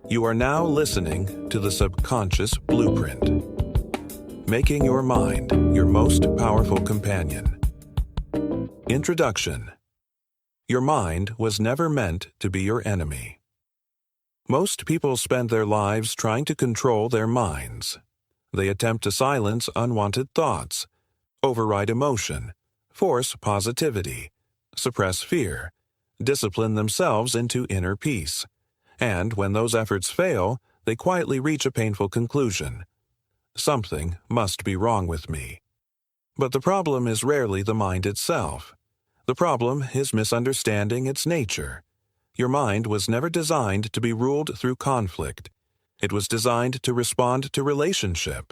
You are now listening to the Subconscious Blueprint, making your mind your most powerful companion. Introduction. Your mind was never meant to be your enemy. Most people spend their lives trying to control their minds. They attempt to silence unwanted thoughts, override emotion, force positivity, suppress fear, discipline themselves into inner peace. And when those efforts fail, they quietly reach a painful conclusion. Something must be wrong with me. But the problem is rarely the mind itself. The problem is misunderstanding its nature. Your mind was never designed to be ruled through conflict. It was designed to respond to relationship.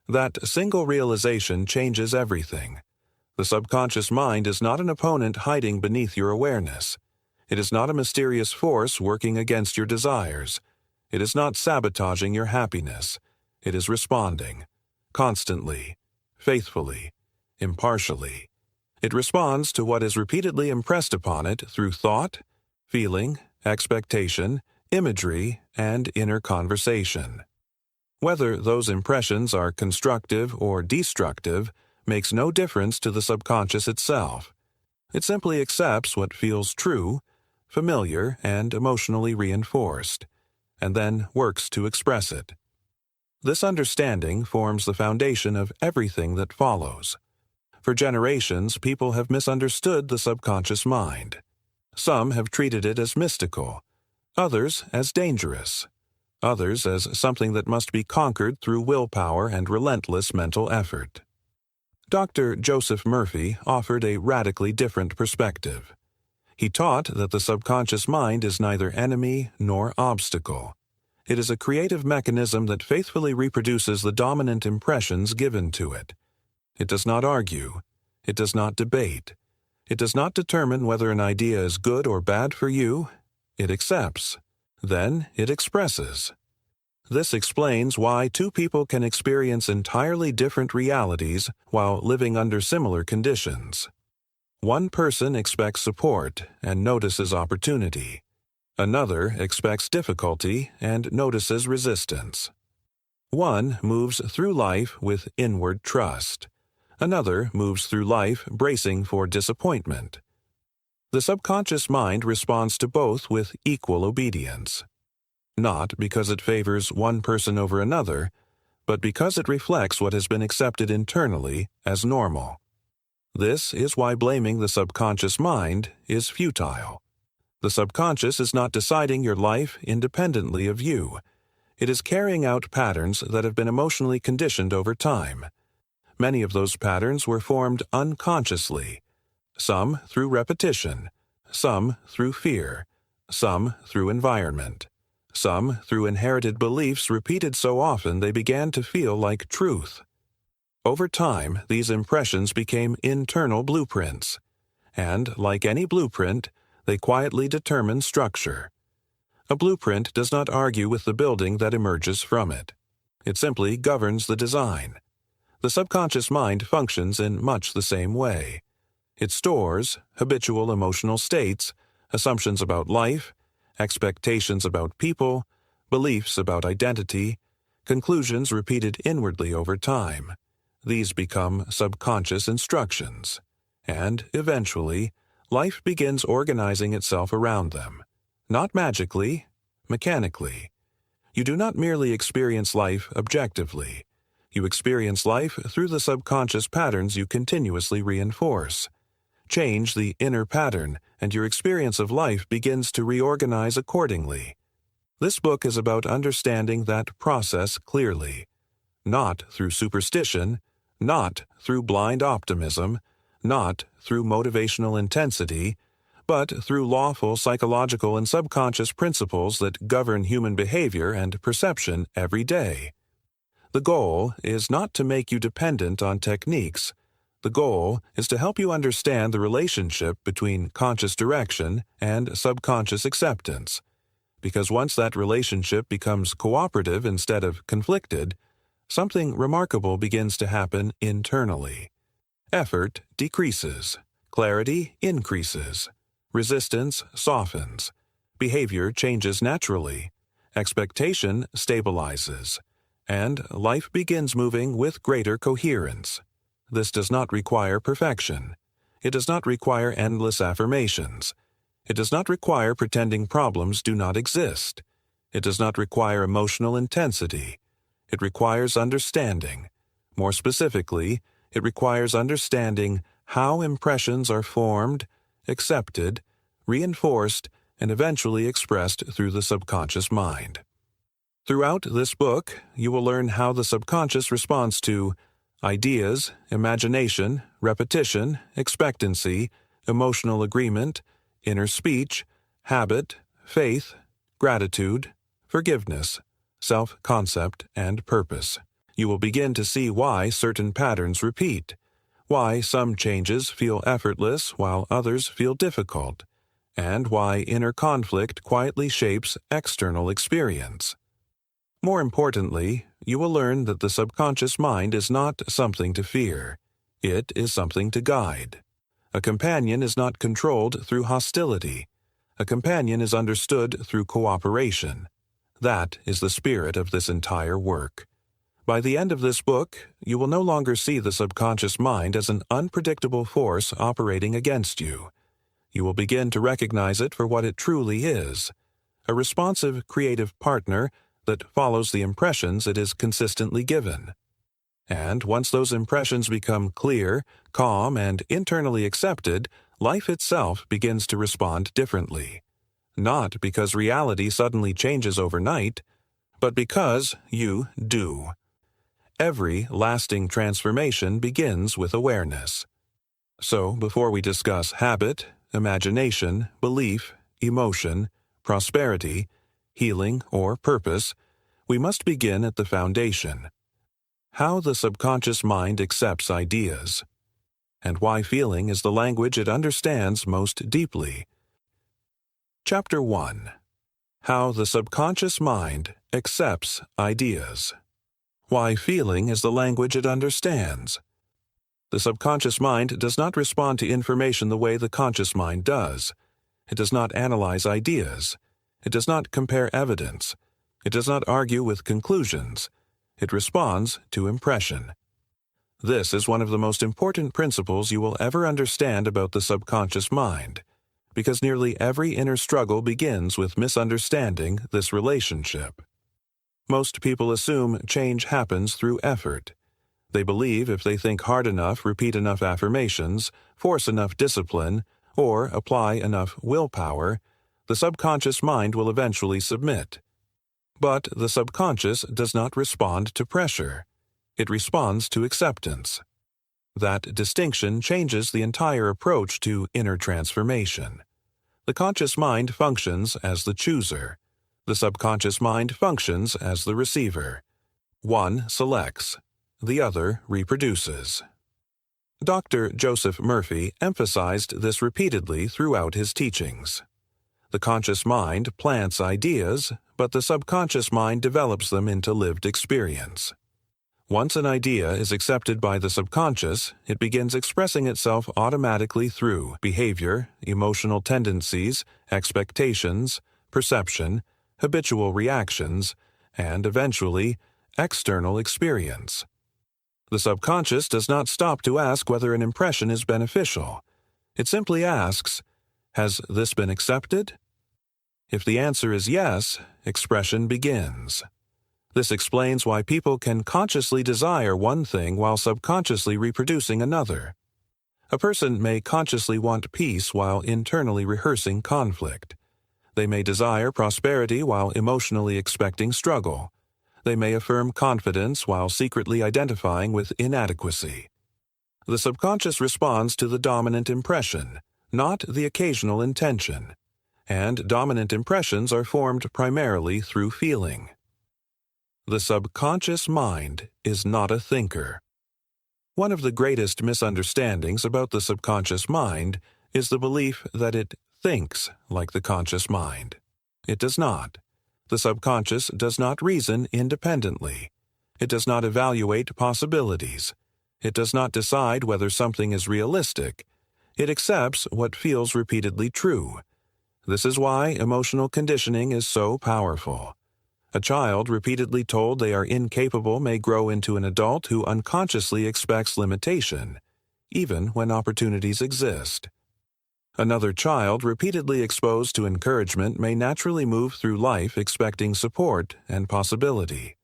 That single realization changes everything. The subconscious mind is not an opponent hiding beneath your awareness. It is not a mysterious force working against your desires. It is not sabotaging your happiness. It is responding, constantly, faithfully, impartially. It responds to what is repeatedly impressed upon it through thought, feeling, expectation, imagery, and inner conversation. Whether those impressions are constructive or destructive makes no difference to the subconscious itself. It simply accepts what feels true, familiar, and emotionally reinforced, and then works to express it. This understanding forms the foundation of everything that follows. For generations, people have misunderstood the subconscious mind. Some have treated it as mystical, others as dangerous, others as something that must be conquered through willpower and relentless mental effort. Dr. Joseph Murphy offered a radically different perspective. He taught that the subconscious mind is neither enemy nor obstacle. It is a creative mechanism that faithfully reproduces the dominant impressions given to it. It does not argue. It does not debate. It does not determine whether an idea is good or bad for you. It accepts. Then it expresses. This explains why two people can experience entirely different realities while living under similar conditions. One person expects support and notices opportunity. Another expects difficulty and notices resistance. One moves through life with inward trust. Another moves through life bracing for disappointment. The subconscious mind responds to both with equal obedience. Not because it favors one person over another, but because it reflects what has been accepted internally as normal. This is why blaming the subconscious mind is futile. The subconscious is not deciding your life independently of you. It is carrying out patterns that have been emotionally conditioned over time. Many of those patterns were formed unconsciously, some through repetition, some through fear, some through environment, some through inherited beliefs repeated so often they began to feel like truth. Over time, these impressions became internal blueprints, and, like any blueprint, they quietly determine structure. A blueprint does not argue with the building that emerges from it. It simply governs the design. The subconscious mind functions in much the same way. It stores habitual emotional states, assumptions about life, expectations about people, beliefs about identity, conclusions repeated inwardly over time. These become subconscious instructions, and, eventually, life begins organizing itself around them. Not magically, mechanically. You do not merely experience life objectively. You experience life through the subconscious patterns you continuously reinforce. Change the inner pattern, and your experience of life begins to reorganize accordingly. This book is about understanding that process clearly, not through superstition, not through blind optimism, not through motivational intensity, but through lawful psychological and subconscious principles that govern human behavior and perception every day. The goal is not to make you dependent on techniques. The goal is to help you understand the relationship between conscious direction and subconscious acceptance, because once that relationship becomes cooperative instead of conflicted, something remarkable begins to happen internally. Effort decreases, clarity increases, resistance softens, behavior changes naturally, expectation stabilizes, and life begins moving with greater coherence. This does not require perfection. It does not require endless affirmations. It does not require pretending problems do not exist. It does not require emotional intensity. It requires understanding. More specifically, it requires understanding how impressions are formed, accepted, reinforced, and eventually expressed through the subconscious mind. Throughout this book, you will learn how the subconscious responds to ideas, imagination, repetition, expectancy, emotional agreement, inner speech, habit, faith, gratitude, forgiveness, self-concept, and purpose. You will begin to see why certain patterns repeat, why some changes feel effortless while others feel difficult, and why inner conflict quietly shapes external experience. More importantly, you will learn that the subconscious mind is not something to fear. It is something to guide. A companion is not controlled through hostility. A companion is understood through cooperation. That is the spirit of this entire work. By the end of this book, you will no longer see the subconscious mind as an unpredictable force operating against you. You will begin to recognize it for what it truly is, a responsive, creative partner that follows the impressions it is consistently given. And once those impressions become clear, calm, and internally accepted, life itself begins to respond differently. Not because reality suddenly changes overnight, but because you do. Every lasting transformation begins with awareness. So, before we discuss habit, imagination, belief, emotion, prosperity, healing, or purpose, we must begin at the foundation. How the subconscious mind accepts ideas, and why feeling is the language it understands most deeply. Chapter 1. How the subconscious mind accepts ideas. Why feeling is the language it understands. The subconscious mind does not respond to information the way the conscious mind does. It does not analyze ideas. It does not compare evidence. It does not argue with conclusions. It responds to impression. This is one of the most important principles you will ever understand about the subconscious mind, because nearly every inner struggle begins with misunderstanding this relationship. Most people assume change happens through effort. They believe if they think hard enough, repeat enough affirmations, force enough discipline, or apply enough willpower, the subconscious mind will eventually submit. But the subconscious does not respond to pressure. It responds to acceptance. That distinction changes the entire approach to inner transformation. The conscious mind functions as the chooser. The subconscious mind functions as the receiver. One selects. The other reproduces. Dr. Joseph Murphy emphasized this repeatedly throughout his teachings. The conscious mind plants ideas, but the subconscious mind develops them into lived experience. Once an idea is accepted by the subconscious, it begins expressing itself automatically through behavior, emotional tendencies, expectations, perception, habitual reactions, and eventually, external experience. The subconscious does not stop to ask whether an impression is beneficial. It simply asks, "Has this been accepted?" If the answer is yes, expression begins. This explains why people can consciously desire one thing while subconsciously reproducing another. A person may consciously want peace while internally rehearsing conflict. They may desire prosperity while emotionally expecting struggle. They may affirm confidence while secretly identifying with inadequacy. The subconscious responds to the dominant impression, not the occasional intention. And dominant impressions are formed primarily through feeling. The subconscious mind is not a thinker. One of the greatest misunderstandings about the subconscious mind is the belief that it thinks like the conscious mind. It does not. The subconscious does not reason independently. It does not evaluate possibilities. It does not decide whether something is realistic. It accepts what feels repeatedly true. This is why emotional conditioning is so powerful. A child repeatedly told they are incapable may grow into an adult who unconsciously expects limitation, even when opportunities exist. Another child repeatedly exposed to encouragement may naturally move through life expecting support and possibility.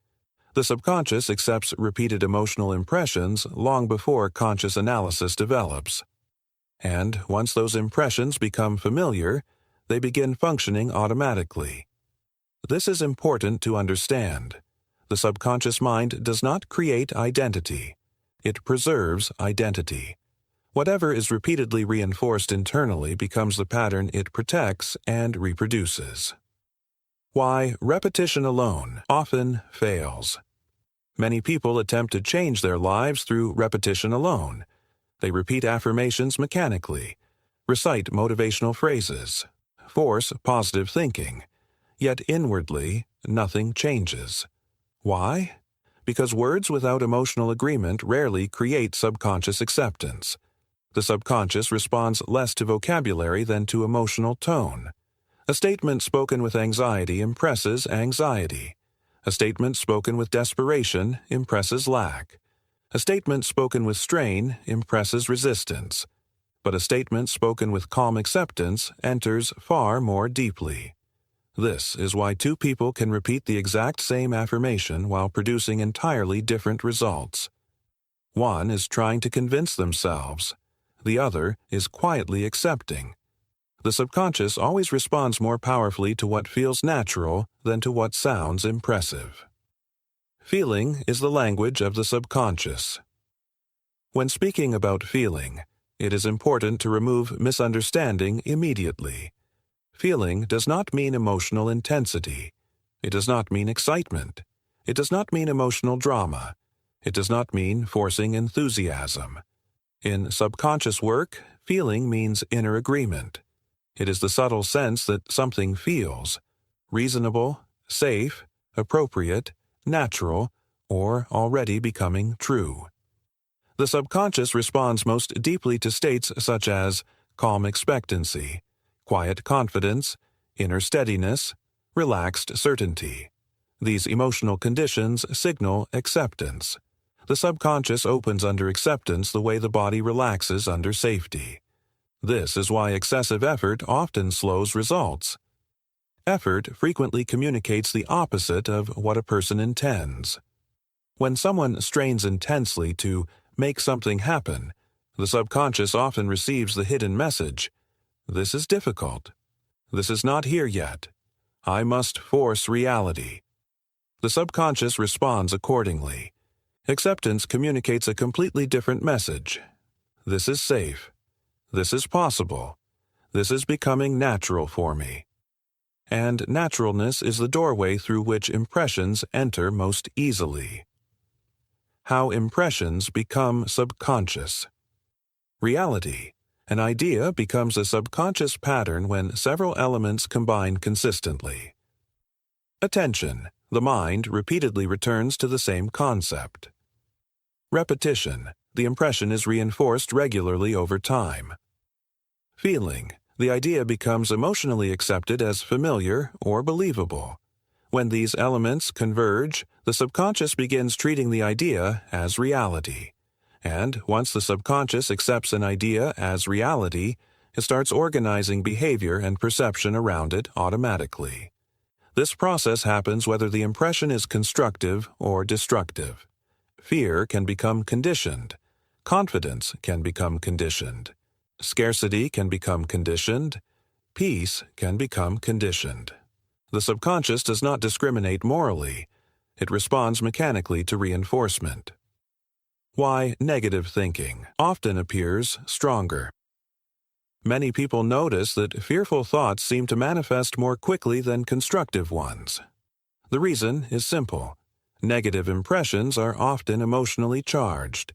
The subconscious accepts repeated emotional impressions long before conscious analysis develops. And once those impressions become familiar, they begin functioning automatically. This is important to understand. The subconscious mind does not create identity. It preserves identity. Whatever is repeatedly reinforced internally becomes the pattern it protects and reproduces. Why repetition alone often fails. Many people attempt to change their lives through repetition alone. They repeat affirmations mechanically, recite motivational phrases, force positive thinking, yet inwardly nothing changes. Why? Because words without emotional agreement rarely create subconscious acceptance. The subconscious responds less to vocabulary than to emotional tone. A statement spoken with anxiety impresses anxiety. A statement spoken with desperation impresses lack. A statement spoken with strain impresses resistance. But a statement spoken with calm acceptance enters far more deeply. This is why two people can repeat the exact same affirmation while producing entirely different results. One is trying to convince themselves. The other is quietly accepting. The subconscious always responds more powerfully to what feels natural than to what sounds impressive. Feeling is the language of the subconscious. When speaking about feeling, it is important to remove misunderstanding immediately. Feeling does not mean emotional intensity. It does not mean excitement. It does not mean emotional drama. It does not mean forcing enthusiasm. In subconscious work, feeling means inner agreement. It is the subtle sense that something feels reasonable, safe, appropriate, natural, or already becoming true. The subconscious responds most deeply to states such as calm expectancy, quiet confidence, inner steadiness, relaxed certainty. These emotional conditions signal acceptance. The subconscious opens under acceptance the way the body relaxes under safety. This is why excessive effort often slows results. Effort frequently communicates the opposite of what a person intends. When someone strains intensely to make something happen, the subconscious often receives the hidden message, "This is difficult. This is not here yet. I must force reality." The subconscious responds accordingly. Acceptance communicates a completely different message. This is safe. This is possible. This is becoming natural for me. And naturalness is the doorway through which impressions enter most easily. How impressions become subconscious. Reality. An idea becomes a subconscious pattern when several elements combine consistently. Attention. The mind repeatedly returns to the same concept. Repetition. The impression is reinforced regularly over time. Feeling. The idea becomes emotionally accepted as familiar or believable. When these elements converge, the subconscious begins treating the idea as reality. And once the subconscious accepts an idea as reality, it starts organizing behavior and perception around it automatically. This process happens whether the impression is constructive or destructive. Fear can become conditioned. Confidence can become conditioned. Scarcity can become conditioned. Peace can become conditioned. The subconscious does not discriminate morally. It responds mechanically to reinforcement. Why negative thinking often appears stronger. Many people notice that fearful thoughts seem to manifest more quickly than constructive ones. The reason is simple. Negative impressions are often emotionally charged.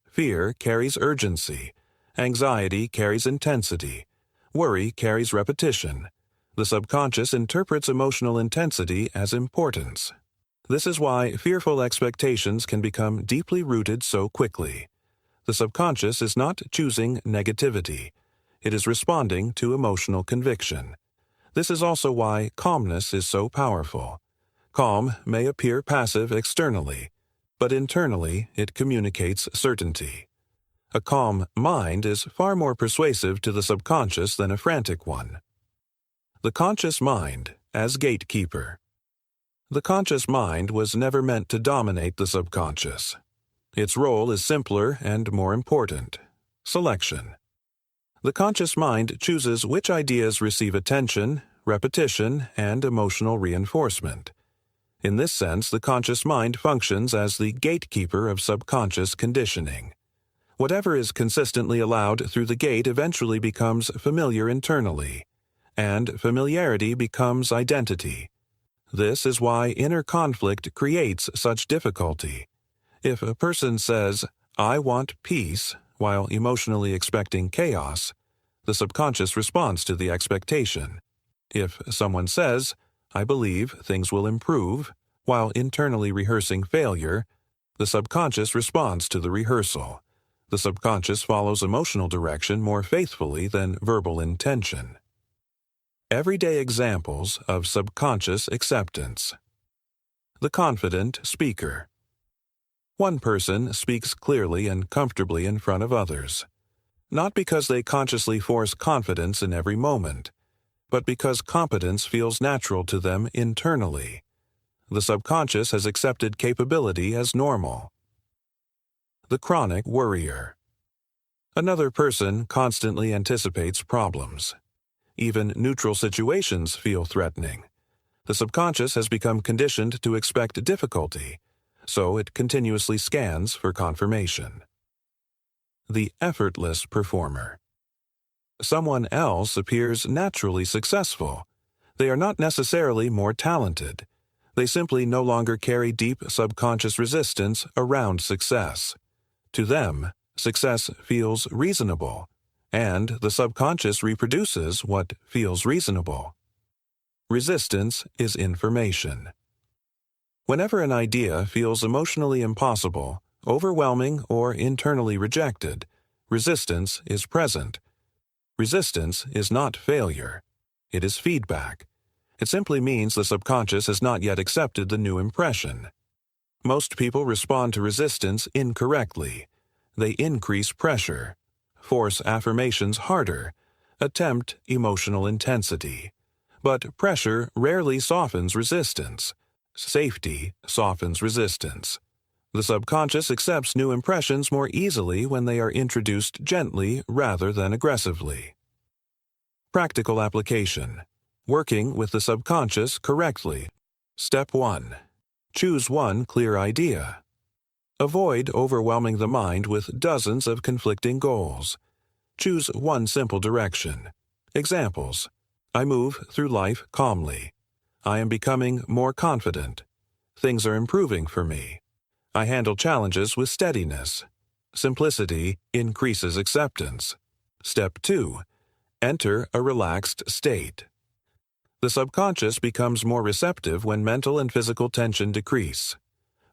Fear carries urgency. Anxiety carries intensity. Worry carries repetition. The subconscious interprets emotional intensity as importance. This is why fearful expectations can become deeply rooted so quickly. The subconscious is not choosing negativity. It is responding to emotional conviction. This is also why calmness is so powerful. Calm may appear passive externally, but internally it communicates certainty. A calm mind is far more persuasive to the subconscious than a frantic one. The conscious mind as gatekeeper. The conscious mind was never meant to dominate the subconscious. Its role is simpler and more important: selection. The conscious mind chooses which ideas receive attention, repetition, and emotional reinforcement. In this sense, the conscious mind functions as the gatekeeper of subconscious conditioning. Whatever is consistently allowed through the gate eventually becomes familiar internally, and familiarity becomes identity. This is why inner conflict creates such difficulty. If a person says, "I want peace," while emotionally expecting chaos, the subconscious responds to the expectation. If someone says, "I believe things will improve," while internally rehearsing failure, the subconscious responds to the rehearsal. The subconscious follows emotional direction more faithfully than verbal intention. Everyday examples of subconscious acceptance. The confident speaker. One person speaks clearly and comfortably in front of others, not because they consciously force confidence in every moment, but because competence feels natural to them internally. The subconscious has accepted capability as normal. The chronic worrier. Another person constantly anticipates problems. Even neutral situations feel threatening. The subconscious has become conditioned to expect difficulty, so it continuously scans for confirmation. The effortless performer. Someone else appears naturally successful. They are not necessarily more talented. They simply no longer carry deep subconscious resistance around success. To them, success feels reasonable, and the subconscious reproduces what feels reasonable. Resistance is information. Whenever an idea feels emotionally impossible, overwhelming, or internally rejected, resistance is present. Resistance is not failure. It is feedback. It simply means the subconscious has not yet accepted the new impression. Most people respond to resistance incorrectly. They increase pressure, force affirmations harder, attempt emotional intensity. But pressure rarely softens resistance. Safety softens resistance. The subconscious accepts new impressions more easily when they are introduced gently rather than aggressively. Practical application. Working with the subconscious correctly. Step 1. Choose one clear idea. Avoid overwhelming the mind with dozens of conflicting goals. Choose one simple direction. Examples: I move through life calmly. I am becoming more confident. Things are improving for me. I handle challenges with steadiness. Simplicity increases acceptance. Step 2. Enter a relaxed state. The subconscious becomes more receptive when mental and physical tension decrease.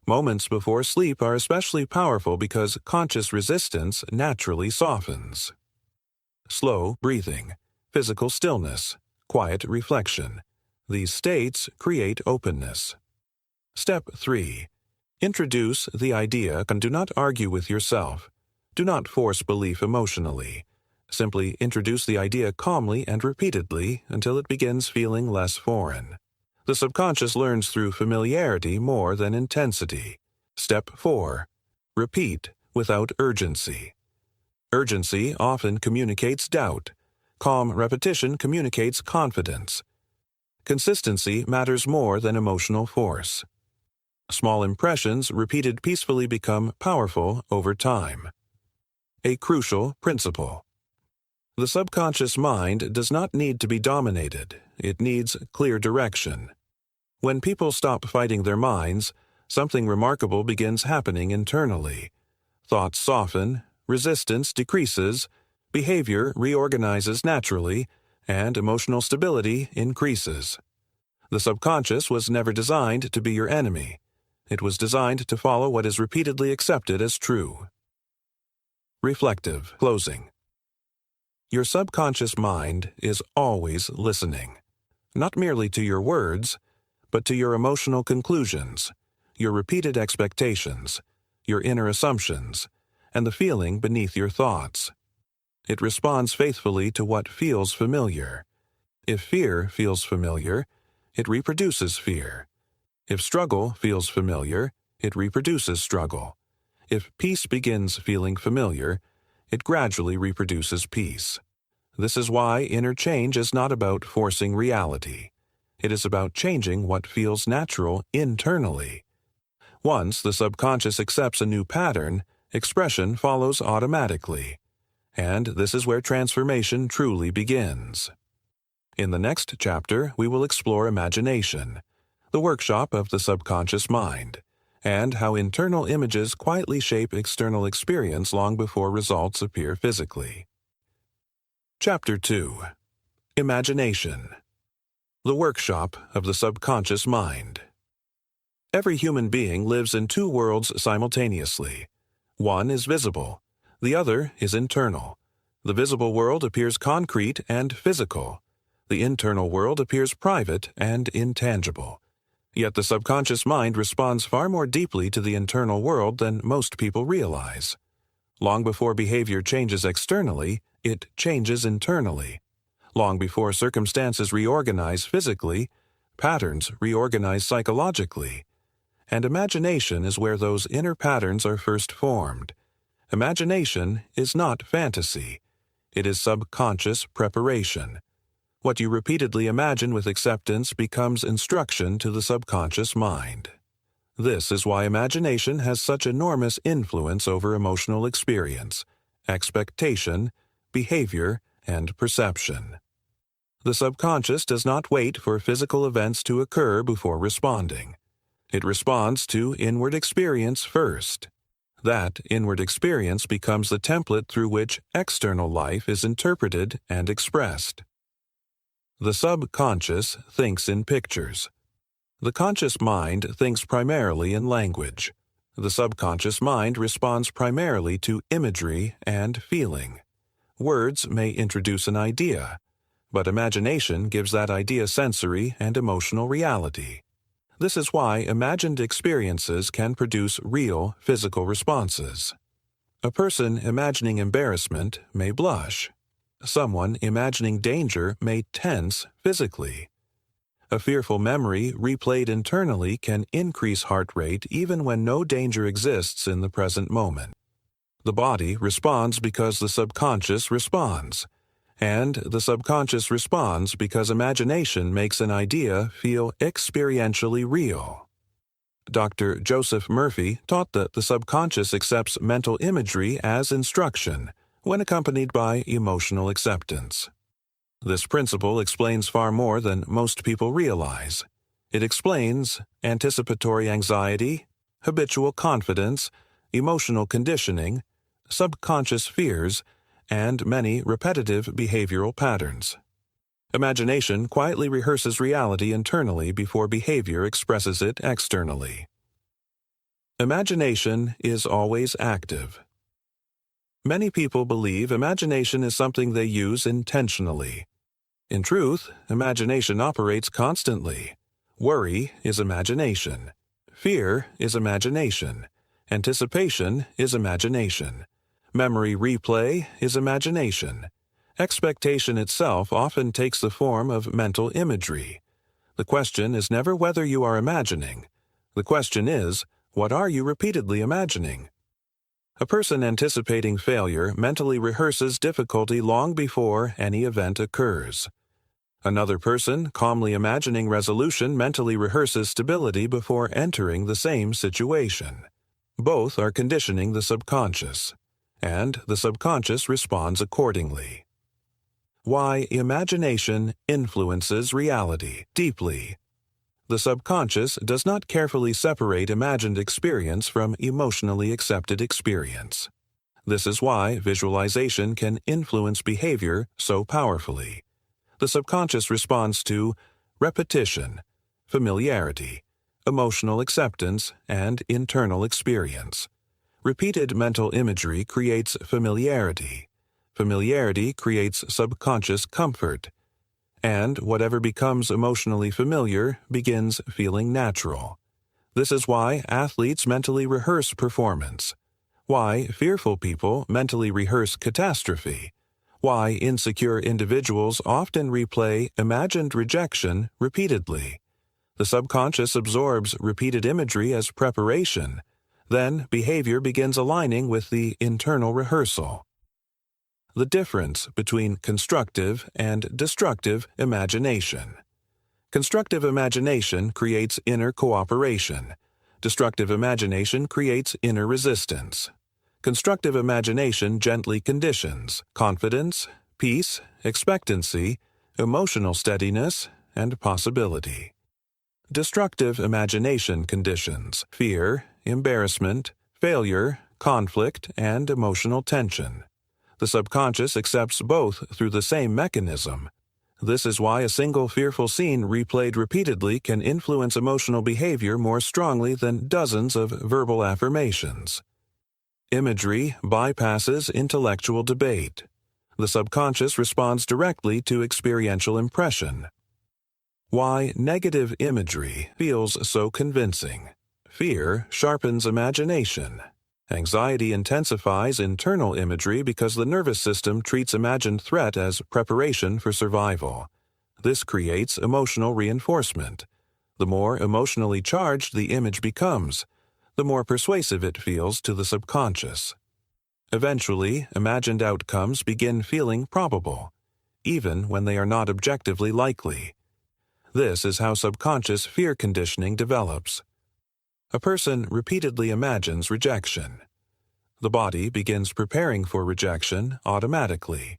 Moments before sleep are especially powerful because conscious resistance naturally softens. Slow breathing, physical stillness, quiet reflection. These states create openness. Step 3. Introduce the idea and do not argue with yourself. Do not force belief emotionally. Simply introduce the idea calmly and repeatedly until it begins feeling less foreign. The subconscious learns through familiarity more than intensity. Step 4. Repeat without urgency. Urgency often communicates doubt. Calm repetition communicates confidence. Consistency matters more than emotional force. Small impressions repeated peacefully become powerful over time. A crucial principle. The subconscious mind does not need to be dominated. It needs clear direction. When people stop fighting their minds, something remarkable begins happening internally. Thoughts soften, resistance decreases, behavior reorganizes naturally, and emotional stability increases. The subconscious was never designed to be your enemy. It was designed to follow what is repeatedly accepted as true. Reflective closing. Your subconscious mind is always listening, not merely to your words, but to your emotional conclusions, your repeated expectations, your inner assumptions, and the feeling beneath your thoughts. It responds faithfully to what feels familiar. If fear feels familiar, it reproduces fear. If struggle feels familiar, it reproduces struggle. If peace begins feeling familiar, it gradually reproduces peace. This is why inner change is not about forcing reality. It is about changing what feels natural internally. Once the subconscious accepts a new pattern, expression follows automatically. And this is where transformation truly begins. In the next chapter, we will explore imagination, the workshop of the subconscious mind, and how internal images quietly shape external experience long before results appear physically. Chapter 2. Imagination, the workshop of the subconscious mind. Every human being lives in two worlds simultaneously. One is visible, the other is internal. The visible world appears concrete and physical. The internal world appears private and intangible. Yet the subconscious mind responds far more deeply to the internal world than most people realize. Long before behavior changes externally, it changes internally. Long before circumstances reorganize physically, patterns reorganize psychologically. And imagination is where those inner patterns are first formed. Imagination is not fantasy. It is subconscious preparation. What you repeatedly imagine with acceptance becomes instruction to the subconscious mind. This is why imagination has such enormous influence over emotional experience, expectation, behavior, and perception. The subconscious does not wait for physical events to occur before responding. It responds to inward experience first. That inward experience becomes the template through which external life is interpreted and expressed. The subconscious thinks in pictures. The conscious mind thinks primarily in language. The subconscious mind responds primarily to imagery and feeling. Words may introduce an idea, but imagination gives that idea sensory and emotional reality. This is why imagined experiences can produce real physical responses. A person imagining embarrassment may blush. Someone imagining danger may tense physically. A fearful memory replayed internally can increase heart rate even when no danger exists in the present moment. The body responds because the subconscious responds. And the subconscious responds because imagination makes an idea feel experientially real. Dr. Joseph Murphy taught that the subconscious accepts mental imagery as instruction when accompanied by emotional acceptance. This principle explains far more than most people realize. It explains anticipatory anxiety, habitual confidence, emotional conditioning, subconscious fears, and many repetitive behavioral patterns. Imagination quietly rehearses reality internally before behavior expresses it externally. Imagination is always active. Many people believe imagination is something they use intentionally. In truth, imagination operates constantly. Worry is imagination. Fear is imagination. Anticipation is imagination. Memory replay is imagination. Expectation itself often takes the form of mental imagery. The question is never whether you are imagining. The question is, what are you repeatedly imagining? A person anticipating failure mentally rehearses difficulty long before any event occurs. Another person, calmly imagining resolution, mentally rehearses stability before entering the same situation. Both are conditioning the subconscious, and the subconscious responds accordingly. Why imagination influences reality deeply. The subconscious does not carefully separate imagined experience from emotionally accepted experience. This is why visualization can influence behavior so powerfully. The subconscious responds to repetition, familiarity, emotional acceptance, and internal experience. Repeated mental imagery creates familiarity. Familiarity creates subconscious comfort. and whatever becomes emotionally familiar begins feeling natural. This is why athletes mentally rehearse performance, why fearful people mentally rehearse catastrophe, why insecure individuals often replay imagined rejection repeatedly. The subconscious absorbs repeated imagery as preparation. Then behavior begins aligning with the internal rehearsal. The difference between constructive and destructive imagination. Constructive imagination creates inner cooperation. Destructive imagination creates inner resistance. Constructive imagination gently conditions confidence, peace, expectancy, emotional steadiness, and possibility. Destructive imagination conditions fear, embarrassment, failure, conflict, and emotional tension. The subconscious accepts both through the same mechanism. This is why a single fearful scene replayed repeatedly can influence emotional behavior more strongly than dozens of verbal affirmations. Imagery bypasses intellectual debate. The subconscious responds directly to experiential impression. Why negative imagery feels so convincing. Fear sharpens imagination. Anxiety intensifies internal imagery because the nervous system treats imagined threat as preparation for survival. This creates emotional reinforcement. The more emotionally charged the image becomes, the more persuasive it feels to the subconscious. Eventually, imagined outcomes begin feeling probable, even when they are not objectively likely. This is how subconscious fear conditioning develops. A person repeatedly imagines rejection. The body begins preparing for rejection automatically.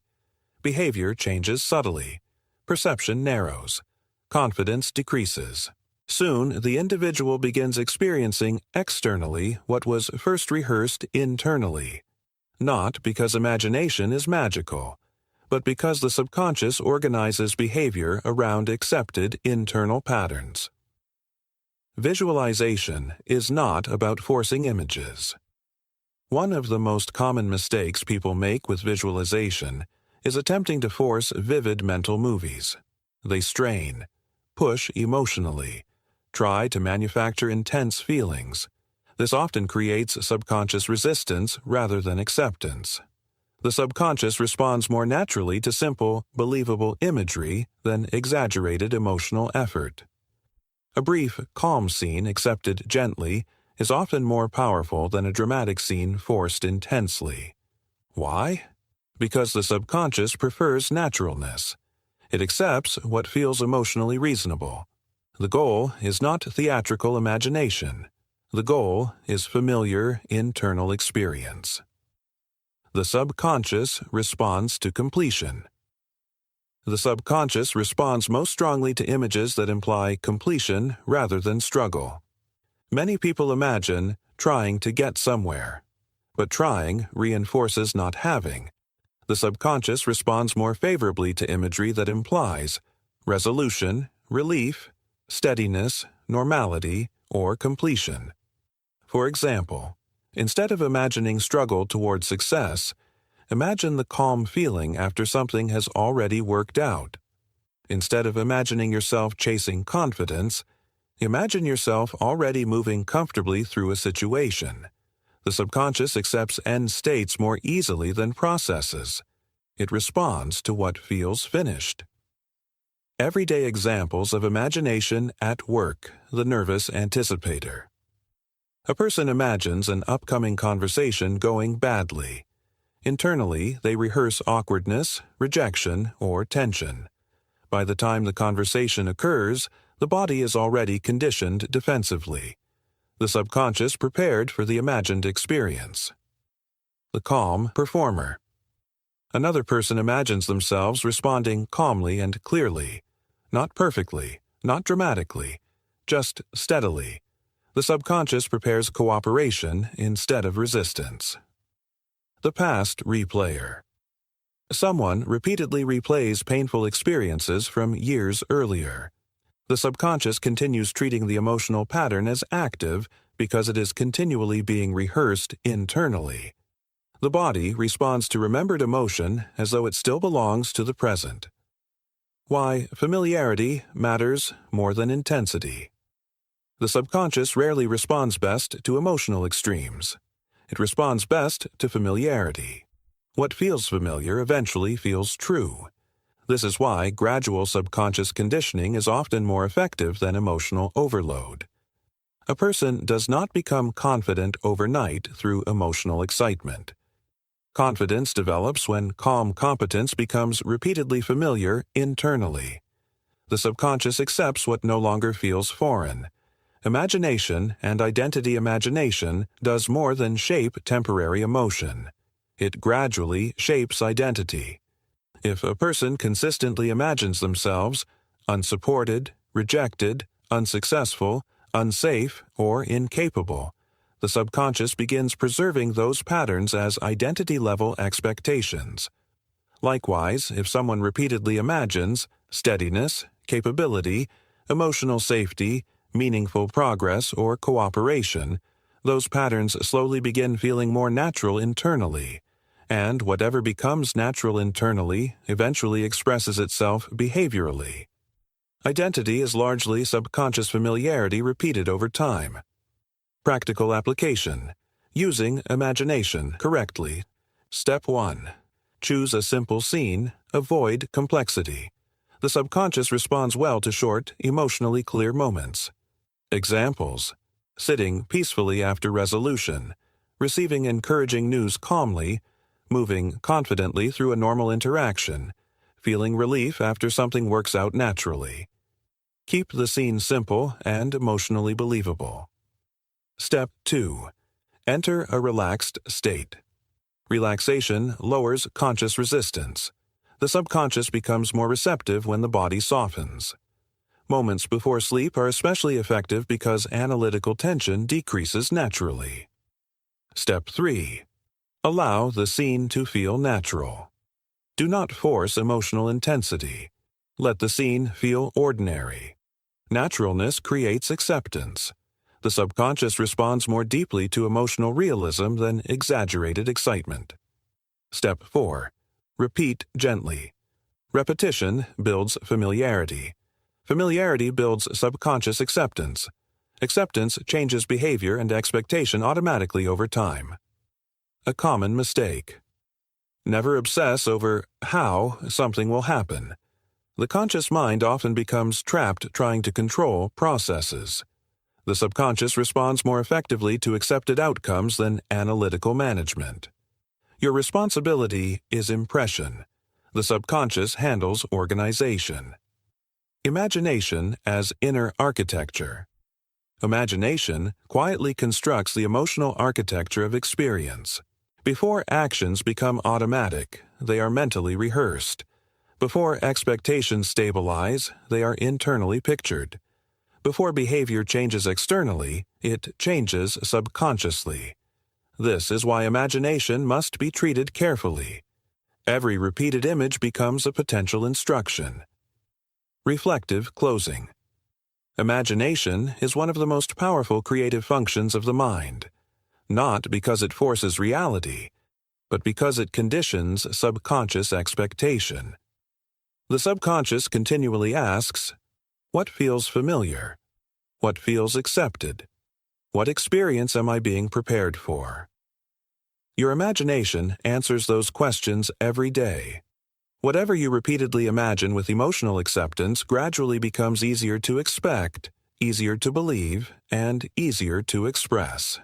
Behavior changes subtly. Perception narrows. Confidence decreases. Soon, the individual begins experiencing externally what was first rehearsed internally. Not because imagination is magical, but because the subconscious organizes behavior around accepted internal patterns. Visualization is not about forcing images. One of the most common mistakes people make with visualization is attempting to force vivid mental movies. They strain, push emotionally, try to manufacture intense feelings. This often creates subconscious resistance rather than acceptance. The subconscious responds more naturally to simple, believable imagery than exaggerated emotional effort. A brief, calm scene accepted gently is often more powerful than a dramatic scene forced intensely. Why? Because the subconscious prefers naturalness. It accepts what feels emotionally reasonable. The goal is not theatrical imagination. The goal is familiar internal experience. The subconscious responds to completion. The subconscious responds most strongly to images that imply completion rather than struggle. Many people imagine trying to get somewhere, but trying reinforces not having. The subconscious responds more favorably to imagery that implies resolution, relief, steadiness, normality, or completion. For example, instead of imagining struggle toward success, imagine the calm feeling after something has already worked out. Instead of imagining yourself chasing confidence, imagine yourself already moving comfortably through a situation. The subconscious accepts end states more easily than processes. It responds to what feels finished. Everyday examples of imagination at work, the nervous anticipator. A person imagines an upcoming conversation going badly. Internally, they rehearse awkwardness, rejection, or tension. By the time the conversation occurs, the body is already conditioned defensively. The subconscious prepared for the imagined experience. The calm performer. Another person imagines themselves responding calmly and clearly. Not perfectly, not dramatically, just steadily. The subconscious prepares cooperation instead of resistance. The past replayer. Someone repeatedly replays painful experiences from years earlier. The subconscious continues treating the emotional pattern as active because it is continually being rehearsed internally. The body responds to remembered emotion as though it still belongs to the present. Why familiarity matters more than intensity. The subconscious rarely responds best to emotional extremes. It responds best to familiarity. What feels familiar eventually feels true. This is why gradual subconscious conditioning is often more effective than emotional overload. A person does not become confident overnight through emotional excitement. Confidence develops when calm competence becomes repeatedly familiar internally. The subconscious accepts what no longer feels foreign. Imagination and identity imagination does more than shape temporary emotion. It gradually shapes identity. If a person consistently imagines themselves unsupported, rejected, unsuccessful, unsafe, or incapable, the subconscious begins preserving those patterns as identity-level expectations. Likewise, if someone repeatedly imagines steadiness, capability, emotional safety, meaningful progress, or cooperation, those patterns slowly begin feeling more natural internally, and whatever becomes natural internally eventually expresses itself behaviorally. Identity is largely subconscious familiarity repeated over time. Practical application. Using imagination correctly. Step 1. Choose a simple scene. Avoid complexity. The subconscious responds well to short, emotionally clear moments. Examples: sitting peacefully after resolution, receiving encouraging news calmly, moving confidently through a normal interaction, feeling relief after something works out naturally. Keep the scene simple and emotionally believable. Step 2. Enter a relaxed state. Relaxation lowers conscious resistance. The subconscious becomes more receptive when the body softens. Moments before sleep are especially effective because analytical tension decreases naturally. Step 3. Allow the scene to feel natural. Do not force emotional intensity. Let the scene feel ordinary. Naturalness creates acceptance. The subconscious responds more deeply to emotional realism than exaggerated excitement. Step 4. Repeat gently. Repetition builds familiarity. Familiarity builds subconscious acceptance. Acceptance changes behavior and expectation automatically over time. A common mistake. Never obsess over how something will happen. The conscious mind often becomes trapped trying to control processes. The subconscious responds more effectively to accepted outcomes than analytical management. Your responsibility is impression. The subconscious handles organization. Imagination as inner architecture. Imagination quietly constructs the emotional architecture of experience. Before actions become automatic, they are mentally rehearsed. Before expectations stabilize, they are internally pictured. Before behavior changes externally, it changes subconsciously. This is why imagination must be treated carefully. Every repeated image becomes a potential instruction. Reflective closing. Imagination is one of the most powerful creative functions of the mind, not because it forces reality, but because it conditions subconscious expectation. The subconscious continually asks, what feels familiar? What feels accepted? What experience am I being prepared for? Your imagination answers those questions every day. Whatever you repeatedly imagine with emotional acceptance gradually becomes easier to expect, easier to believe, and easier to express.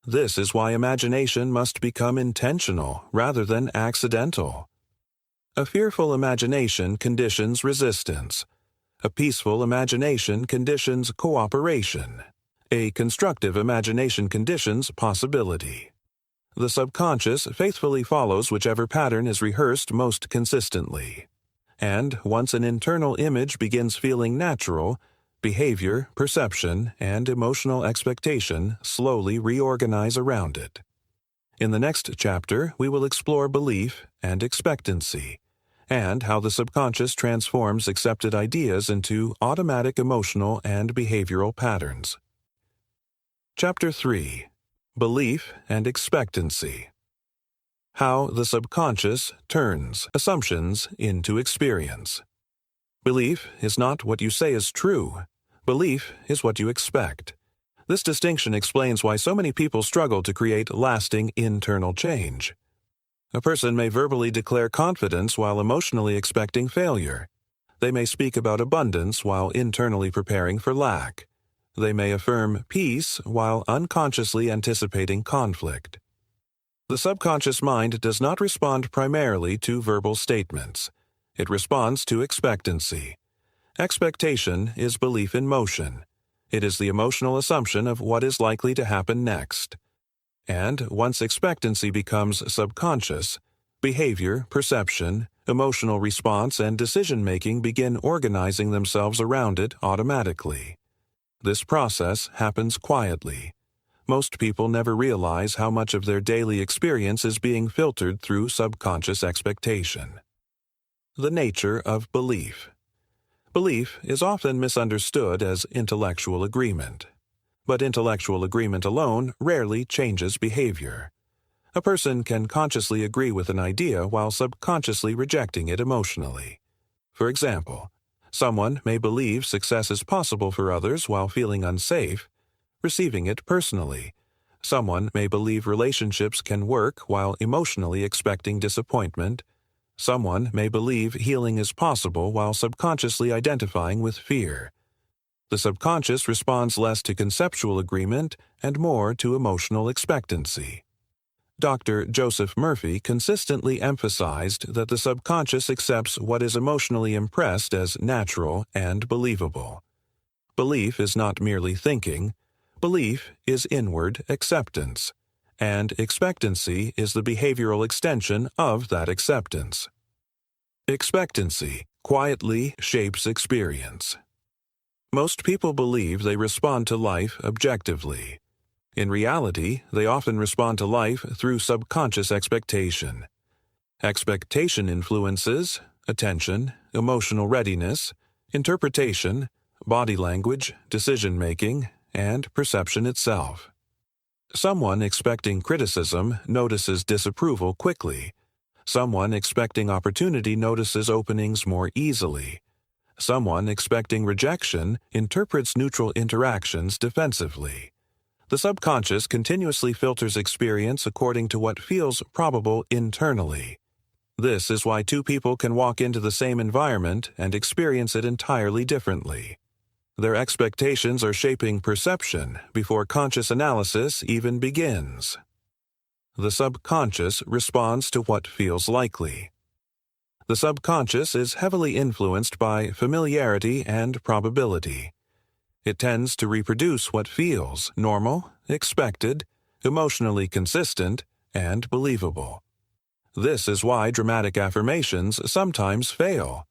This is why imagination must become intentional rather than accidental. A fearful imagination conditions resistance. A peaceful imagination conditions cooperation. A constructive imagination conditions possibility. The subconscious faithfully follows whichever pattern is rehearsed most consistently. And once an internal image begins feeling natural, behavior, perception, and emotional expectation slowly reorganize around it. In the next chapter, we will explore belief and expectancy, and how the subconscious transforms accepted ideas into automatic emotional and behavioral patterns. Chapter 3. Belief and Expectancy. How the subconscious turns assumptions into experience. Belief is not what you say is true. Belief is what you expect. This distinction explains why so many people struggle to create lasting internal change. A person may verbally declare confidence while emotionally expecting failure. They may speak about abundance while internally preparing for lack. They may affirm peace while unconsciously anticipating conflict. The subconscious mind does not respond primarily to verbal statements. It responds to expectancy. Expectation is belief in motion. It is the emotional assumption of what is likely to happen next. And once expectancy becomes subconscious, behavior, perception, emotional response, and decision-making begin organizing themselves around it automatically. This process happens quietly. Most people never realize how much of their daily experience is being filtered through subconscious expectation. The nature of belief. Belief is often misunderstood as intellectual agreement. But intellectual agreement alone rarely changes behavior. A person can consciously agree with an idea while subconsciously rejecting it emotionally. For example, someone may believe success is possible for others while feeling unsafe, receiving it personally. Someone may believe relationships can work while emotionally expecting disappointment. Someone may believe healing is possible while subconsciously identifying with fear. The subconscious responds less to conceptual agreement and more to emotional expectancy. Dr. Joseph Murphy consistently emphasized that the subconscious accepts what is emotionally impressed as natural and believable. Belief is not merely thinking. Belief is inward acceptance, and expectancy is the behavioral extension of that acceptance. Expectancy quietly shapes experience. Most people believe they respond to life objectively. In reality, they often respond to life through subconscious expectation. Expectation influences attention, emotional readiness, interpretation, body language, decision-making, and perception itself. Someone expecting criticism notices disapproval quickly. Someone expecting opportunity notices openings more easily. Someone expecting rejection interprets neutral interactions defensively. The subconscious continuously filters experience according to what feels probable internally. This is why two people can walk into the same environment and experience it entirely differently. Their expectations are shaping perception before conscious analysis even begins. The subconscious responds to what feels likely. The subconscious is heavily influenced by familiarity and probability. It tends to reproduce what feels normal, expected, emotionally consistent, and believable. This is why dramatic affirmations sometimes fail.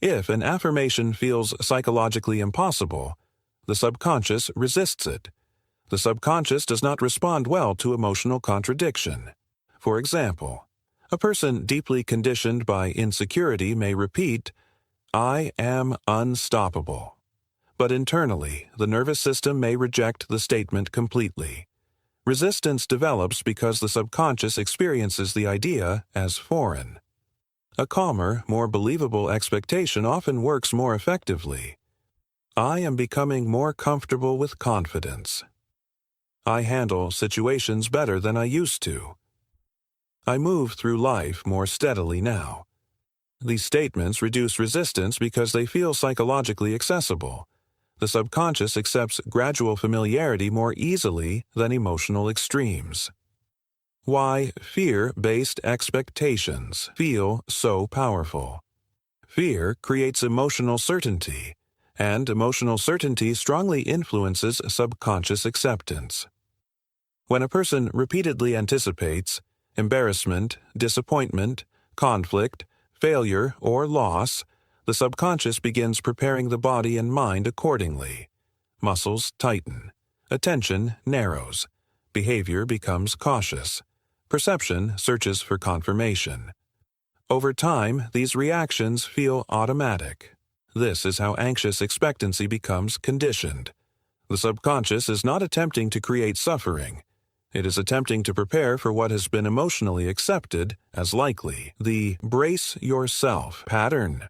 If an affirmation feels psychologically impossible, the subconscious resists it. The subconscious does not respond well to emotional contradiction. For example, a person deeply conditioned by insecurity may repeat, "I am unstoppable." But internally, the nervous system may reject the statement completely. Resistance develops because the subconscious experiences the idea as foreign. A calmer, more believable expectation often works more effectively. I am becoming more comfortable with confidence. I handle situations better than I used to. I move through life more steadily now. These statements reduce resistance because they feel psychologically accessible. The subconscious accepts gradual familiarity more easily than emotional extremes. Why fear-based expectations feel so powerful. Fear creates emotional certainty, and emotional certainty strongly influences subconscious acceptance. When a person repeatedly anticipates embarrassment, disappointment, conflict, failure, or loss, the subconscious begins preparing the body and mind accordingly. Muscles tighten. Attention narrows. Behavior becomes cautious. Perception searches for confirmation. Over time, these reactions feel automatic. This is how anxious expectancy becomes conditioned. The subconscious is not attempting to create suffering. It is attempting to prepare for what has been emotionally accepted as likely, the brace yourself pattern.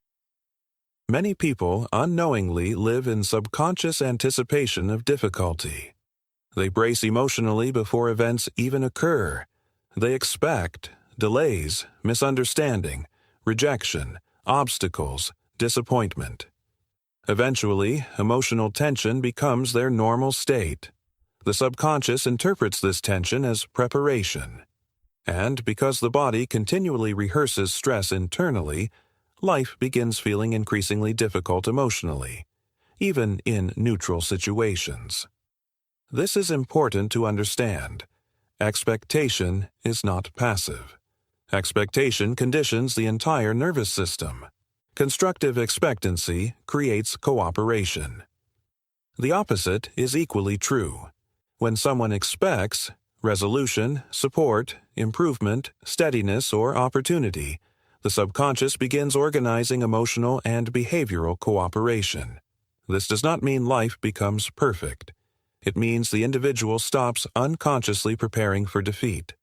Many people unknowingly live in subconscious anticipation of difficulty. They brace emotionally before events even occur. They expect delays, misunderstanding, rejection, obstacles, disappointment. Eventually, emotional tension becomes their normal state. The subconscious interprets this tension as preparation. And because the body continually rehearses stress internally, life begins feeling increasingly difficult emotionally, even in neutral situations. This is important to understand. Expectation is not passive. Expectation conditions the entire nervous system. Constructive expectancy creates cooperation. The opposite is equally true. When someone expects resolution, support, improvement, steadiness, or opportunity, the subconscious begins organizing emotional and behavioral cooperation. This does not mean life becomes perfect. It means the individual stops unconsciously preparing for defeat.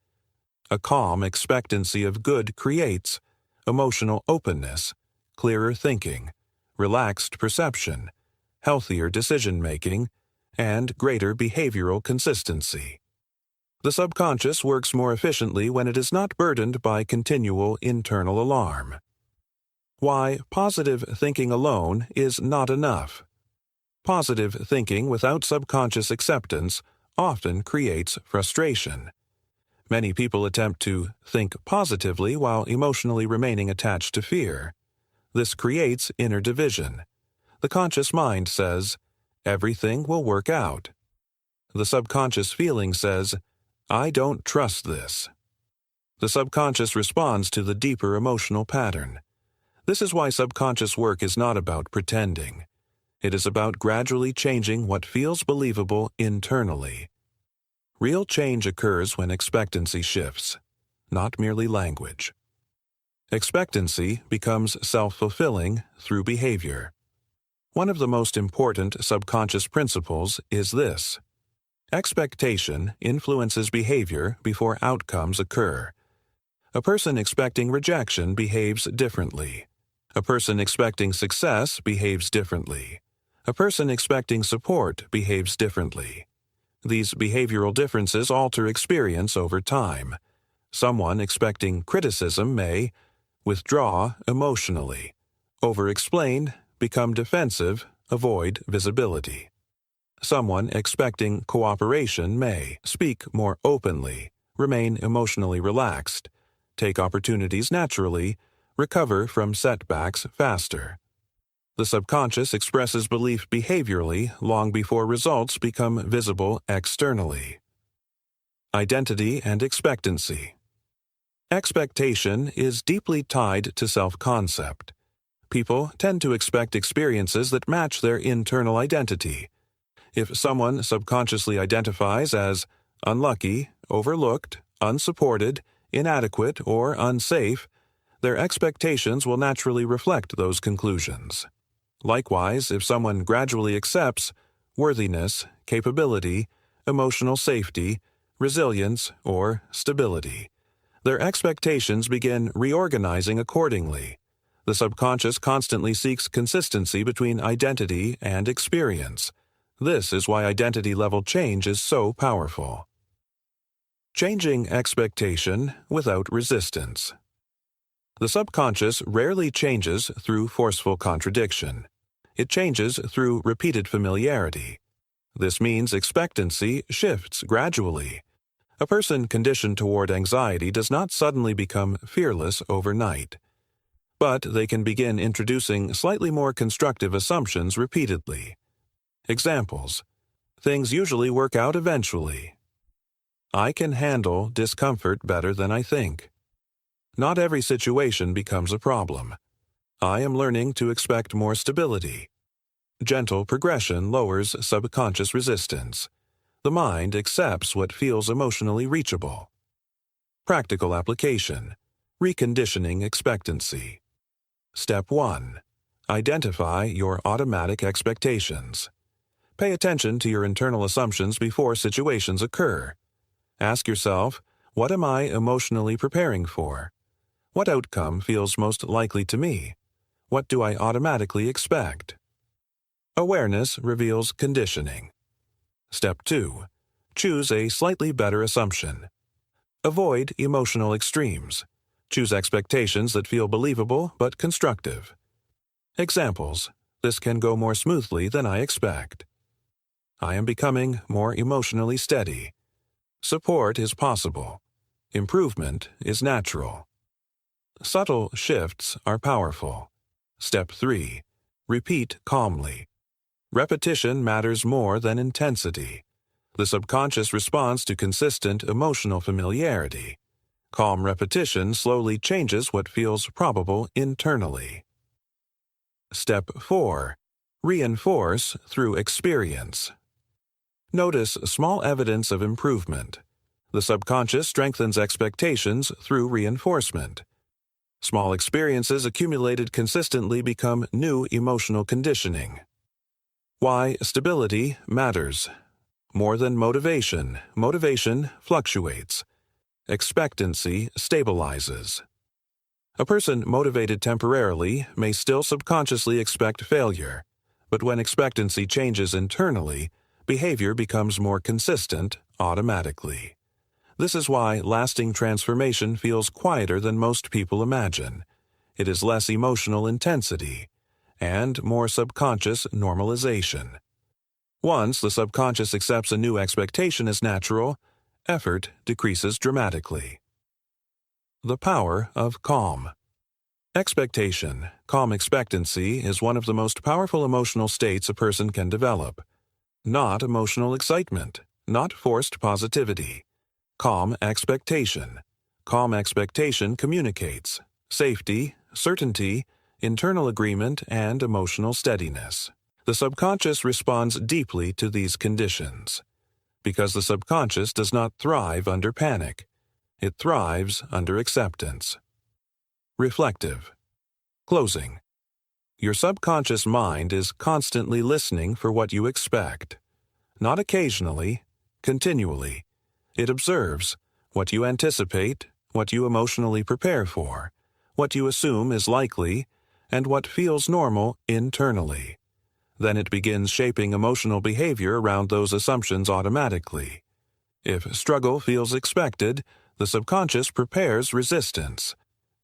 A calm expectancy of good creates emotional openness, clearer thinking, relaxed perception, healthier decision-making, and greater behavioral consistency. The subconscious works more efficiently when it is not burdened by continual internal alarm. Why positive thinking alone is not enough. Positive thinking without subconscious acceptance often creates frustration. Many people attempt to think positively while emotionally remaining attached to fear. This creates inner division. The conscious mind says, "Everything will work out." The subconscious feeling says, "I don't trust this." The subconscious responds to the deeper emotional pattern. This is why subconscious work is not about pretending. It is about gradually changing what feels believable internally. Real change occurs when expectancy shifts, not merely language. Expectancy becomes self-fulfilling through behavior. One of the most important subconscious principles is this: expectation influences behavior before outcomes occur. A person expecting rejection behaves differently. A person expecting success behaves differently. A person expecting support behaves differently. These behavioral differences alter experience over time. Someone expecting criticism may withdraw emotionally, over-explain, become defensive, avoid visibility. Someone expecting cooperation may speak more openly, remain emotionally relaxed, take opportunities naturally, recover from setbacks faster. The subconscious expresses belief behaviorally long before results become visible externally. Identity and expectancy. Expectation is deeply tied to self-concept. People tend to expect experiences that match their internal identity. If someone subconsciously identifies as unlucky, overlooked, unsupported, inadequate, or unsafe, their expectations will naturally reflect those conclusions. Likewise, if someone gradually accepts worthiness, capability, emotional safety, resilience, or stability, their expectations begin reorganizing accordingly. The subconscious constantly seeks consistency between identity and experience. This is why identity-level change is so powerful. Changing expectation without resistance. The subconscious rarely changes through forceful contradiction. It changes through repeated familiarity. This means expectancy shifts gradually. A person conditioned toward anxiety does not suddenly become fearless overnight. But they can begin introducing slightly more constructive assumptions repeatedly. Examples: things usually work out eventually. I can handle discomfort better than I think. Not every situation becomes a problem. I am learning to expect more stability. Gentle progression lowers subconscious resistance. The mind accepts what feels emotionally reachable. Practical application: reconditioning expectancy. Step 1. Identify your automatic expectations. Pay attention to your internal assumptions before situations occur. Ask yourself, what am I emotionally preparing for? What outcome feels most likely to me? What do I automatically expect? Awareness reveals conditioning. Step 2. Choose a slightly better assumption. Avoid emotional extremes. Choose expectations that feel believable but constructive. Examples: this can go more smoothly than I expect. I am becoming more emotionally steady. Support is possible. Improvement is natural. Subtle shifts are powerful. Step 3. Repeat calmly. Repetition matters more than intensity. The subconscious responds to consistent emotional familiarity. Calm repetition slowly changes what feels probable internally. Step 4. Reinforce through experience. Notice small evidence of improvement. The subconscious strengthens expectations through reinforcement. Small experiences accumulated consistently become new emotional conditioning. Why stability matters. More than motivation, motivation fluctuates. Expectancy stabilizes. A person motivated temporarily may still subconsciously expect failure, but when expectancy changes internally, behavior becomes more consistent automatically. This is why lasting transformation feels quieter than most people imagine. It is less emotional intensity and more subconscious normalization. Once the subconscious accepts a new expectation as natural, effort decreases dramatically. The power of calm. Expectation, calm expectancy, is one of the most powerful emotional states a person can develop. Not emotional excitement, not forced positivity. Calm expectation. Calm expectation communicates safety, certainty, internal agreement, and emotional steadiness. The subconscious responds deeply to these conditions. Because the subconscious does not thrive under panic. It thrives under acceptance. Reflective. Closing. Your subconscious mind is constantly listening for what you expect. Not occasionally, continually. It observes what you anticipate, what you emotionally prepare for, what you assume is likely, and what feels normal internally. Then it begins shaping emotional behavior around those assumptions automatically. If struggle feels expected, the subconscious prepares resistance.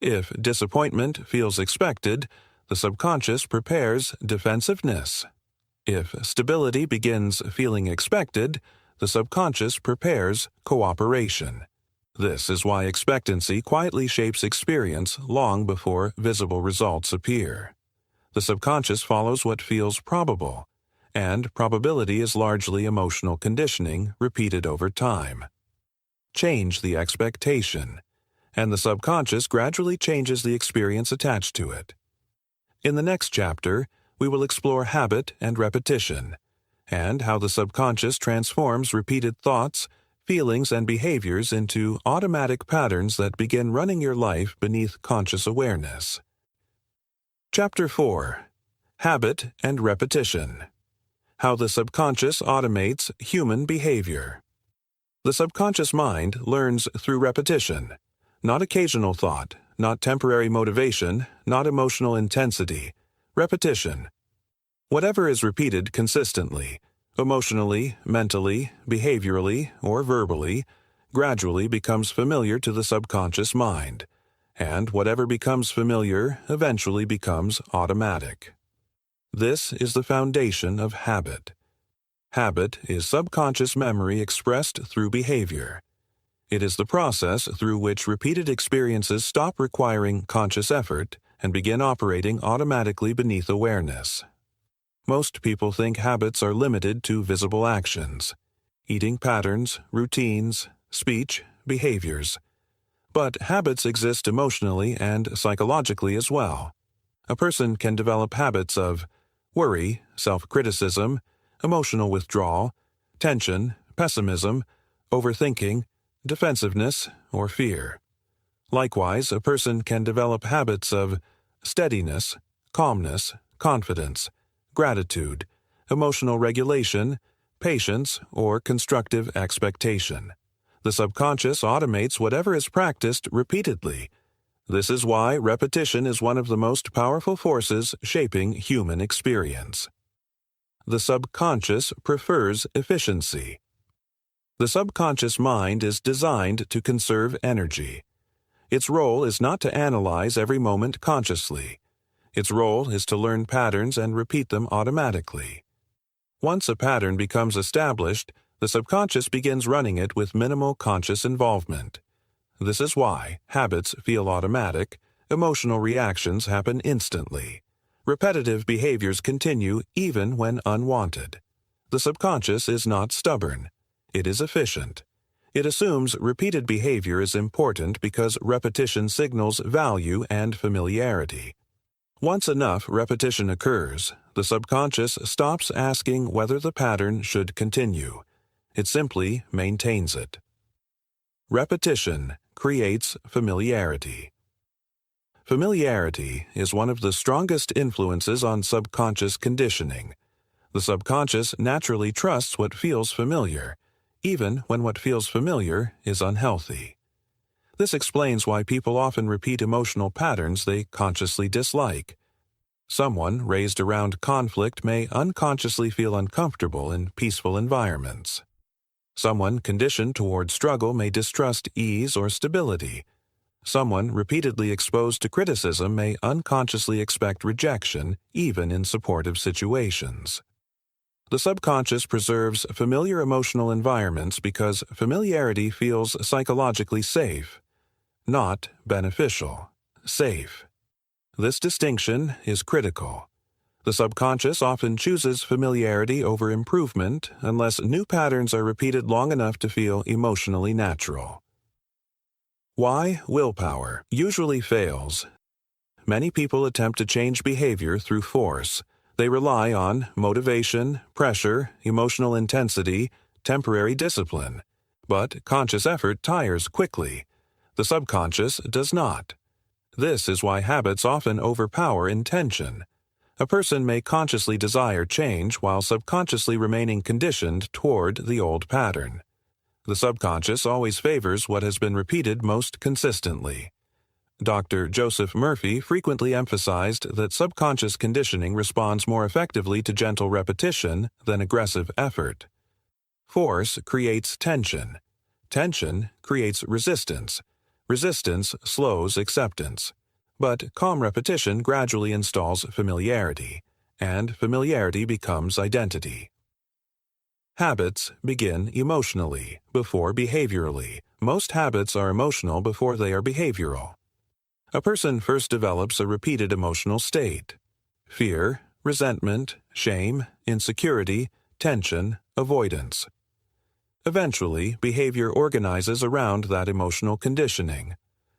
If disappointment feels expected, the subconscious prepares defensiveness. If stability begins feeling expected, the subconscious prepares cooperation. This is why expectancy quietly shapes experience long before visible results appear. The subconscious follows what feels probable, and probability is largely emotional conditioning repeated over time. Change the expectation, and the subconscious gradually changes the experience attached to it. In the next chapter, we will explore habit and repetition, and how the subconscious transforms repeated thoughts, feelings, and behaviors into automatic patterns that begin running your life beneath conscious awareness. Chapter 4. Habit and Repetition. How the subconscious automates human behavior. The subconscious mind learns through repetition, not occasional thought, not temporary motivation, not emotional intensity. Repetition. Whatever is repeated consistently, emotionally, mentally, behaviorally, or verbally, gradually becomes familiar to the subconscious mind, and whatever becomes familiar eventually becomes automatic. This is the foundation of habit. Habit is subconscious memory expressed through behavior. It is the process through which repeated experiences stop requiring conscious effort and begin operating automatically beneath awareness. Most people think habits are limited to visible actions, eating patterns, routines, speech, behaviors. But habits exist emotionally and psychologically as well. A person can develop habits of worry, self-criticism, emotional withdrawal, tension, pessimism, overthinking, defensiveness, or fear. Likewise, a person can develop habits of steadiness, calmness, confidence, gratitude, emotional regulation, patience, or constructive expectation. The subconscious automates whatever is practiced repeatedly. This is why repetition is one of the most powerful forces shaping human experience. The subconscious prefers efficiency. The subconscious mind is designed to conserve energy. Its role is not to analyze every moment consciously. Its role is to learn patterns and repeat them automatically. Once a pattern becomes established, the subconscious begins running it with minimal conscious involvement. This is why habits feel automatic, emotional reactions happen instantly. Repetitive behaviors continue even when unwanted. The subconscious is not stubborn. It is efficient. It assumes repeated behavior is important because repetition signals value and familiarity. Once enough repetition occurs, the subconscious stops asking whether the pattern should continue. It simply maintains it. Repetition creates familiarity. Familiarity is one of the strongest influences on subconscious conditioning. The subconscious naturally trusts what feels familiar, even when what feels familiar is unhealthy. This explains why people often repeat emotional patterns they consciously dislike. Someone raised around conflict may unconsciously feel uncomfortable in peaceful environments. Someone conditioned toward struggle may distrust ease or stability. Someone repeatedly exposed to criticism may unconsciously expect rejection, even in supportive situations. The subconscious preserves familiar emotional environments because familiarity feels psychologically safe, not beneficial. Safe. This distinction is critical. The subconscious often chooses familiarity over improvement unless new patterns are repeated long enough to feel emotionally natural. Why willpower usually fails. Many people attempt to change behavior through force. They rely on motivation, pressure, emotional intensity, temporary discipline. But conscious effort tires quickly. The subconscious does not. This is why habits often overpower intention. A person may consciously desire change while subconsciously remaining conditioned toward the old pattern. The subconscious always favors what has been repeated most consistently. Dr. Joseph Murphy frequently emphasized that subconscious conditioning responds more effectively to gentle repetition than aggressive effort. Force creates tension. Tension creates resistance. Resistance slows acceptance. But calm repetition gradually installs familiarity, and familiarity becomes identity. Habits begin emotionally, before behaviorally. Most habits are emotional before they are behavioral. A person first develops a repeated emotional state: fear, resentment, shame, insecurity, tension, avoidance. Eventually, behavior organizes around that emotional conditioning.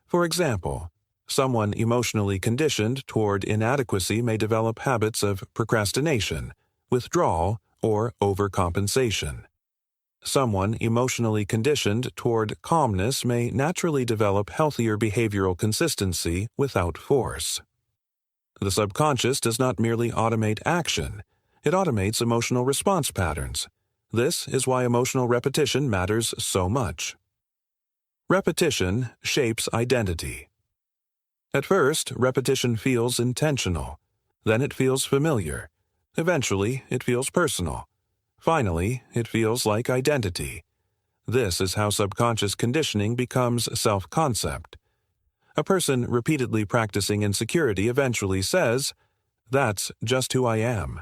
For example, someone emotionally conditioned toward inadequacy may develop habits of procrastination, withdrawal, or overcompensation. Someone emotionally conditioned toward calmness may naturally develop healthier behavioral consistency without force. The subconscious does not merely automate action, it automates emotional response patterns. This is why emotional repetition matters so much. Repetition shapes identity. At first, repetition feels intentional. Then it feels familiar. Eventually, it feels personal. Finally, it feels like identity. This is how subconscious conditioning becomes self-concept. A person repeatedly practicing insecurity eventually says, "That's just who I am."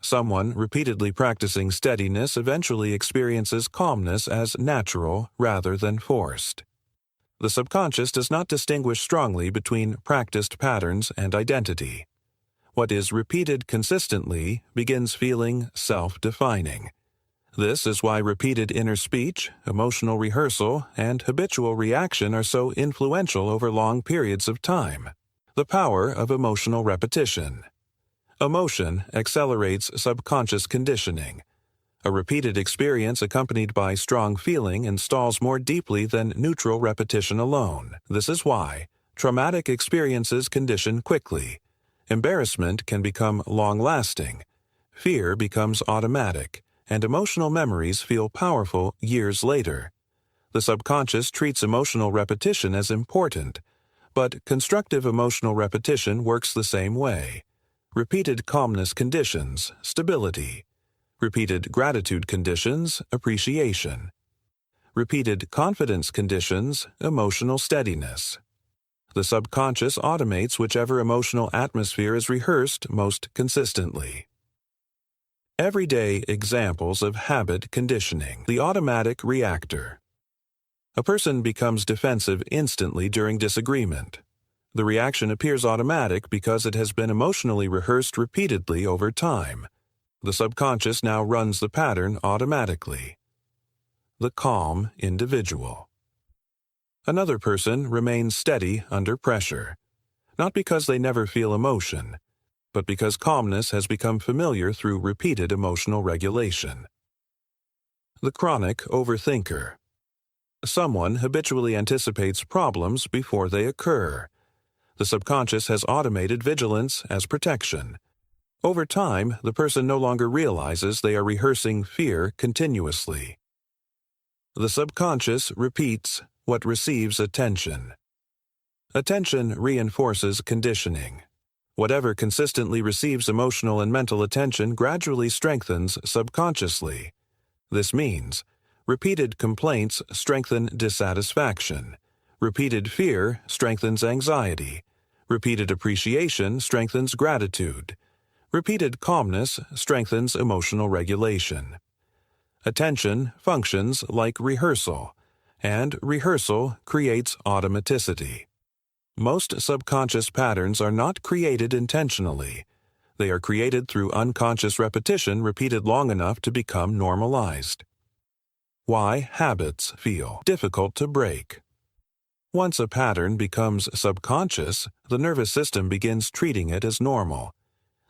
Someone repeatedly practicing steadiness eventually experiences calmness as natural rather than forced. The subconscious does not distinguish strongly between practiced patterns and identity. What is repeated consistently begins feeling self-defining. This is why repeated inner speech, emotional rehearsal, and habitual reaction are so influential over long periods of time. The power of emotional repetition. Emotion accelerates subconscious conditioning. A repeated experience accompanied by strong feeling installs more deeply than neutral repetition alone. This is why traumatic experiences condition quickly. Embarrassment can become long-lasting. Fear becomes automatic, and emotional memories feel powerful years later. The subconscious treats emotional repetition as important, But constructive emotional repetition works the same way. Repeated calmness conditions, stability. Repeated gratitude conditions, appreciation. Repeated confidence conditions, emotional steadiness. The subconscious automates whichever emotional atmosphere is rehearsed most consistently. Everyday examples of habit conditioning. The automatic reactor. A person becomes defensive instantly during disagreement. The reaction appears automatic because it has been emotionally rehearsed repeatedly over time. The subconscious now runs the pattern automatically. The calm individual. Another person remains steady under pressure, not because they never feel emotion, but because calmness has become familiar through repeated emotional regulation. The chronic overthinker. Someone habitually anticipates problems before they occur. The subconscious has automated vigilance as protection. Over time, the person no longer realizes they are rehearsing fear continuously. The subconscious repeats what receives attention. Attention reinforces conditioning. Whatever consistently receives emotional and mental attention gradually strengthens subconsciously. This means repeated complaints strengthen dissatisfaction. Repeated fear strengthens anxiety. Repeated appreciation strengthens gratitude. Repeated calmness strengthens emotional regulation. Attention functions like rehearsal, and rehearsal creates automaticity. Most subconscious patterns are not created intentionally. They are created through unconscious repetition repeated long enough to become normalized. Why habits feel difficult to break. Once a pattern becomes subconscious, the nervous system begins treating it as normal.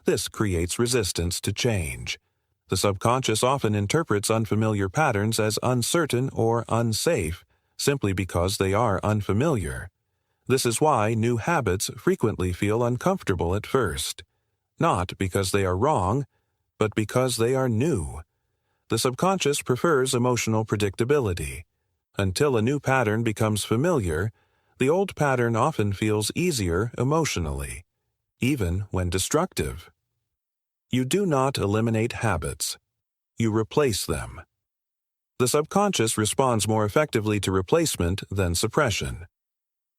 This creates resistance to change. The subconscious often interprets unfamiliar patterns as uncertain or unsafe simply because they are unfamiliar. This is why new habits frequently feel uncomfortable at first, not because they are wrong, but because they are new. The subconscious prefers emotional predictability. Until a new pattern becomes familiar, the old pattern often feels easier emotionally, even when destructive. You do not eliminate habits. You replace them. The subconscious responds more effectively to replacement than suppression.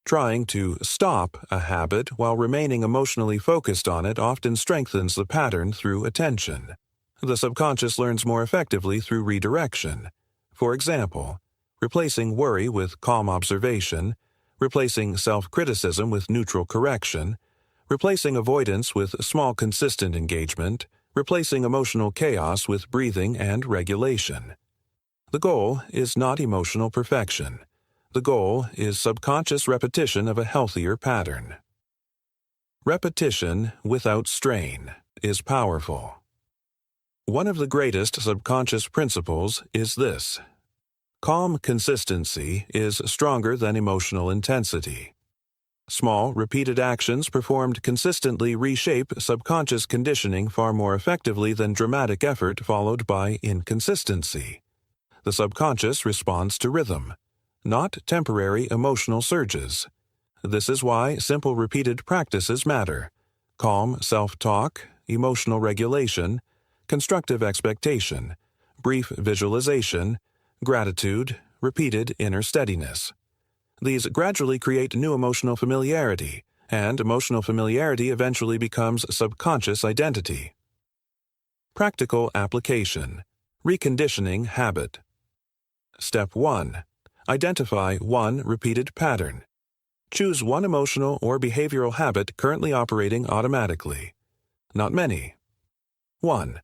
Trying to stop a habit while remaining emotionally focused on it often strengthens the pattern through attention. The subconscious learns more effectively through redirection. For example, replacing worry with calm observation, replacing self-criticism with neutral correction, replacing avoidance with small consistent engagement, replacing emotional chaos with breathing and regulation. The goal is not emotional perfection. The goal is subconscious repetition of a healthier pattern. Repetition without strain is powerful. One of the greatest subconscious principles is this: calm consistency is stronger than emotional intensity. Small, repeated actions performed consistently reshape subconscious conditioning far more effectively than dramatic effort followed by inconsistency. The subconscious responds to rhythm, not temporary emotional surges. This is why simple repeated practices matter: calm self-talk, emotional regulation, constructive expectation, brief visualization, gratitude, repeated inner steadiness. These gradually create new emotional familiarity, and emotional familiarity eventually becomes subconscious identity. Practical application. Reconditioning habit. Step 1. Identify one repeated pattern. Choose one emotional or behavioral habit currently operating automatically. Not many. 1.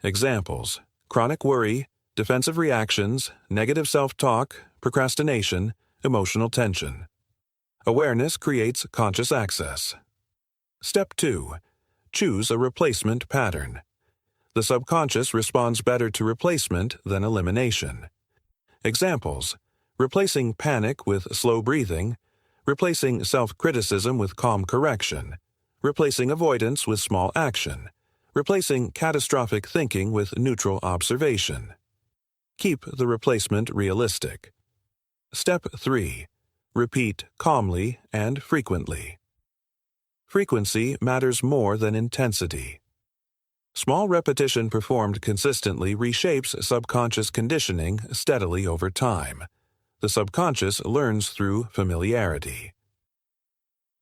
Examples: chronic worry, defensive reactions, negative self-talk, procrastination, emotional tension. Awareness creates conscious access. Step 2. Choose a replacement pattern. The subconscious responds better to replacement than elimination. Examples: replacing panic with slow breathing, replacing self-criticism with calm correction, replacing avoidance with small action, replacing catastrophic thinking with neutral observation. Keep the replacement realistic. Step 3. Repeat calmly and frequently. Frequency matters more than intensity. Small repetition performed consistently reshapes subconscious conditioning steadily over time. The subconscious learns through familiarity.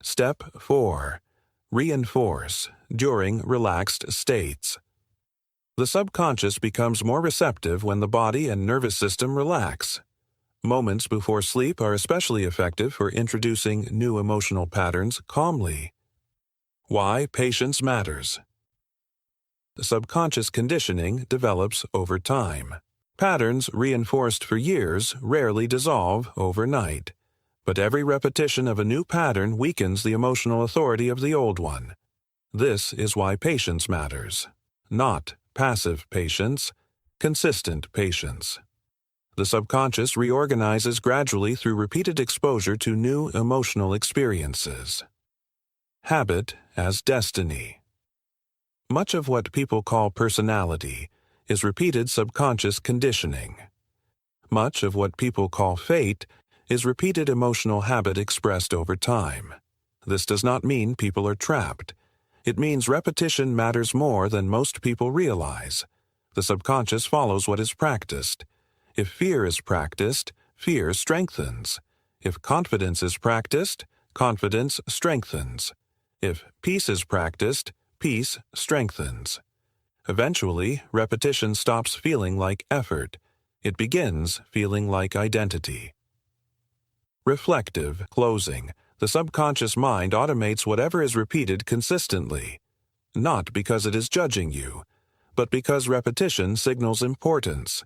Step 4. Reinforce during relaxed states. The subconscious becomes more receptive when the body and nervous system relax. Moments before sleep are especially effective for introducing new emotional patterns calmly. Why patience matters. The subconscious conditioning develops over time. Patterns reinforced for years rarely dissolve overnight, but every repetition of a new pattern weakens the emotional authority of the old one. This is why patience matters. Not passive patience, consistent patience. The subconscious reorganizes gradually through repeated exposure to new emotional experiences. Habit as destiny. Much of what people call personality is repeated subconscious conditioning. Much of what people call fate is repeated emotional habit expressed over time. This does not mean people are trapped. It means repetition matters more than most people realize. The subconscious follows what is practiced. If fear is practiced, fear strengthens. If confidence is practiced, confidence strengthens. If peace is practiced, peace strengthens. Eventually, repetition stops feeling like effort. It begins feeling like identity. Reflective closing. The subconscious mind automates whatever is repeated consistently, not because it is judging you, but because repetition signals importance.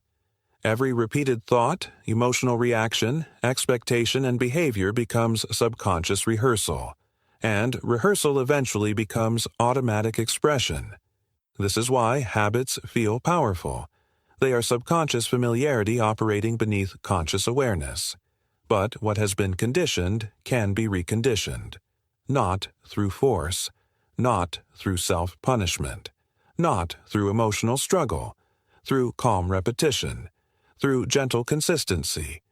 Every repeated thought, emotional reaction, expectation, and behavior becomes subconscious rehearsal, and rehearsal eventually becomes automatic expression. This is why habits feel powerful. They are subconscious familiarity operating beneath conscious awareness. But what has been conditioned can be reconditioned, not through force, not through self-punishment, not through emotional struggle, through calm repetition, through gentle consistency,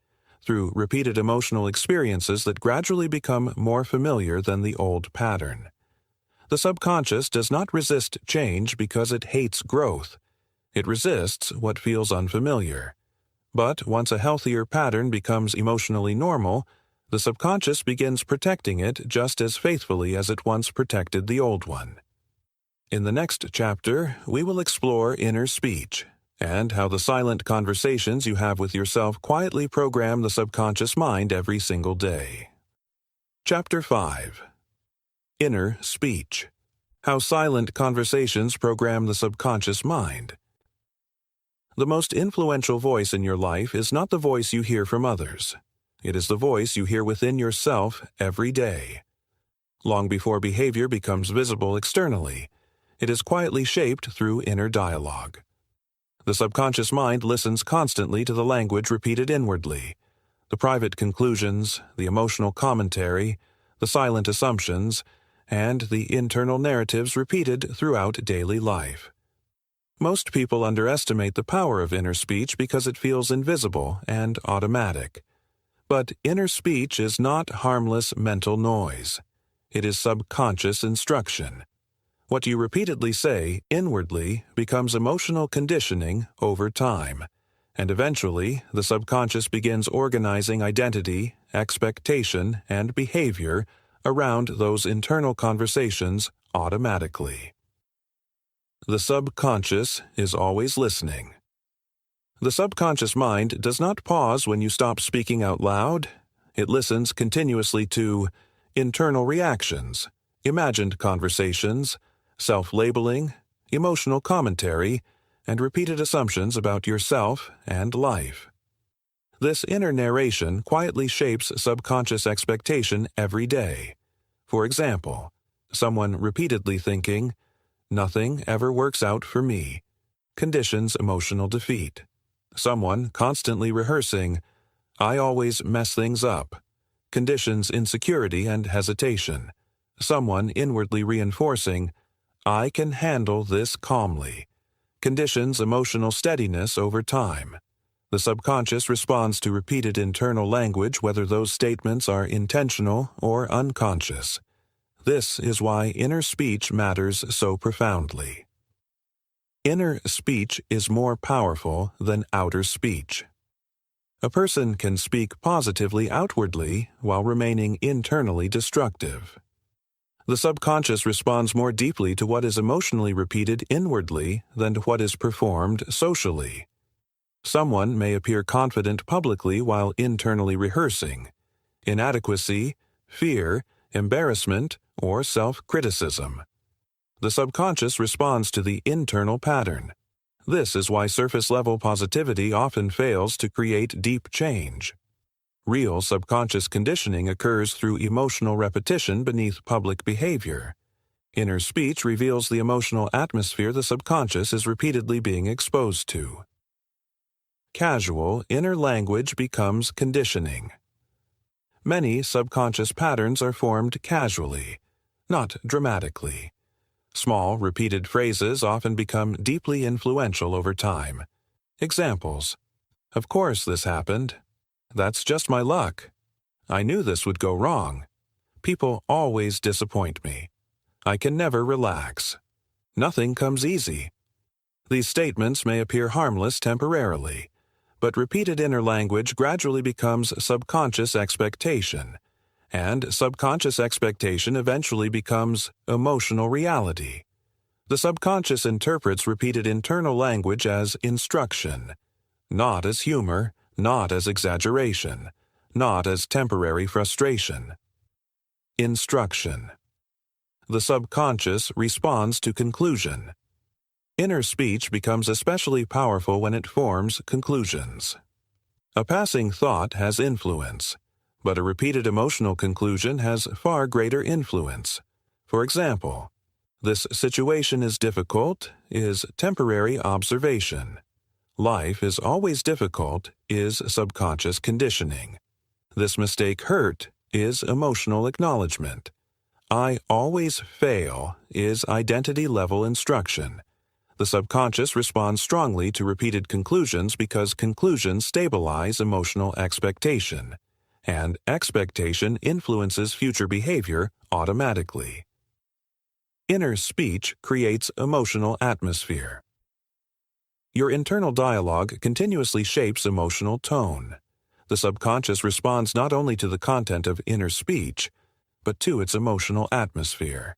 through repeated emotional experiences that gradually become more familiar than the old pattern. The subconscious does not resist change because it hates growth. It resists what feels unfamiliar. But once a healthier pattern becomes emotionally normal, the subconscious begins protecting it just as faithfully as it once protected the old one. In the next chapter, we will explore inner speech and how the silent conversations you have with yourself quietly program the subconscious mind every single day. Chapter 5. Inner Speech. How silent conversations program the subconscious mind. The most influential voice in your life is not the voice you hear from others. It is the voice you hear within yourself every day. Long before behavior becomes visible externally, it is quietly shaped through inner dialogue. The subconscious mind listens constantly to the language repeated inwardly, the private conclusions, the emotional commentary, the silent assumptions, and the internal narratives repeated throughout daily life. Most people underestimate the power of inner speech because it feels invisible and automatic. But inner speech is not harmless mental noise. It is subconscious instruction. What you repeatedly say inwardly becomes emotional conditioning over time, and eventually the subconscious begins organizing identity, expectation, and behavior around those internal conversations automatically. The subconscious is always listening. The subconscious mind does not pause when you stop speaking out loud. It listens continuously to internal reactions, imagined conversations, self-labeling, emotional commentary, and repeated assumptions about yourself and life. This inner narration quietly shapes subconscious expectation every day. For example, someone repeatedly thinking, "Nothing ever works out for me," conditions emotional defeat. Someone constantly rehearsing, "I always mess things up," conditions insecurity and hesitation. Someone inwardly reinforcing, "I can handle this calmly," conditions emotional steadiness over time. The subconscious responds to repeated internal language whether those statements are intentional or unconscious. This is why inner speech matters so profoundly. Inner speech is more powerful than outer speech. A person can speak positively outwardly while remaining internally destructive. The subconscious responds more deeply to what is emotionally repeated inwardly than to what is performed socially. Someone may appear confident publicly while internally rehearsing inadequacy, fear, embarrassment, or self-criticism. The subconscious responds to the internal pattern. This is why surface-level positivity often fails to create deep change. Real subconscious conditioning occurs through emotional repetition beneath public behavior. Inner speech reveals the emotional atmosphere the subconscious is repeatedly being exposed to. Casual inner language becomes conditioning. Many subconscious patterns are formed casually, not dramatically. Small, repeated phrases often become deeply influential over time. Examples: "Of course this happened. That's just my luck. I knew this would go wrong. People always disappoint me. I can never relax. Nothing comes easy." These statements may appear harmless temporarily, but repeated inner language gradually becomes subconscious expectation, and subconscious expectation eventually becomes emotional reality. The subconscious interprets repeated internal language as instruction, not as humor, not as exaggeration, not as temporary frustration. Instruction. The subconscious responds to conclusion. Inner speech becomes especially powerful when it forms conclusions. A passing thought has influence, but a repeated emotional conclusion has far greater influence. For example, "This situation is difficult" is temporary observation. "Life is always difficult" is subconscious conditioning. "This mistake hurt" is emotional acknowledgement. "I always fail" is identity-level instruction. The subconscious responds strongly to repeated conclusions because conclusions stabilize emotional expectation, and expectation influences future behavior automatically. Inner speech creates emotional atmosphere. Your internal dialogue continuously shapes emotional tone. The subconscious responds not only to the content of inner speech, but to its emotional atmosphere.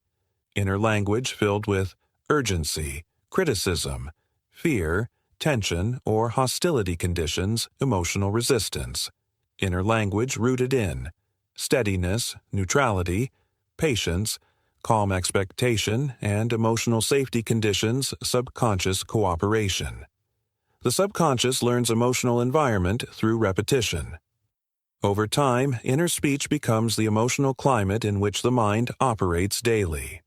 Inner language filled with urgency, criticism, fear, tension, or hostility conditions emotional resistance. Inner language rooted in steadiness, neutrality, patience, calm expectation, and emotional safety conditions subconscious cooperation. The subconscious learns emotional environment through repetition. Over time, inner speech becomes the emotional climate in which the mind operates daily.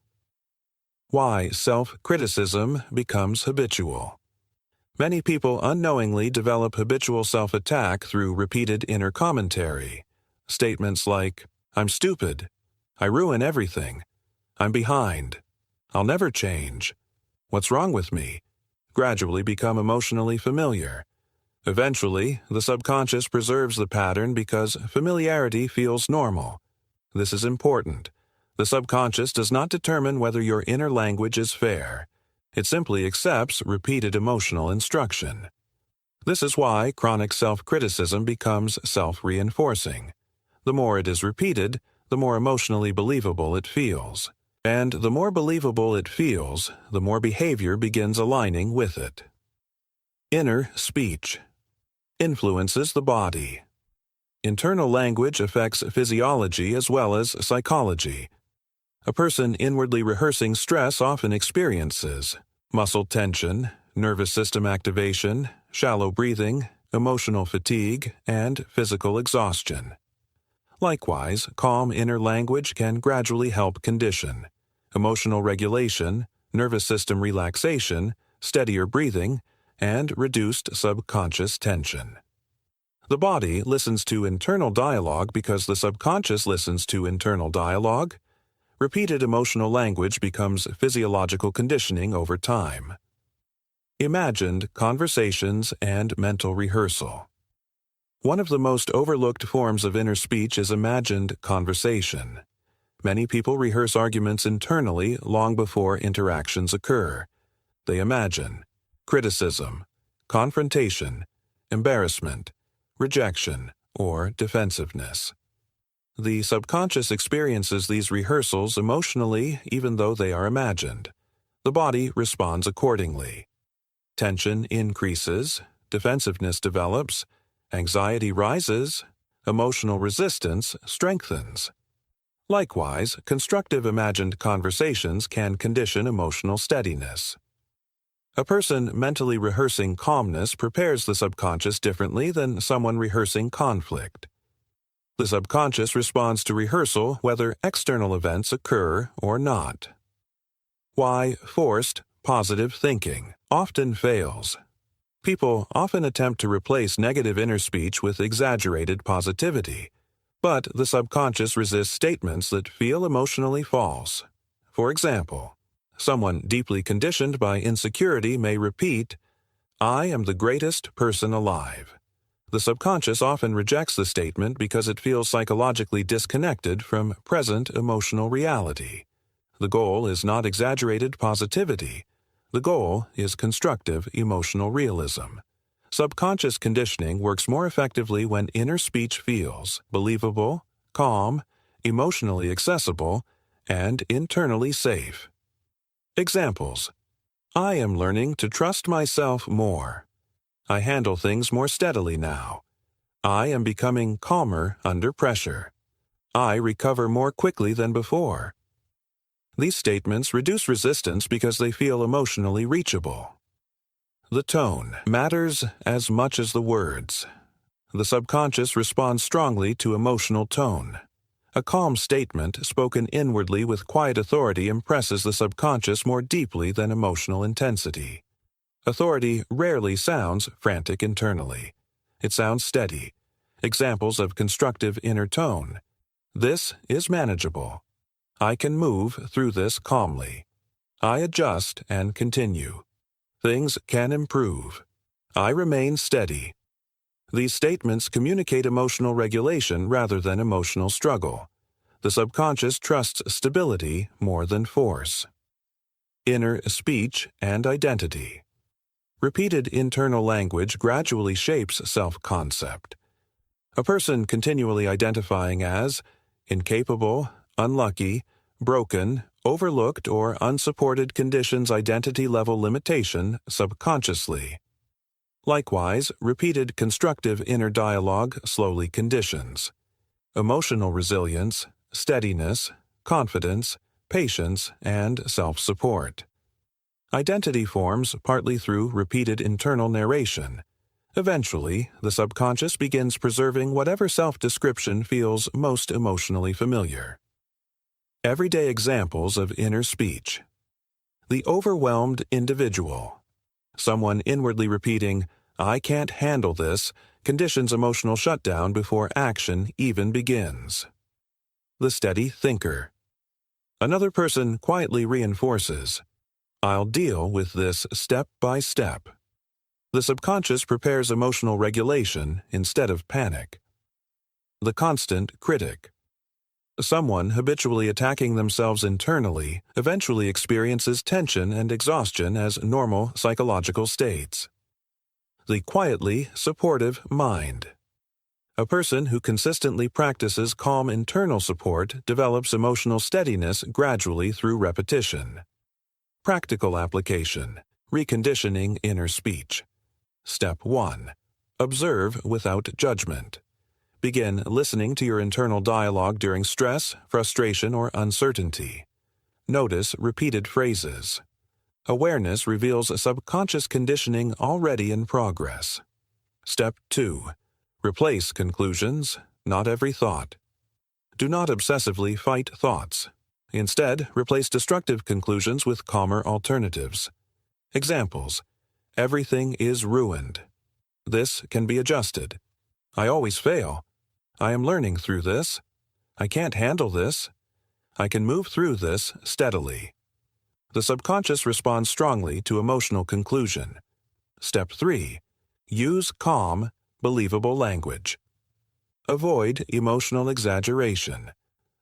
Why self-criticism becomes habitual. Many people unknowingly develop habitual self-attack through repeated inner commentary. Statements like, "I'm stupid," "I ruin everything," "I'm behind," "I'll never change," "What's wrong with me?" gradually become emotionally familiar. Eventually, the subconscious preserves the pattern because familiarity feels normal. This is important. The subconscious does not determine whether your inner language is fair. It simply accepts repeated emotional instruction. This is why chronic self-criticism becomes self-reinforcing. The more it is repeated, the more emotionally believable it feels. And the more believable it feels, the more behavior begins aligning with it. Inner speech influences the body. Internal language affects physiology as well as psychology. A person inwardly rehearsing stress often experiences muscle tension, nervous system activation, shallow breathing, emotional fatigue, and physical exhaustion. Likewise, calm inner language can gradually help condition emotional regulation, nervous system relaxation, steadier breathing, and reduced subconscious tension. The body listens to internal dialogue because the subconscious listens to internal dialogue. Repeated emotional language becomes physiological conditioning over time. Imagined conversations and mental rehearsal. One of the most overlooked forms of inner speech is imagined conversation. Many people rehearse arguments internally long before interactions occur. They imagine criticism, confrontation, embarrassment, rejection, or defensiveness. The subconscious experiences these rehearsals emotionally even though they are imagined. The body responds accordingly. Tension increases, defensiveness develops, anxiety rises, emotional resistance strengthens. Likewise, constructive imagined conversations can condition emotional steadiness. A person mentally rehearsing calmness prepares the subconscious differently than someone rehearsing conflict. The subconscious responds to rehearsal whether external events occur or not. Why forced, positive thinking often fails. People often attempt to replace negative inner speech with exaggerated positivity, but the subconscious resists statements that feel emotionally false. For example, someone deeply conditioned by insecurity may repeat, "I am the greatest person alive." The subconscious often rejects the statement because it feels psychologically disconnected from present emotional reality. The goal is not exaggerated positivity. The goal is constructive emotional realism. Subconscious conditioning works more effectively when inner speech feels believable, calm, emotionally accessible, and internally safe. Examples: I am learning to trust myself more. I handle things more steadily now. I am becoming calmer under pressure. I recover more quickly than before. These statements reduce resistance because they feel emotionally reachable. The tone matters as much as the words. The subconscious responds strongly to emotional tone. A calm statement spoken inwardly with quiet authority impresses the subconscious more deeply than emotional intensity. Authority rarely sounds frantic internally. It sounds steady. Examples of constructive inner tone. This is manageable. I can move through this calmly. I adjust and continue. Things can improve. I remain steady. These statements communicate emotional regulation rather than emotional struggle. The subconscious trusts stability more than force. Inner speech and identity. Repeated internal language gradually shapes self-concept. A person continually identifying as incapable, unlucky, broken, overlooked, or unsupported conditions identity level limitation subconsciously. Likewise, repeated constructive inner dialogue slowly conditions. Emotional resilience, steadiness, confidence, patience, and self-support. Identity forms partly through repeated internal narration. Eventually, the subconscious begins preserving whatever self-description feels most emotionally familiar. Everyday examples of inner speech. The overwhelmed individual. Someone inwardly repeating, "I can't handle this," conditions emotional shutdown before action even begins. The steady thinker. Another person quietly reinforces, "I'll deal with this step by step." The subconscious prepares emotional regulation instead of panic. The constant critic. Someone habitually attacking themselves internally eventually experiences tension and exhaustion as normal psychological states. The quietly supportive mind. A person who consistently practices calm internal support develops emotional steadiness gradually through repetition. Practical application. Reconditioning inner speech. Step 1. Observe without judgment. Begin listening to your internal dialogue during stress, frustration, or uncertainty. Notice repeated phrases. Awareness reveals a subconscious conditioning already in progress. Step 2. Replace conclusions, not every thought. Do not obsessively fight thoughts. Instead, replace destructive conclusions with calmer alternatives. Examples: everything is ruined. This can be adjusted. I always fail. I am learning through this. I can't handle this. I can move through this steadily. The subconscious responds strongly to emotional conclusion. Step 3. Use calm, believable language. Avoid emotional exaggeration.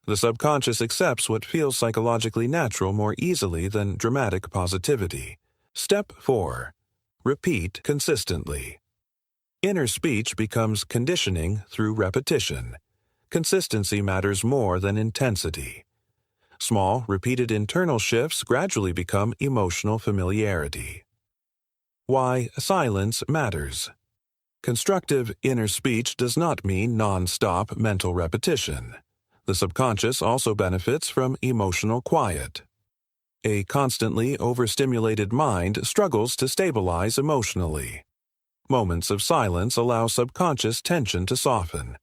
The subconscious accepts what feels psychologically natural more easily than dramatic positivity. Step 4. Repeat consistently. Inner speech becomes conditioning through repetition. Consistency matters more than intensity. Small, repeated internal shifts gradually become emotional familiarity. Why silence matters. Constructive inner speech does not mean non-stop mental repetition. The subconscious also benefits from emotional quiet. A constantly overstimulated mind struggles to stabilize emotionally. Moments of silence allow subconscious tension to soften.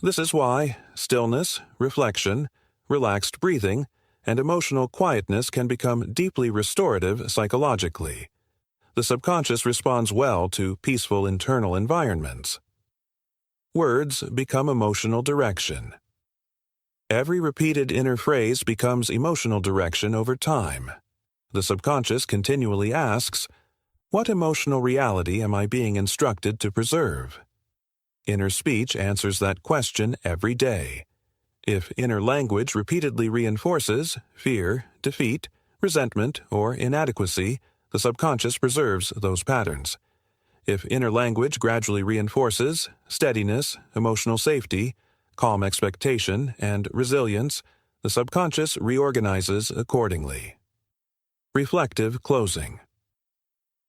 This is why stillness, reflection, relaxed breathing, and emotional quietness can become deeply restorative psychologically. The subconscious responds well to peaceful internal environments. Words become emotional direction. Every repeated inner phrase becomes emotional direction over time. The subconscious continually asks, "What emotional reality am I being instructed to preserve?" Inner speech answers that question every day. If inner language repeatedly reinforces fear, defeat, resentment, or inadequacy, the subconscious preserves those patterns. If inner language gradually reinforces steadiness, emotional safety, calm expectation, and resilience, the subconscious reorganizes accordingly. Reflective closing.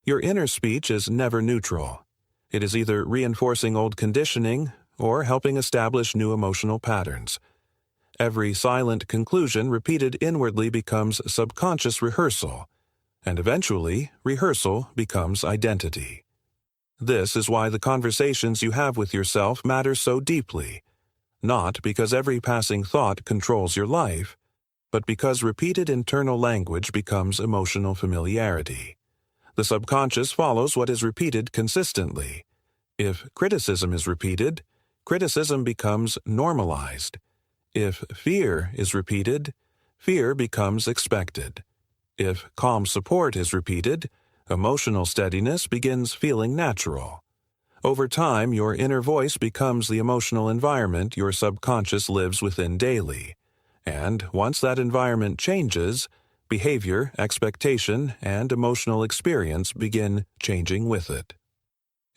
Your inner speech is never neutral. It is either reinforcing old conditioning or helping establish new emotional patterns. Every silent conclusion repeated inwardly becomes subconscious rehearsal, and eventually, rehearsal becomes identity. This is why the conversations you have with yourself matter so deeply, not because every passing thought controls your life, but because repeated internal language becomes emotional familiarity. The subconscious follows what is repeated consistently. If criticism is repeated, criticism becomes normalized. If fear is repeated, fear becomes expected. If calm support is repeated, emotional steadiness begins feeling natural. Over time, your inner voice becomes the emotional environment your subconscious lives within daily. And once that environment changes, behavior, expectation, and emotional experience begin changing with it.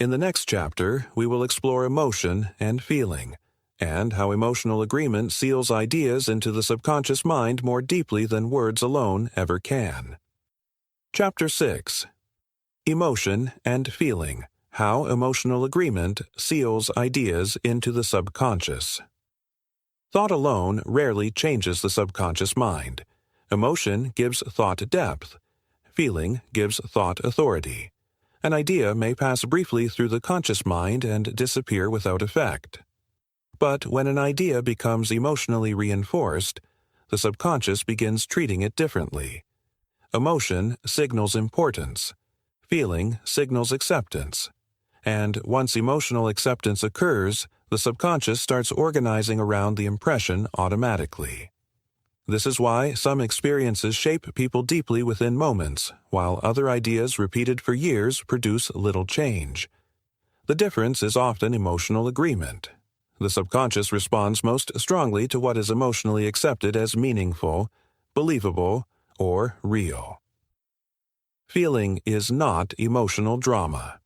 In the next chapter, we will explore emotion and feeling, and how emotional agreement seals ideas into the subconscious mind more deeply than words alone ever can. Chapter 6. Emotion and Feeling. How emotional agreement seals ideas into the subconscious. Thought alone rarely changes the subconscious mind. Emotion gives thought depth. Feeling gives thought authority. An idea may pass briefly through the conscious mind and disappear without effect. But when an idea becomes emotionally reinforced, the subconscious begins treating it differently. Emotion signals importance. Feeling signals acceptance. And once emotional acceptance occurs, the subconscious starts organizing around the impression automatically. This is why some experiences shape people deeply within moments, while other ideas repeated for years produce little change. The difference is often emotional agreement. The subconscious responds most strongly to what is emotionally accepted as meaningful, believable, or real. Feeling is not emotional drama.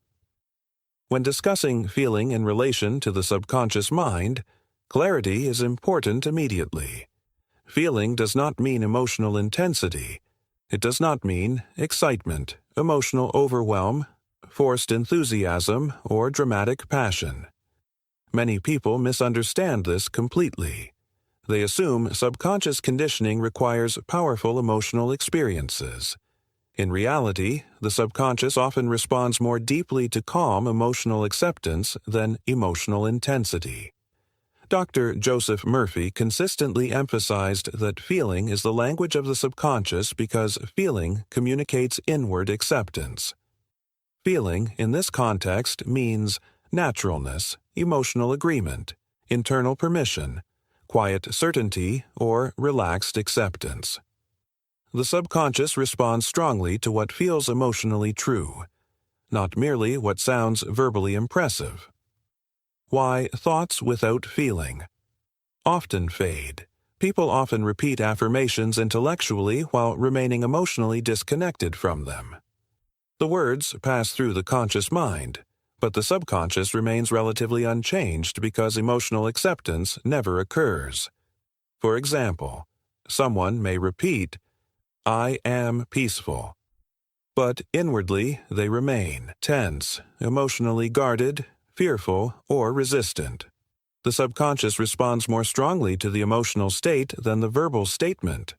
When discussing feeling in relation to the subconscious mind, clarity is important immediately. Feeling does not mean emotional intensity. It does not mean excitement, emotional overwhelm, forced enthusiasm, or dramatic passion. Many people misunderstand this completely. They assume subconscious conditioning requires powerful emotional experiences. In reality, the subconscious often responds more deeply to calm emotional acceptance than emotional intensity. Dr. Joseph Murphy consistently emphasized that feeling is the language of the subconscious because feeling communicates inward acceptance. Feeling, in this context, means naturalness, emotional agreement, internal permission, quiet certainty, or relaxed acceptance. The subconscious responds strongly to what feels emotionally true. not merely what sounds verbally impressive. Why thoughts without feeling often fade. People often repeat affirmations intellectually while remaining emotionally disconnected from them. The words pass through the conscious mind, but the subconscious remains relatively unchanged because emotional acceptance never occurs. For example, someone may repeat, "I am peaceful," but inwardly they remain tense, emotionally guarded, fearful, or resistant. The subconscious responds more strongly to the emotional state than the verbal statement.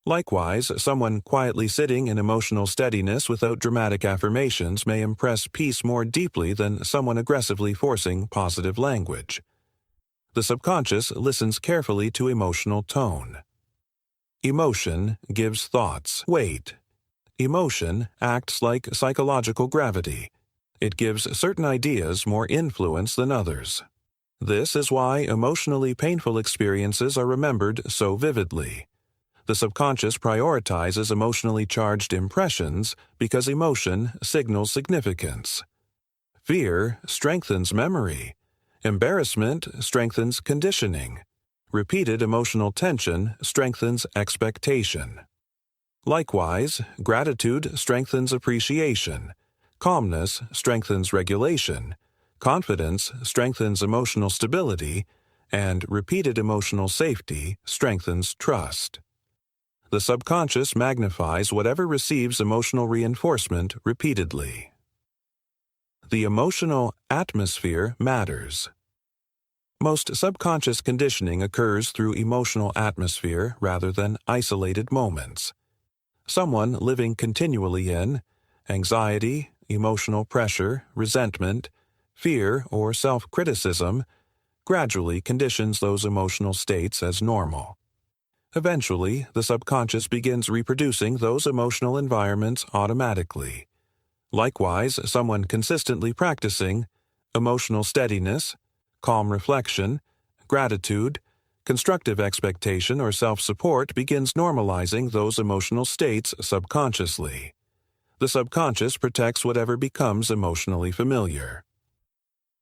Likewise, someone quietly sitting in emotional steadiness without dramatic affirmations may impress peace more deeply than someone aggressively forcing positive language. The subconscious listens carefully to emotional tone. Emotion gives thoughts weight. Emotion acts like psychological gravity. It gives certain ideas more influence than others. This is why emotionally painful experiences are remembered so vividly. The subconscious prioritizes emotionally charged impressions because emotion signals significance. Fear strengthens memory. Embarrassment strengthens conditioning. Repeated emotional tension strengthens expectation. Likewise, gratitude strengthens appreciation. Calmness strengthens regulation. Confidence strengthens emotional stability. And repeated emotional safety strengthens trust. The subconscious magnifies whatever receives emotional reinforcement repeatedly. The emotional atmosphere matters. Most subconscious conditioning occurs through emotional atmosphere rather than isolated moments. Someone living continually in anxiety, emotional pressure, resentment, fear, or self-criticism gradually conditions those emotional states as normal. Eventually, the subconscious begins reproducing those emotional environments automatically. Likewise, someone consistently practicing emotional steadiness, calm reflection, gratitude, constructive expectation, or self-support begins normalizing those emotional states subconsciously. The subconscious protects whatever becomes emotionally familiar.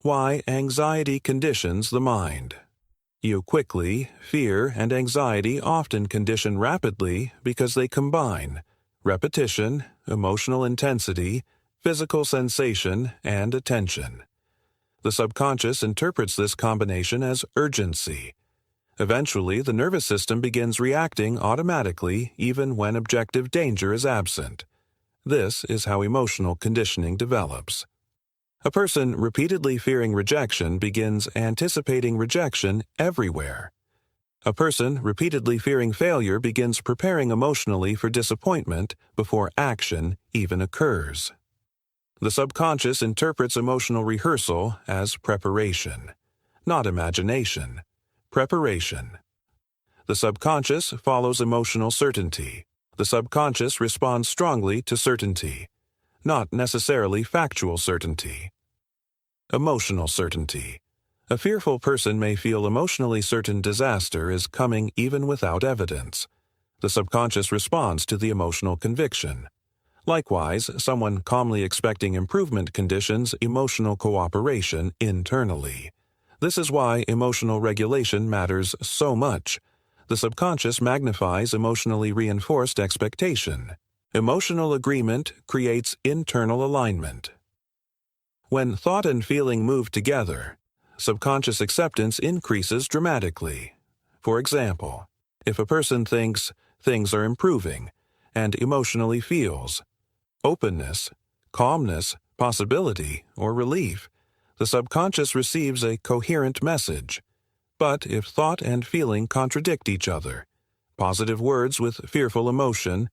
Why anxiety conditions the mind. You quickly, fear, and anxiety often condition rapidly because they combine repetition, emotional intensity, physical sensation, and attention. The subconscious interprets this combination as urgency. Eventually, the nervous system begins reacting automatically even when objective danger is absent. This is how emotional conditioning develops. A person repeatedly fearing rejection begins anticipating rejection everywhere. A person repeatedly fearing failure begins preparing emotionally for disappointment before action even occurs. The subconscious interprets emotional rehearsal as preparation, not imagination. Preparation. The subconscious follows emotional certainty. The subconscious responds strongly to certainty, not necessarily factual certainty. Emotional certainty. A fearful person may feel emotionally certain disaster is coming even without evidence. The subconscious responds to the emotional conviction. Likewise, someone calmly expecting improvement conditions emotional cooperation internally. This is why emotional regulation matters so much. The subconscious magnifies emotionally reinforced expectation. Emotional agreement creates internal alignment. When thought and feeling move together, subconscious acceptance increases dramatically. For example, if a person thinks things are improving and emotionally feels openness, calmness, possibility, or relief, the subconscious receives a coherent message. But if thought and feeling contradict each other, positive words with fearful emotion,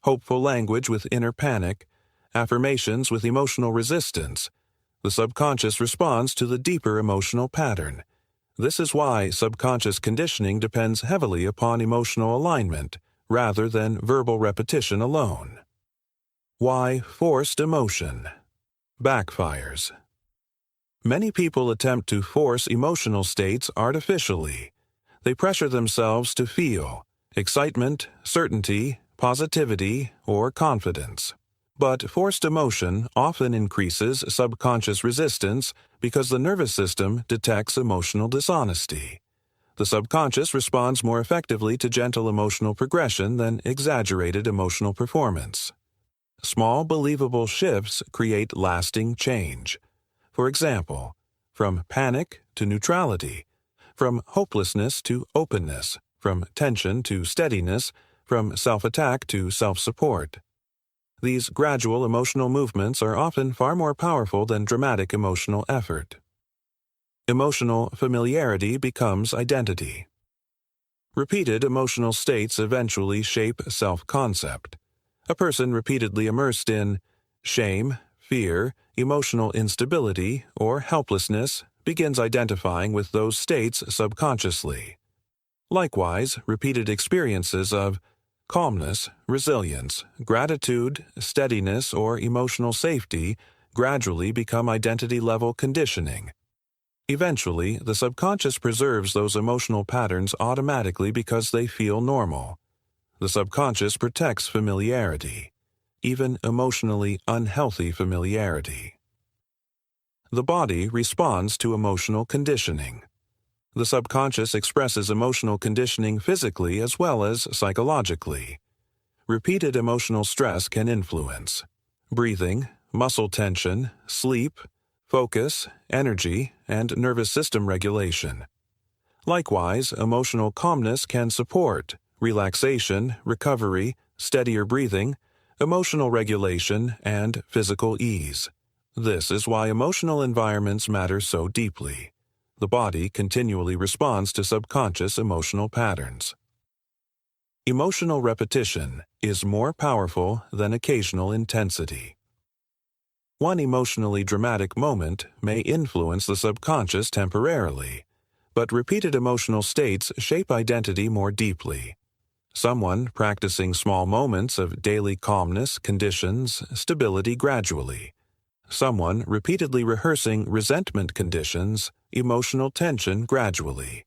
hopeful language with inner panic, affirmations with emotional resistance, the subconscious responds to the deeper emotional pattern. This is why subconscious conditioning depends heavily upon emotional alignment rather than verbal repetition alone. Why forced emotion backfires. Many people attempt to force emotional states artificially. They pressure themselves to feel excitement, certainty, positivity, or confidence. But forced emotion often increases subconscious resistance because the nervous system detects emotional dishonesty. The subconscious responds more effectively to gentle emotional progression than exaggerated emotional performance. Small, believable shifts create lasting change. For example, from panic to neutrality, from hopelessness to openness, from tension to steadiness, from self-attack to self-support. These gradual emotional movements are often far more powerful than dramatic emotional effort. Emotional familiarity becomes identity. Repeated emotional states eventually shape self-concept. A person repeatedly immersed in shame, fear, emotional instability, or helplessness begins identifying with those states subconsciously. Likewise, repeated experiences of calmness, resilience, gratitude, steadiness, or emotional safety gradually become identity-level conditioning. Eventually, the subconscious preserves those emotional patterns automatically because they feel normal. The subconscious protects familiarity, even emotionally unhealthy familiarity. The body responds to emotional conditioning. The subconscious expresses emotional conditioning physically as well as psychologically. Repeated emotional stress can influence breathing, muscle tension, sleep, focus, energy, and nervous system regulation. Likewise, emotional calmness can support relaxation, recovery, steadier breathing, emotional regulation, and physical ease. This is why emotional environments matter so deeply. The body continually responds to subconscious emotional patterns. Emotional repetition is more powerful than occasional intensity. One emotionally dramatic moment may influence the subconscious temporarily, but repeated emotional states shape identity more deeply. Someone practicing small moments of daily calmness conditions stability gradually. Someone repeatedly rehearsing resentment conditions emotional tension gradually.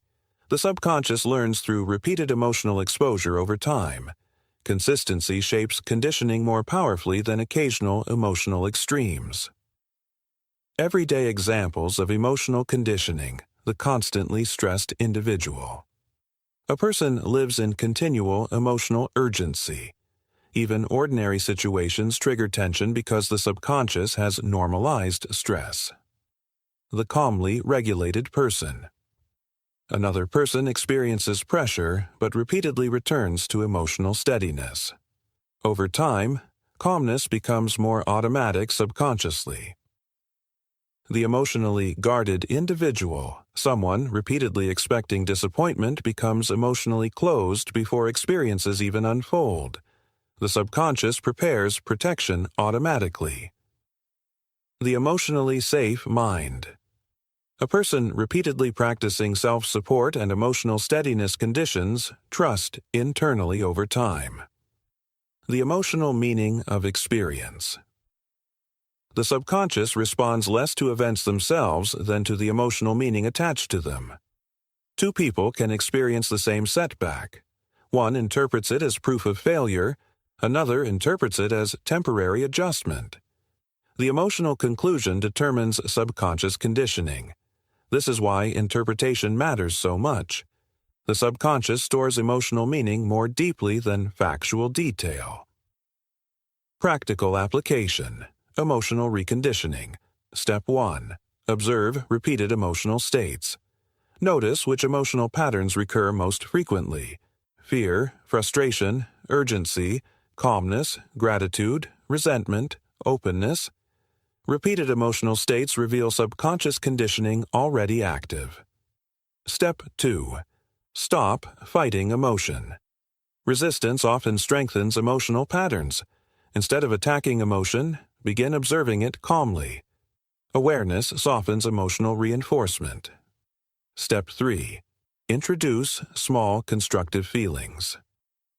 The subconscious learns through repeated emotional exposure over time. Consistency shapes conditioning more powerfully than occasional emotional extremes. Everyday examples of emotional conditioning, the constantly stressed individual. A person lives in continual emotional urgency. Even ordinary situations trigger tension because the subconscious has normalized stress. The calmly regulated person. Another person experiences pressure but repeatedly returns to emotional steadiness. Over time, calmness becomes more automatic subconsciously. The emotionally guarded individual, someone repeatedly expecting disappointment, becomes emotionally closed before experiences even unfold. The subconscious prepares protection automatically. The emotionally safe mind. A person repeatedly practicing self-support and emotional steadiness conditions trust internally over time. The emotional meaning of experience. The subconscious responds less to events themselves than to the emotional meaning attached to them. Two people can experience the same setback. One interprets it as proof of failure, another interprets it as temporary adjustment. The emotional conclusion determines subconscious conditioning. This is why interpretation matters so much. The subconscious stores emotional meaning more deeply than factual detail. Practical application. Emotional reconditioning. Step 1. Observe repeated emotional states. Notice which emotional patterns recur most frequently. Fear, frustration, urgency, calmness, gratitude, resentment, openness. Repeated emotional states reveal subconscious conditioning already active. Step 2. Stop fighting emotion. Resistance often strengthens emotional patterns. Instead of attacking emotion, begin observing it calmly. Awareness softens emotional reinforcement. Step 3. Introduce small constructive feelings.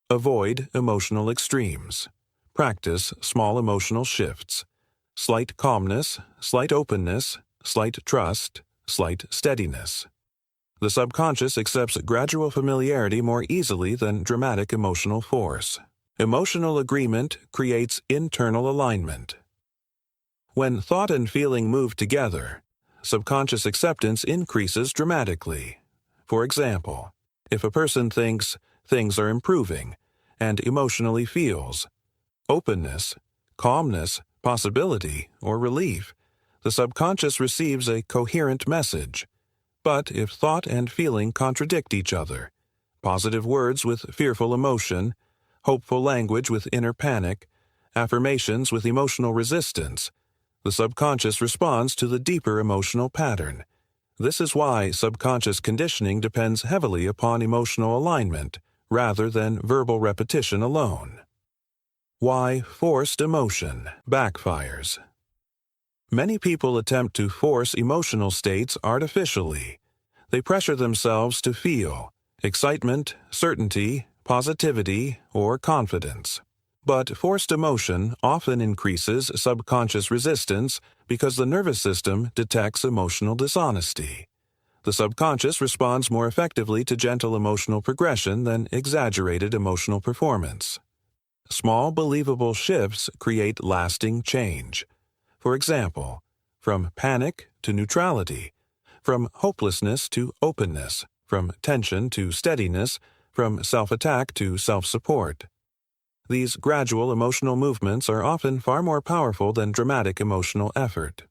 Avoid emotional extremes. Practice small emotional shifts. Slight calmness, slight openness, slight trust, slight steadiness. The subconscious accepts gradual familiarity more easily than dramatic emotional force. Emotional agreement creates internal alignment. When thought and feeling move together, subconscious acceptance increases dramatically. For example, if a person thinks things are improving and emotionally feels openness, calmness, possibility, or relief, the subconscious receives a coherent message. But if thought and feeling contradict each other, positive words with fearful emotion, hopeful language with inner panic, affirmations with emotional resistance, the subconscious responds to the deeper emotional pattern. This is why subconscious conditioning depends heavily upon emotional alignment rather than verbal repetition alone. Why forced emotion backfires. Many people attempt to force emotional states artificially. They pressure themselves to feel excitement, certainty, positivity, or confidence. But forced emotion often increases subconscious resistance because the nervous system detects emotional dishonesty. The subconscious responds more effectively to gentle emotional progression than exaggerated emotional performance. Small, believable shifts create lasting change. For example, from panic to neutrality, from hopelessness to openness, from tension to steadiness, from self-attack to self-support. These gradual emotional movements are often far more powerful than dramatic emotional effort.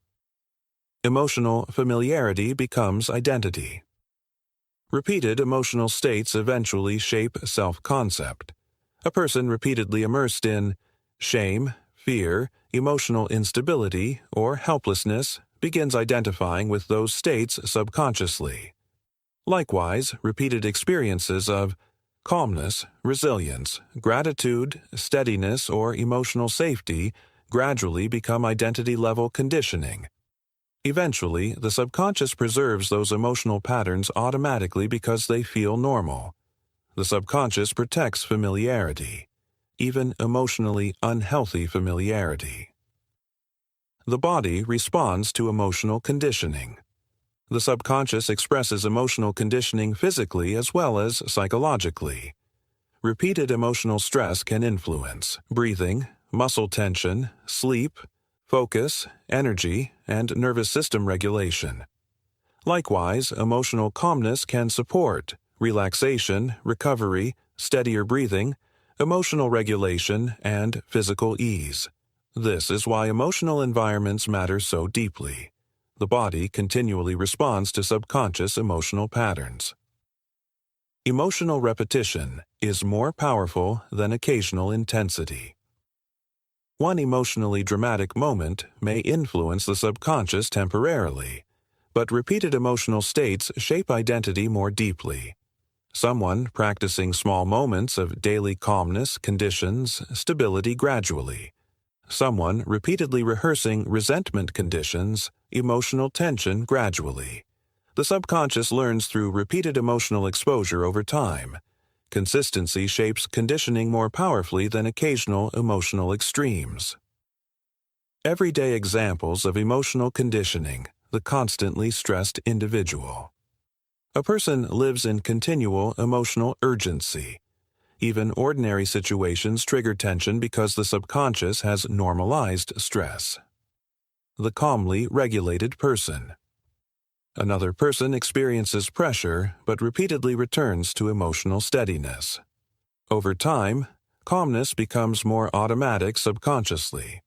Emotional familiarity becomes identity. Repeated emotional states eventually shape self-concept. A person repeatedly immersed in shame, fear, emotional instability, or helplessness begins identifying with those states subconsciously. Likewise, repeated experiences of calmness, resilience, gratitude, steadiness, or emotional safety gradually become identity-level conditioning. Eventually, the subconscious preserves those emotional patterns automatically because they feel normal. The subconscious protects familiarity, even emotionally unhealthy familiarity. The body responds to emotional conditioning. The subconscious expresses emotional conditioning physically as well as psychologically. Repeated emotional stress can influence breathing, muscle tension, sleep, focus, energy, and nervous system regulation. Likewise, emotional calmness can support relaxation, recovery, steadier breathing, emotional regulation, and physical ease. This is why emotional environments matter so deeply. The body continually responds to subconscious emotional patterns. Emotional repetition is more powerful than occasional intensity. One emotionally dramatic moment may influence the subconscious temporarily, but repeated emotional states shape identity more deeply. Someone practicing small moments of daily calmness conditions stability gradually. Someone repeatedly rehearsing resentment conditions emotional tension gradually. The subconscious learns through repeated emotional exposure over time. Consistency shapes conditioning more powerfully than occasional emotional extremes. Everyday examples of emotional conditioning, the constantly stressed individual. A person lives in continual emotional urgency. Even ordinary situations trigger tension because the subconscious has normalized stress. The calmly regulated person. Another person experiences pressure but repeatedly returns to emotional steadiness. Over time, calmness becomes more automatic subconsciously.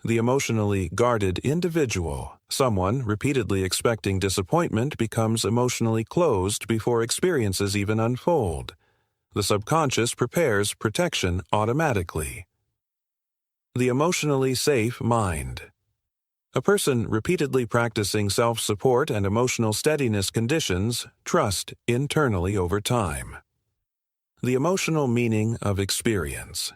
The emotionally guarded individual, someone repeatedly expecting disappointment, becomes emotionally closed before experiences even unfold. The subconscious prepares protection automatically. The emotionally safe mind. A person repeatedly practicing self-support and emotional steadiness conditions trust internally over time. The emotional meaning of experience.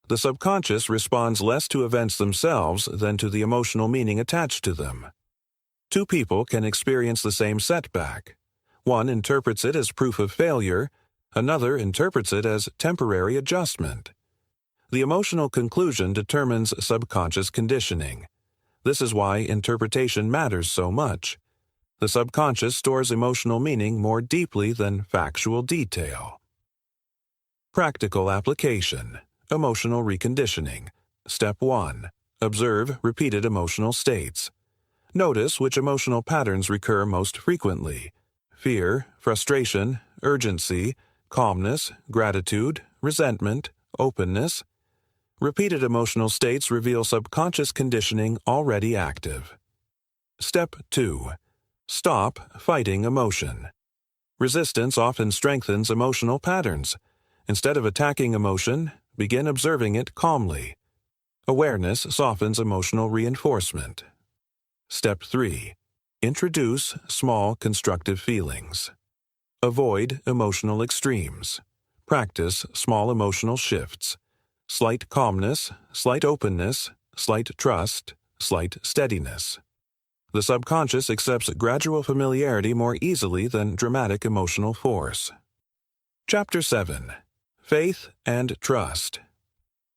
The subconscious responds less to events themselves than to the emotional meaning attached to them. Two people can experience the same setback. One interprets it as proof of failure, another interprets it as temporary adjustment. The emotional conclusion determines subconscious conditioning. This is why interpretation matters so much. The subconscious stores emotional meaning more deeply than factual detail. Practical application. Emotional reconditioning. Step 1. Observe repeated emotional states. Notice which emotional patterns recur most frequently: fear, frustration, urgency, calmness, gratitude, resentment, openness. Repeated emotional states reveal subconscious conditioning already active. Step 2. Stop fighting emotion. Resistance often strengthens emotional patterns. Instead of attacking emotion, begin observing it calmly. Awareness softens emotional reinforcement. Step 3. Introduce small constructive feelings. Avoid emotional extremes. Practice small emotional shifts. Slight calmness, slight openness, slight trust, slight steadiness. The subconscious accepts gradual familiarity more easily than dramatic emotional force. Chapter 7. Faith and Trust.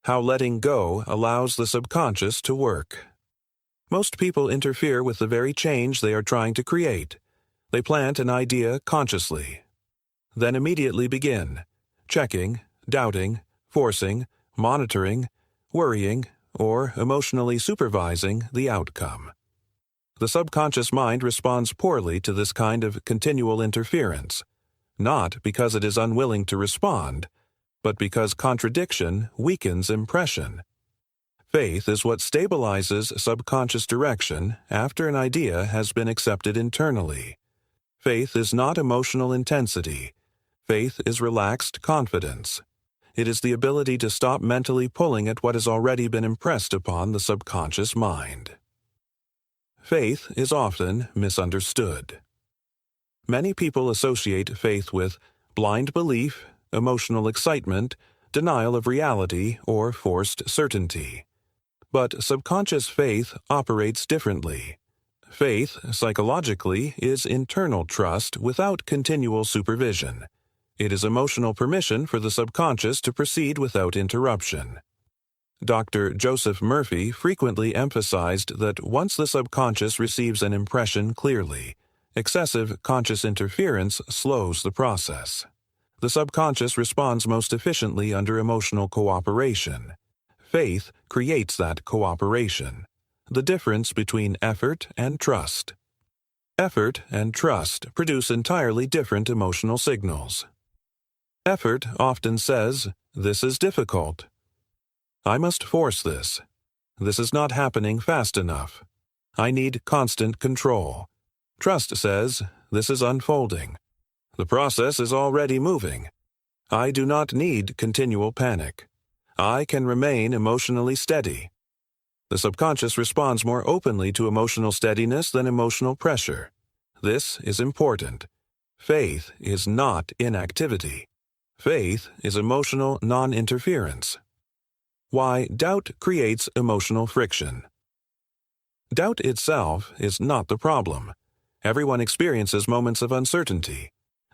How letting go allows the subconscious to work. Most people interfere with the very change they are trying to create. They plant an idea consciously, then immediately begin checking, doubting, forcing, monitoring, worrying, or emotionally supervising the outcome. The subconscious mind responds poorly to this kind of continual interference, not because it is unwilling to respond, but because contradiction weakens impression. Faith is what stabilizes subconscious direction after an idea has been accepted internally. Faith is not emotional intensity. Faith is relaxed confidence. It is the ability to stop mentally pulling at what has already been impressed upon the subconscious mind. Faith is often misunderstood. Many people associate faith with blind belief, emotional excitement, denial of reality, or forced certainty. But subconscious faith operates differently. Faith, psychologically, is internal trust without continual supervision. It is emotional permission for the subconscious to proceed without interruption. Dr. Joseph Murphy frequently emphasized that once the subconscious receives an impression clearly, excessive conscious interference slows the process. The subconscious responds most efficiently under emotional cooperation. Faith creates that cooperation, the difference between effort and trust. Effort and trust produce entirely different emotional signals. Effort often says, "This is difficult. I must force this. This is not happening fast enough. I need constant control." Trust says, "This is unfolding. The process is already moving. I do not need continual panic. I can remain emotionally steady." The subconscious responds more openly to emotional steadiness than emotional pressure. This is important. Faith is not inactivity. Faith is emotional non-interference. Why doubt creates emotional friction. Doubt itself is not the problem. Everyone experiences moments of uncertainty.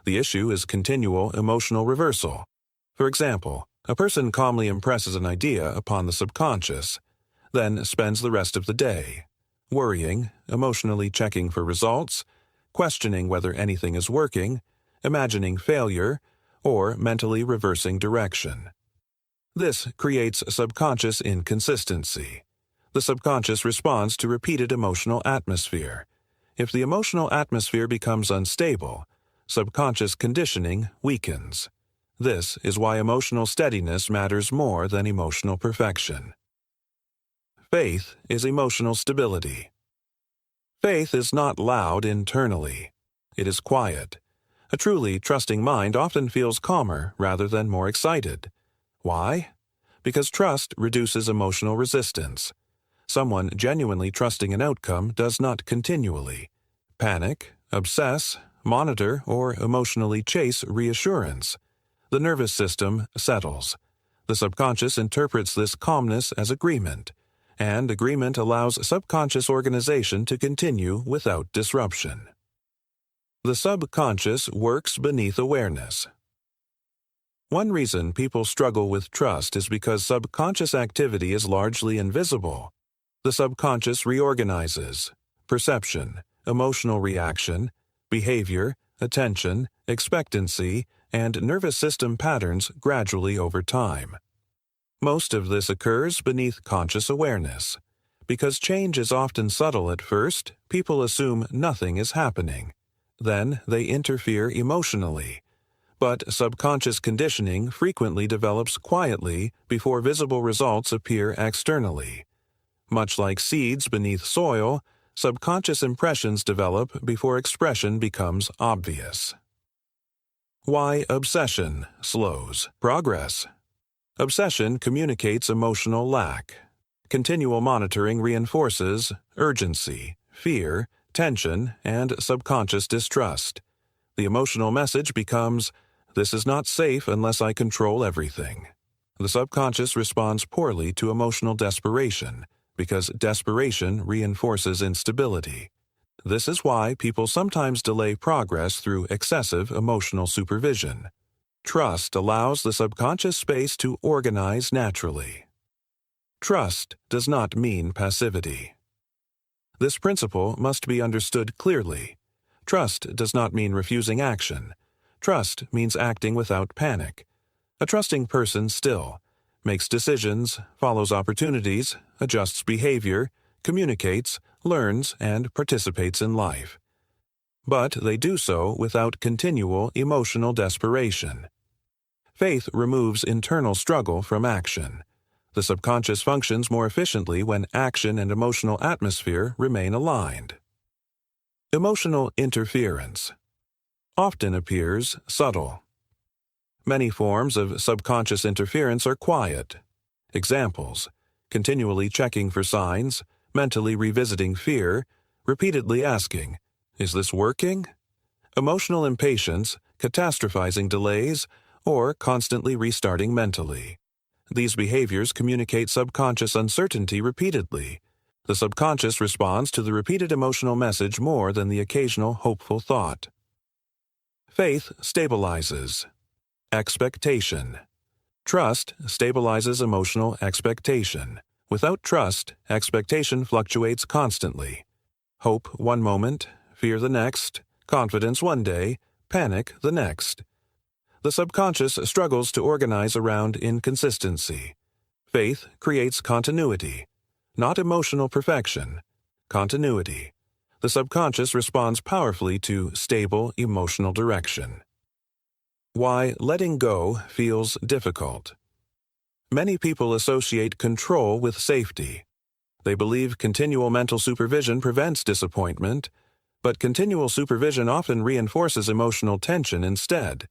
The issue is continual emotional reversal. For example, a person calmly impresses an idea upon the subconscious, then spends the rest of the day worrying, emotionally checking for results, questioning whether anything is working, imagining failure, or mentally reversing direction. This creates subconscious inconsistency. The subconscious responds to repeated emotional atmosphere. If the emotional atmosphere becomes unstable, subconscious conditioning weakens. This is why emotional steadiness matters more than emotional perfection. Faith is emotional stability. Faith is not loud internally. It is quiet. A truly trusting mind often feels calmer rather than more excited. Why? Because trust reduces emotional resistance. Someone genuinely trusting an outcome does not continually panic, obsess, monitor, or emotionally chase reassurance. The nervous system settles. The subconscious interprets this calmness as agreement, and agreement allows subconscious organization to continue without disruption. The subconscious works beneath awareness. One reason people struggle with trust is because subconscious activity is largely invisible. The subconscious reorganizes perception, emotional reaction, behavior, attention, expectancy, and nervous system patterns gradually over time. Most of this occurs beneath conscious awareness. Because change is often subtle at first, people assume nothing is happening. Then they interfere emotionally. But subconscious conditioning frequently develops quietly before visible results appear externally. Much like seeds beneath soil, subconscious impressions develop before expression becomes obvious. Why obsession slows progress? Obsession communicates emotional lack. Continual monitoring reinforces urgency, fear, tension, and subconscious distrust. The emotional message becomes, "This is not safe unless I control everything." The subconscious responds poorly to emotional desperation, because desperation reinforces instability. This is why people sometimes delay progress through excessive emotional supervision. Trust allows the subconscious space to organize naturally. Trust does not mean passivity. This principle must be understood clearly. Trust does not mean refusing action. Trust means acting without panic. A trusting person still makes decisions, follows opportunities, adjusts behavior, communicates, learns, and participates in life. But they do so without continual emotional desperation. Faith removes internal struggle from action. The subconscious functions more efficiently when action and emotional atmosphere remain aligned. Emotional interference often appears subtle. Many forms of subconscious interference are quiet. Examples: continually checking for signs, mentally revisiting fear, repeatedly asking, "Is this working?" Emotional impatience, catastrophizing delays, or constantly restarting mentally. These behaviors communicate subconscious uncertainty repeatedly. The subconscious responds to the repeated emotional message more than the occasional hopeful thought. Faith stabilizes. Expectation. Trust stabilizes emotional expectation. Without trust, expectation fluctuates constantly. Hope one moment, fear the next, confidence one day, panic the next. The subconscious struggles to organize around inconsistency. Faith creates continuity, not emotional perfection. Continuity. The subconscious responds powerfully to stable emotional direction. Why letting go feels difficult. Many people associate control with safety. They believe continual mental supervision prevents disappointment, but continual supervision often reinforces emotional tension instead.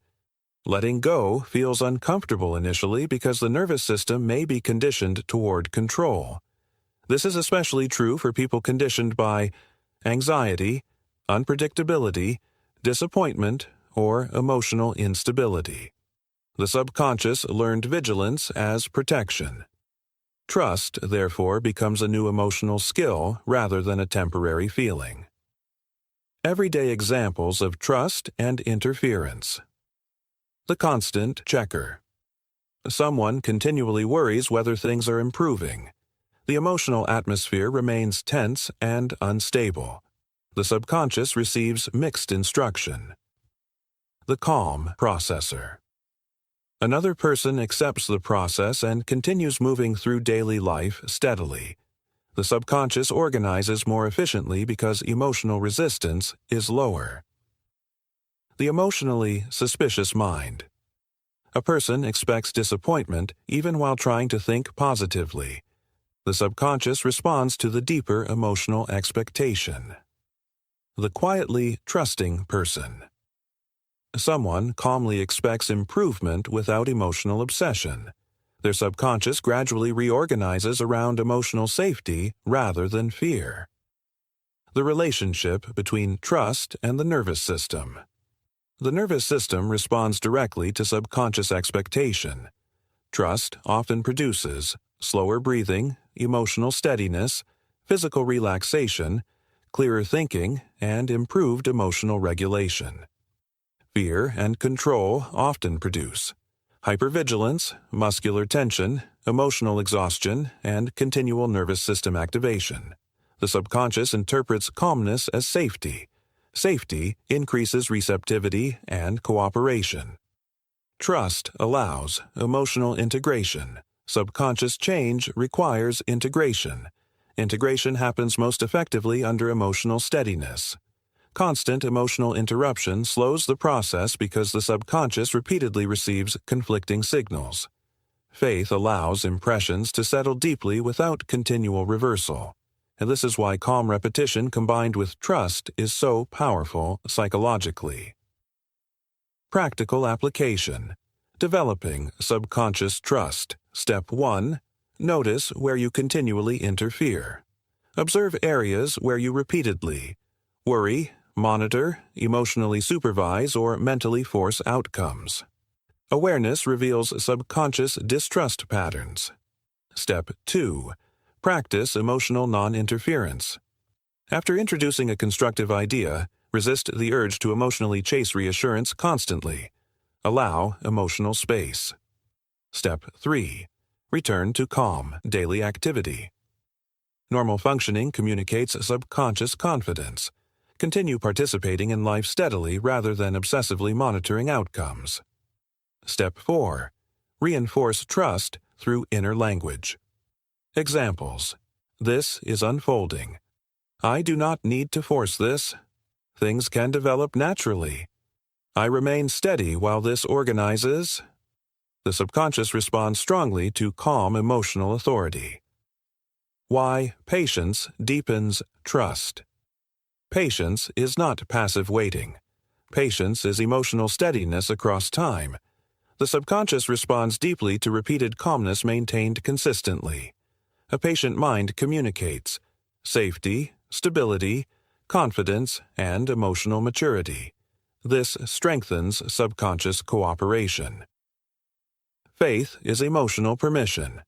Letting go feels uncomfortable initially because the nervous system may be conditioned toward control. This is especially true for people conditioned by anxiety, unpredictability, disappointment, or emotional instability. The subconscious learned vigilance as protection. Trust, therefore, becomes a new emotional skill rather than a temporary feeling. Everyday examples of trust and interference. The constant checker. Someone continually worries whether things are improving. The emotional atmosphere remains tense and unstable. The subconscious receives mixed instruction. The calm processor. Another person accepts the process and continues moving through daily life steadily. The subconscious organizes more efficiently because emotional resistance is lower. The emotionally suspicious mind. A person expects disappointment even while trying to think positively. The subconscious responds to the deeper emotional expectation. The quietly trusting person. Someone calmly expects improvement without emotional obsession. Their subconscious gradually reorganizes around emotional safety rather than fear. The relationship between trust and the nervous system. The nervous system responds directly to subconscious expectation. Trust often produces slower breathing, emotional steadiness, physical relaxation, clearer thinking, and improved emotional regulation. Fear and control often produce hypervigilance, muscular tension, emotional exhaustion, and continual nervous system activation. The subconscious interprets calmness as safety. Safety increases receptivity and cooperation. Trust allows emotional integration. Subconscious change requires integration. Integration happens most effectively under emotional steadiness. Constant emotional interruption slows the process because the subconscious repeatedly receives conflicting signals. Faith allows impressions to settle deeply without continual reversal. And this is why calm repetition combined with trust is so powerful psychologically. Practical application. Developing subconscious trust. Step 1. Notice where you continually interfere. Observe areas where you repeatedly worry, monitor, emotionally supervise, or mentally force outcomes. Awareness reveals subconscious distrust patterns. Step 2. Practice emotional non-interference. After introducing a constructive idea, resist the urge to emotionally chase reassurance constantly. Allow emotional space. Step 3. Return to calm daily activity. Normal functioning communicates subconscious confidence. Continue participating in life steadily rather than obsessively monitoring outcomes. Step 4. Reinforce trust through inner language. Examples. This is unfolding. I do not need to force this. Things can develop naturally. I remain steady while this organizes. The subconscious responds strongly to calm emotional authority. Why patience deepens trust. Patience is not passive waiting. Patience is emotional steadiness across time. The subconscious responds deeply to repeated calmness maintained consistently. A patient mind communicates safety, stability, confidence, and emotional maturity. This strengthens subconscious cooperation. Faith is emotional permission.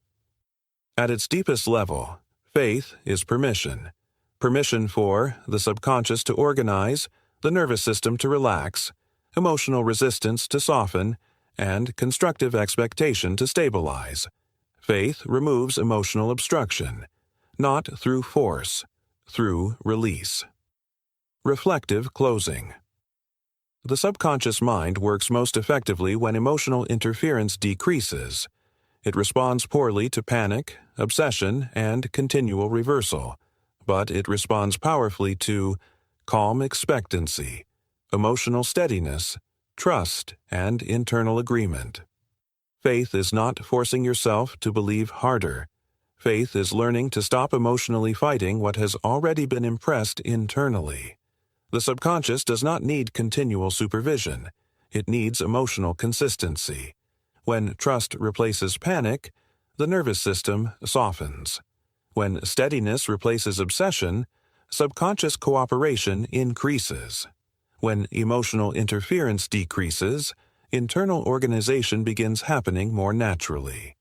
At its deepest level, faith is permission. Permission for the subconscious to organize, the nervous system to relax, emotional resistance to soften, and constructive expectation to stabilize. Faith removes emotional obstruction, not through force, through release. Reflective closing. The subconscious mind works most effectively when emotional interference decreases. It responds poorly to panic, obsession, and continual reversal, but it responds powerfully to calm expectancy, emotional steadiness, trust, and internal agreement. Faith is not forcing yourself to believe harder. Faith is learning to stop emotionally fighting what has already been impressed internally. The subconscious does not need continual supervision. It needs emotional consistency. When trust replaces panic, the nervous system softens. When steadiness replaces obsession, subconscious cooperation increases. When emotional interference decreases, internal organization begins happening more naturally.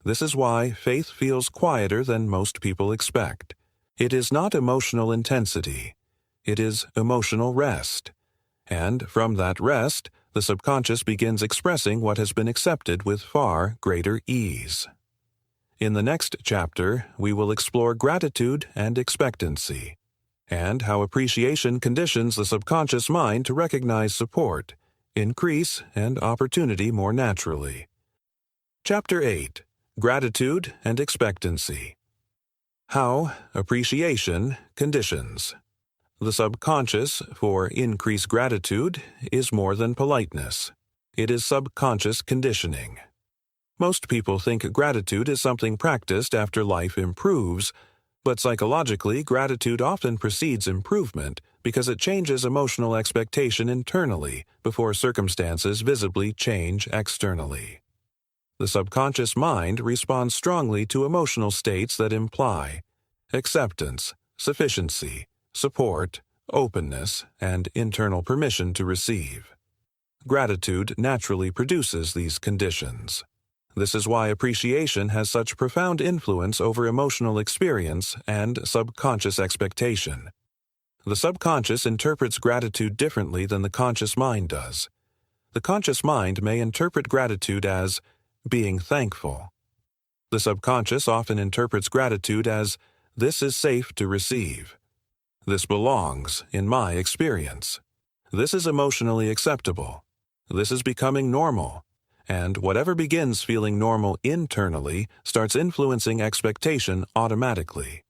This is why faith feels quieter than most people expect. It is not emotional intensity. It is emotional rest. And from that rest, the subconscious begins expressing what has been accepted with far greater ease. In the next chapter, we will explore gratitude and expectancy, and how appreciation conditions the subconscious mind to recognize support, increase, and opportunity more naturally. Chapter 8. Gratitude and Expectancy. How appreciation conditions. The subconscious, for increased gratitude, is more than politeness. It is subconscious conditioning. Most people think gratitude is something practiced after life improves, but psychologically, gratitude often precedes improvement because it changes emotional expectation internally before circumstances visibly change externally. The subconscious mind responds strongly to emotional states that imply acceptance, sufficiency, support, openness, and internal permission to receive. Gratitude naturally produces these conditions. This is why appreciation has such profound influence over emotional experience and subconscious expectation. The subconscious interprets gratitude differently than the conscious mind does. The conscious mind may interpret gratitude as being thankful. The subconscious often interprets gratitude as this is safe to receive. This belongs in my experience. This is emotionally acceptable. This is becoming normal. and whatever begins feeling normal internally starts influencing expectation automatically.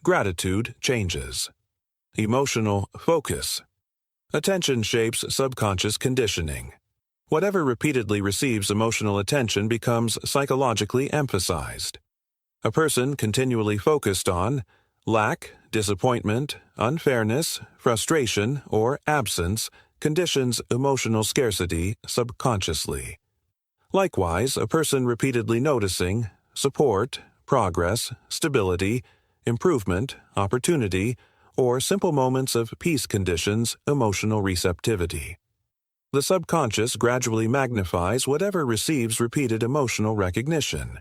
Gratitude changes. Emotional focus. Attention shapes subconscious conditioning. Whatever repeatedly receives emotional attention becomes psychologically emphasized. A person continually focused on lack, disappointment, unfairness, frustration, or absence conditions emotional scarcity subconsciously. Likewise, a person repeatedly noticing support, progress, stability, improvement, opportunity, or simple moments of peace conditions emotional receptivity. The subconscious gradually magnifies whatever receives repeated emotional recognition.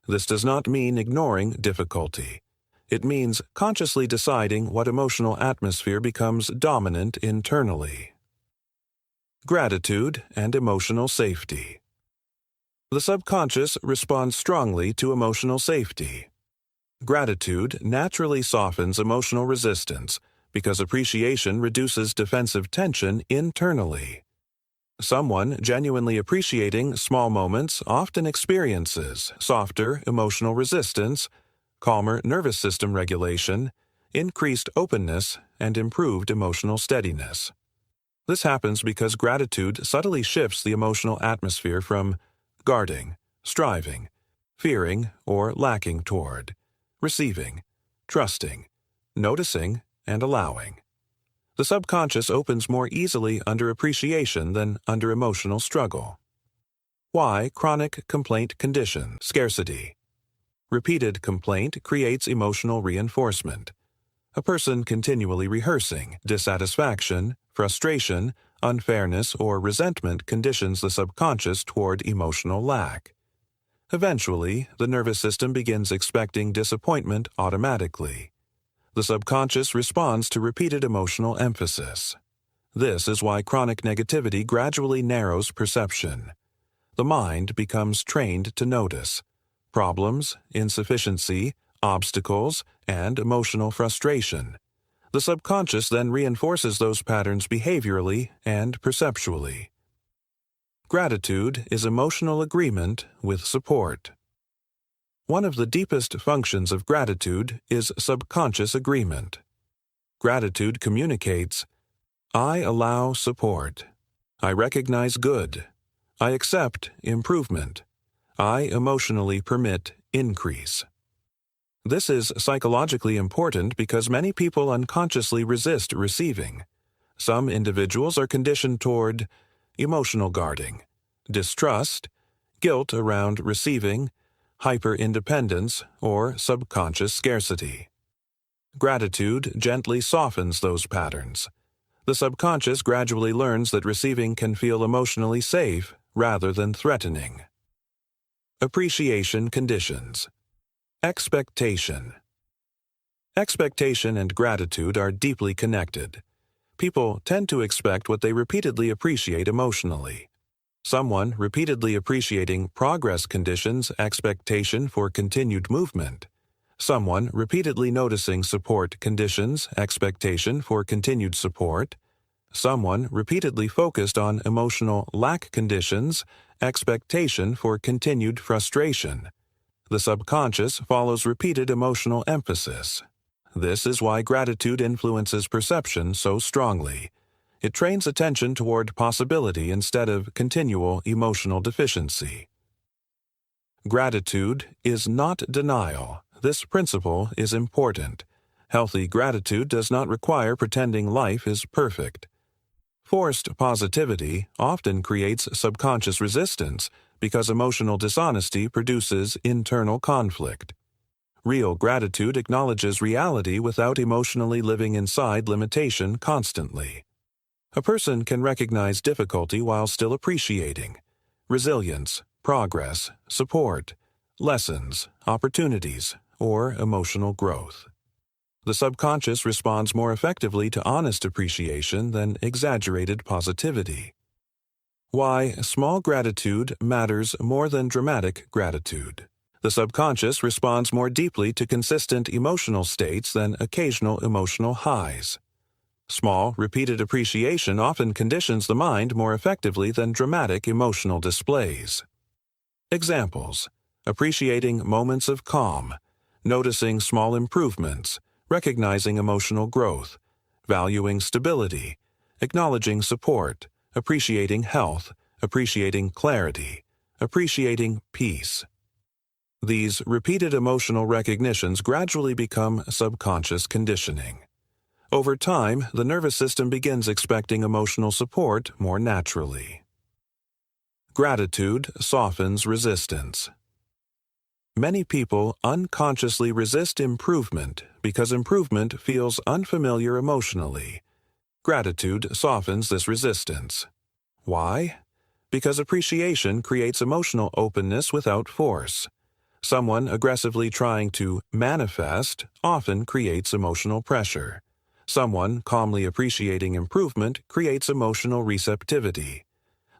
This does not mean ignoring difficulty. It means consciously deciding what emotional atmosphere becomes dominant internally. Gratitude and emotional safety. The subconscious responds strongly to emotional safety. Gratitude naturally softens emotional resistance because appreciation reduces defensive tension internally. Someone genuinely appreciating small moments often experiences softer emotional resistance, calmer nervous system regulation, increased openness, and improved emotional steadiness. This happens because gratitude subtly shifts the emotional atmosphere from guarding, striving, fearing, or lacking toward receiving, trusting, noticing, and allowing. The subconscious opens more easily under appreciation than under emotional struggle. Why chronic complaint condition? Scarcity. Repeated complaint creates emotional reinforcement. A person continually rehearsing dissatisfaction, frustration, unfairness, or resentment conditions the subconscious toward emotional lack. Eventually, the nervous system begins expecting disappointment automatically. The subconscious responds to repeated emotional emphasis. This is why chronic negativity gradually narrows perception. The mind becomes trained to notice problems, insufficiency, obstacles, and emotional frustration. The subconscious then reinforces those patterns behaviorally and perceptually. Gratitude is emotional agreement with support. One of the deepest functions of gratitude is subconscious agreement. Gratitude communicates, I allow support. I recognize good. I accept improvement. I emotionally permit increase. This is psychologically important because many people unconsciously resist receiving. Some individuals are conditioned toward emotional guarding, distrust, guilt around receiving, hyper-independence, or subconscious scarcity. Gratitude gently softens those patterns. The subconscious gradually learns that receiving can feel emotionally safe rather than threatening. Appreciation conditions. Expectation. Expectation and gratitude are deeply connected. People tend to expect what they repeatedly appreciate emotionally. Someone repeatedly appreciating progress conditions expectation for continued movement. Someone repeatedly noticing support conditions expectation for continued support. Someone repeatedly focused on emotional lack conditions expectation for continued frustration. The subconscious follows repeated emotional emphasis. This is why gratitude influences perception so strongly. It trains attention toward possibility instead of continual emotional deficiency. Gratitude is not denial. This principle is important. Healthy gratitude does not require pretending life is perfect. Forced positivity often creates subconscious resistance because emotional dishonesty produces internal conflict. Real gratitude acknowledges reality without emotionally living inside limitation constantly. A person can recognize difficulty while still appreciating resilience, progress, support, lessons, opportunities, or emotional growth. The subconscious responds more effectively to honest appreciation than exaggerated positivity. Why small gratitude matters more than dramatic gratitude. The subconscious responds more deeply to consistent emotional states than occasional emotional highs. Small, repeated appreciation often conditions the mind more effectively than dramatic emotional displays. Examples: appreciating moments of calm, noticing small improvements, recognizing emotional growth, valuing stability, acknowledging support, appreciating health, appreciating clarity, appreciating peace. These repeated emotional recognitions gradually become subconscious conditioning. Over time, the nervous system begins expecting emotional support more naturally. Gratitude softens resistance. Many people unconsciously resist improvement because improvement feels unfamiliar emotionally. Gratitude softens this resistance. Why? Because appreciation creates emotional openness without force. Someone aggressively trying to manifest often creates emotional pressure. Someone calmly appreciating improvement creates emotional receptivity.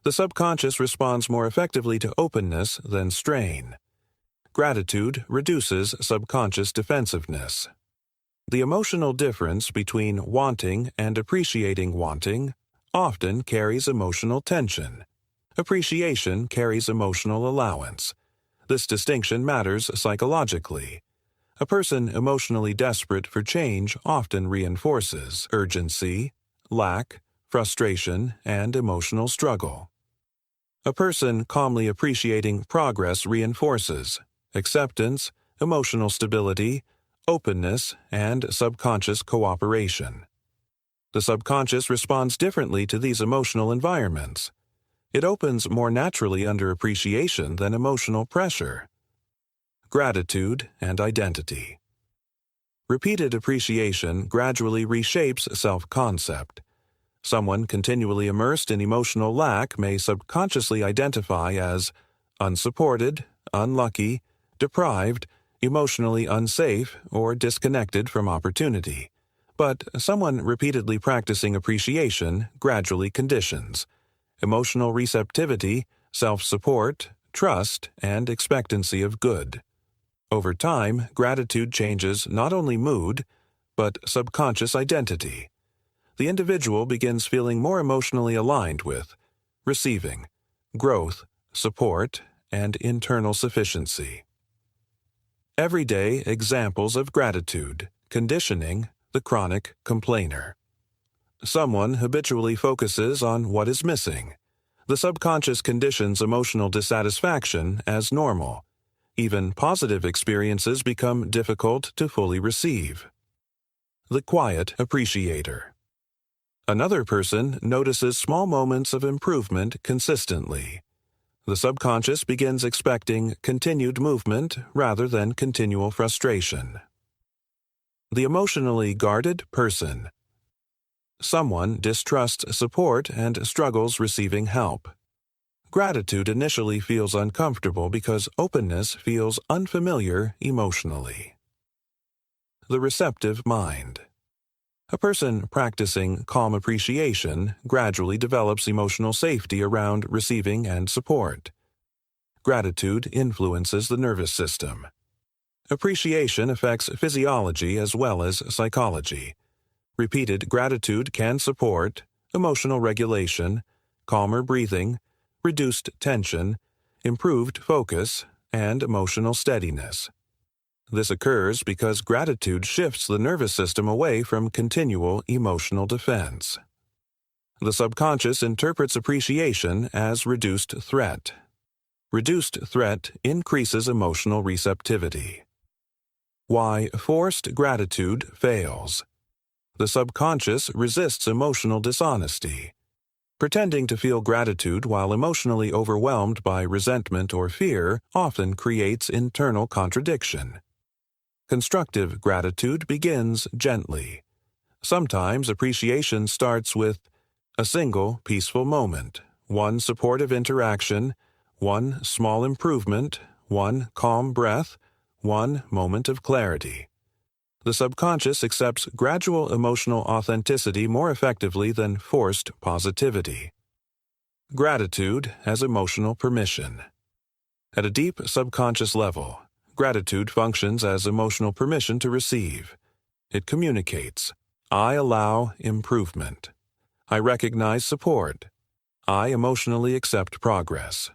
The subconscious responds more effectively to openness than strain. Gratitude reduces subconscious defensiveness. The emotional difference between wanting and appreciating wanting often carries emotional tension. Appreciation carries emotional allowance. This distinction matters psychologically. A person emotionally desperate for change often reinforces urgency, lack, frustration, and emotional struggle. A person calmly appreciating progress reinforces acceptance, emotional stability, openness, and subconscious cooperation. The subconscious responds differently to these emotional environments. It opens more naturally under appreciation than emotional pressure. Gratitude and identity. Repeated appreciation gradually reshapes self-concept. Someone continually immersed in emotional lack may subconsciously identify as unsupported, unlucky, deprived, emotionally unsafe, or disconnected from opportunity. But someone repeatedly practicing appreciation gradually conditions emotional receptivity, self-support, trust, and expectancy of good. Over time, gratitude changes not only mood, but subconscious identity. The individual begins feeling more emotionally aligned with receiving, growth, support, and internal sufficiency. Everyday examples of gratitude, conditioning the chronic complainer. Someone habitually focuses on what is missing. The subconscious conditions emotional dissatisfaction as normal. Even positive experiences become difficult to fully receive. The quiet appreciator. Another person notices small moments of improvement consistently. The subconscious begins expecting continued movement rather than continual frustration. The emotionally guarded person. Someone distrusts support and struggles receiving help. Gratitude initially feels uncomfortable because openness feels unfamiliar emotionally. The receptive mind. A person practicing calm appreciation gradually develops emotional safety around receiving and support. Gratitude influences the nervous system. Appreciation affects physiology as well as psychology. Repeated gratitude can support emotional regulation, calmer breathing, reduced tension, improved focus, and emotional steadiness. This occurs because gratitude shifts the nervous system away from continual emotional defense. The subconscious interprets appreciation as reduced threat. Reduced threat increases emotional receptivity. Why forced gratitude fails. The subconscious resists emotional dishonesty. Pretending to feel gratitude while emotionally overwhelmed by resentment or fear often creates internal contradiction. Constructive gratitude begins gently. Sometimes appreciation starts with a single peaceful moment, one supportive interaction, one small improvement, one calm breath, one moment of clarity. The subconscious accepts gradual emotional authenticity more effectively than forced positivity. Gratitude as emotional permission. At a deep subconscious level, gratitude functions as emotional permission to receive. It communicates, I allow improvement. I recognize support. I emotionally accept progress.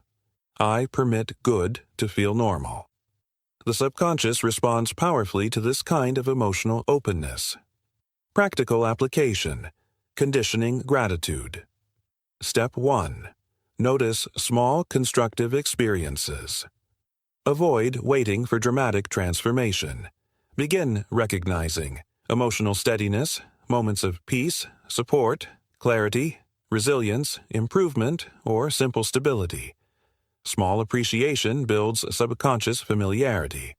I permit good to feel normal. The subconscious responds powerfully to this kind of emotional openness. Practical application. Conditioning gratitude. Step 1. Notice small constructive experiences. Avoid waiting for dramatic transformation. Begin recognizing emotional steadiness, moments of peace, support, clarity, resilience, improvement, or simple stability. Small appreciation builds subconscious familiarity.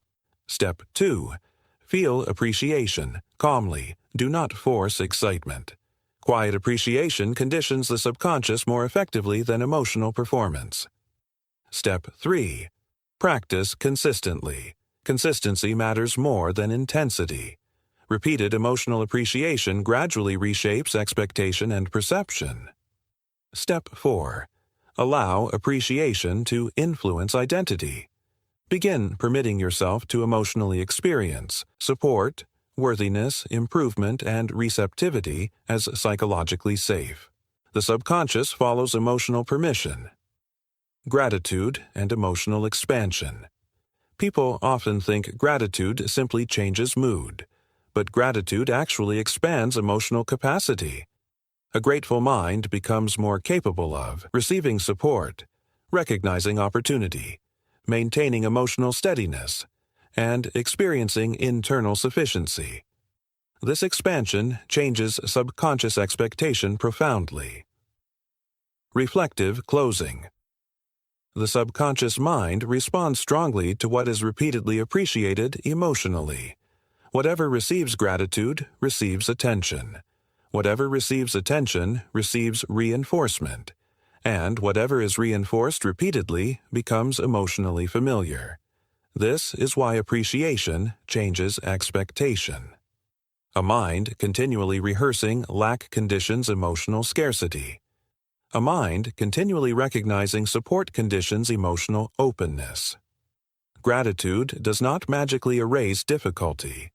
Step 2. Feel appreciation, calmly. Do not force excitement. Quiet appreciation conditions the subconscious more effectively than emotional performance. Step 3. Practice consistently. Consistency matters more than intensity. Repeated emotional appreciation gradually reshapes expectation and perception. Step 4. Allow appreciation to influence identity. Begin permitting yourself to emotionally experience support, worthiness, improvement, and receptivity as psychologically safe. The subconscious follows emotional permission. Gratitude and emotional expansion. People often think gratitude simply changes mood, but gratitude actually expands emotional capacity. A grateful mind becomes more capable of receiving support, recognizing opportunity, maintaining emotional steadiness, and experiencing internal sufficiency. This expansion changes subconscious expectation profoundly. Reflective closing. The subconscious mind responds strongly to what is repeatedly appreciated emotionally. Whatever receives gratitude receives attention. Whatever receives attention receives reinforcement. And whatever is reinforced repeatedly becomes emotionally familiar. This is why appreciation changes expectation. A mind continually rehearsing lack conditions emotional scarcity. A mind continually recognizing support conditions emotional openness. Gratitude does not magically erase difficulty,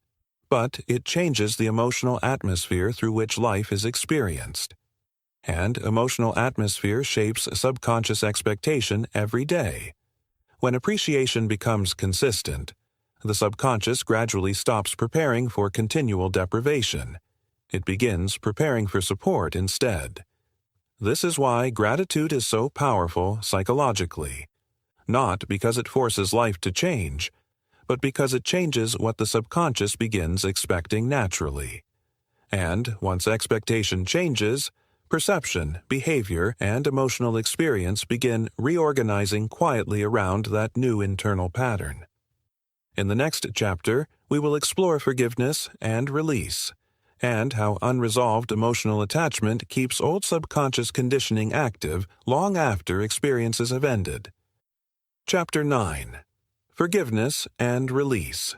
but it changes the emotional atmosphere through which life is experienced. And emotional atmosphere shapes subconscious expectation every day. When appreciation becomes consistent, the subconscious gradually stops preparing for continual deprivation. It begins preparing for support instead. This is why gratitude is so powerful psychologically, not because it forces life to change, but because it changes what the subconscious begins expecting naturally. And once expectation changes, perception, behavior, and emotional experience begin reorganizing quietly around that new internal pattern. In the next chapter, we will explore forgiveness and release, and how unresolved emotional attachment keeps old subconscious conditioning active long after experiences have ended. Chapter 9. Forgiveness and Release.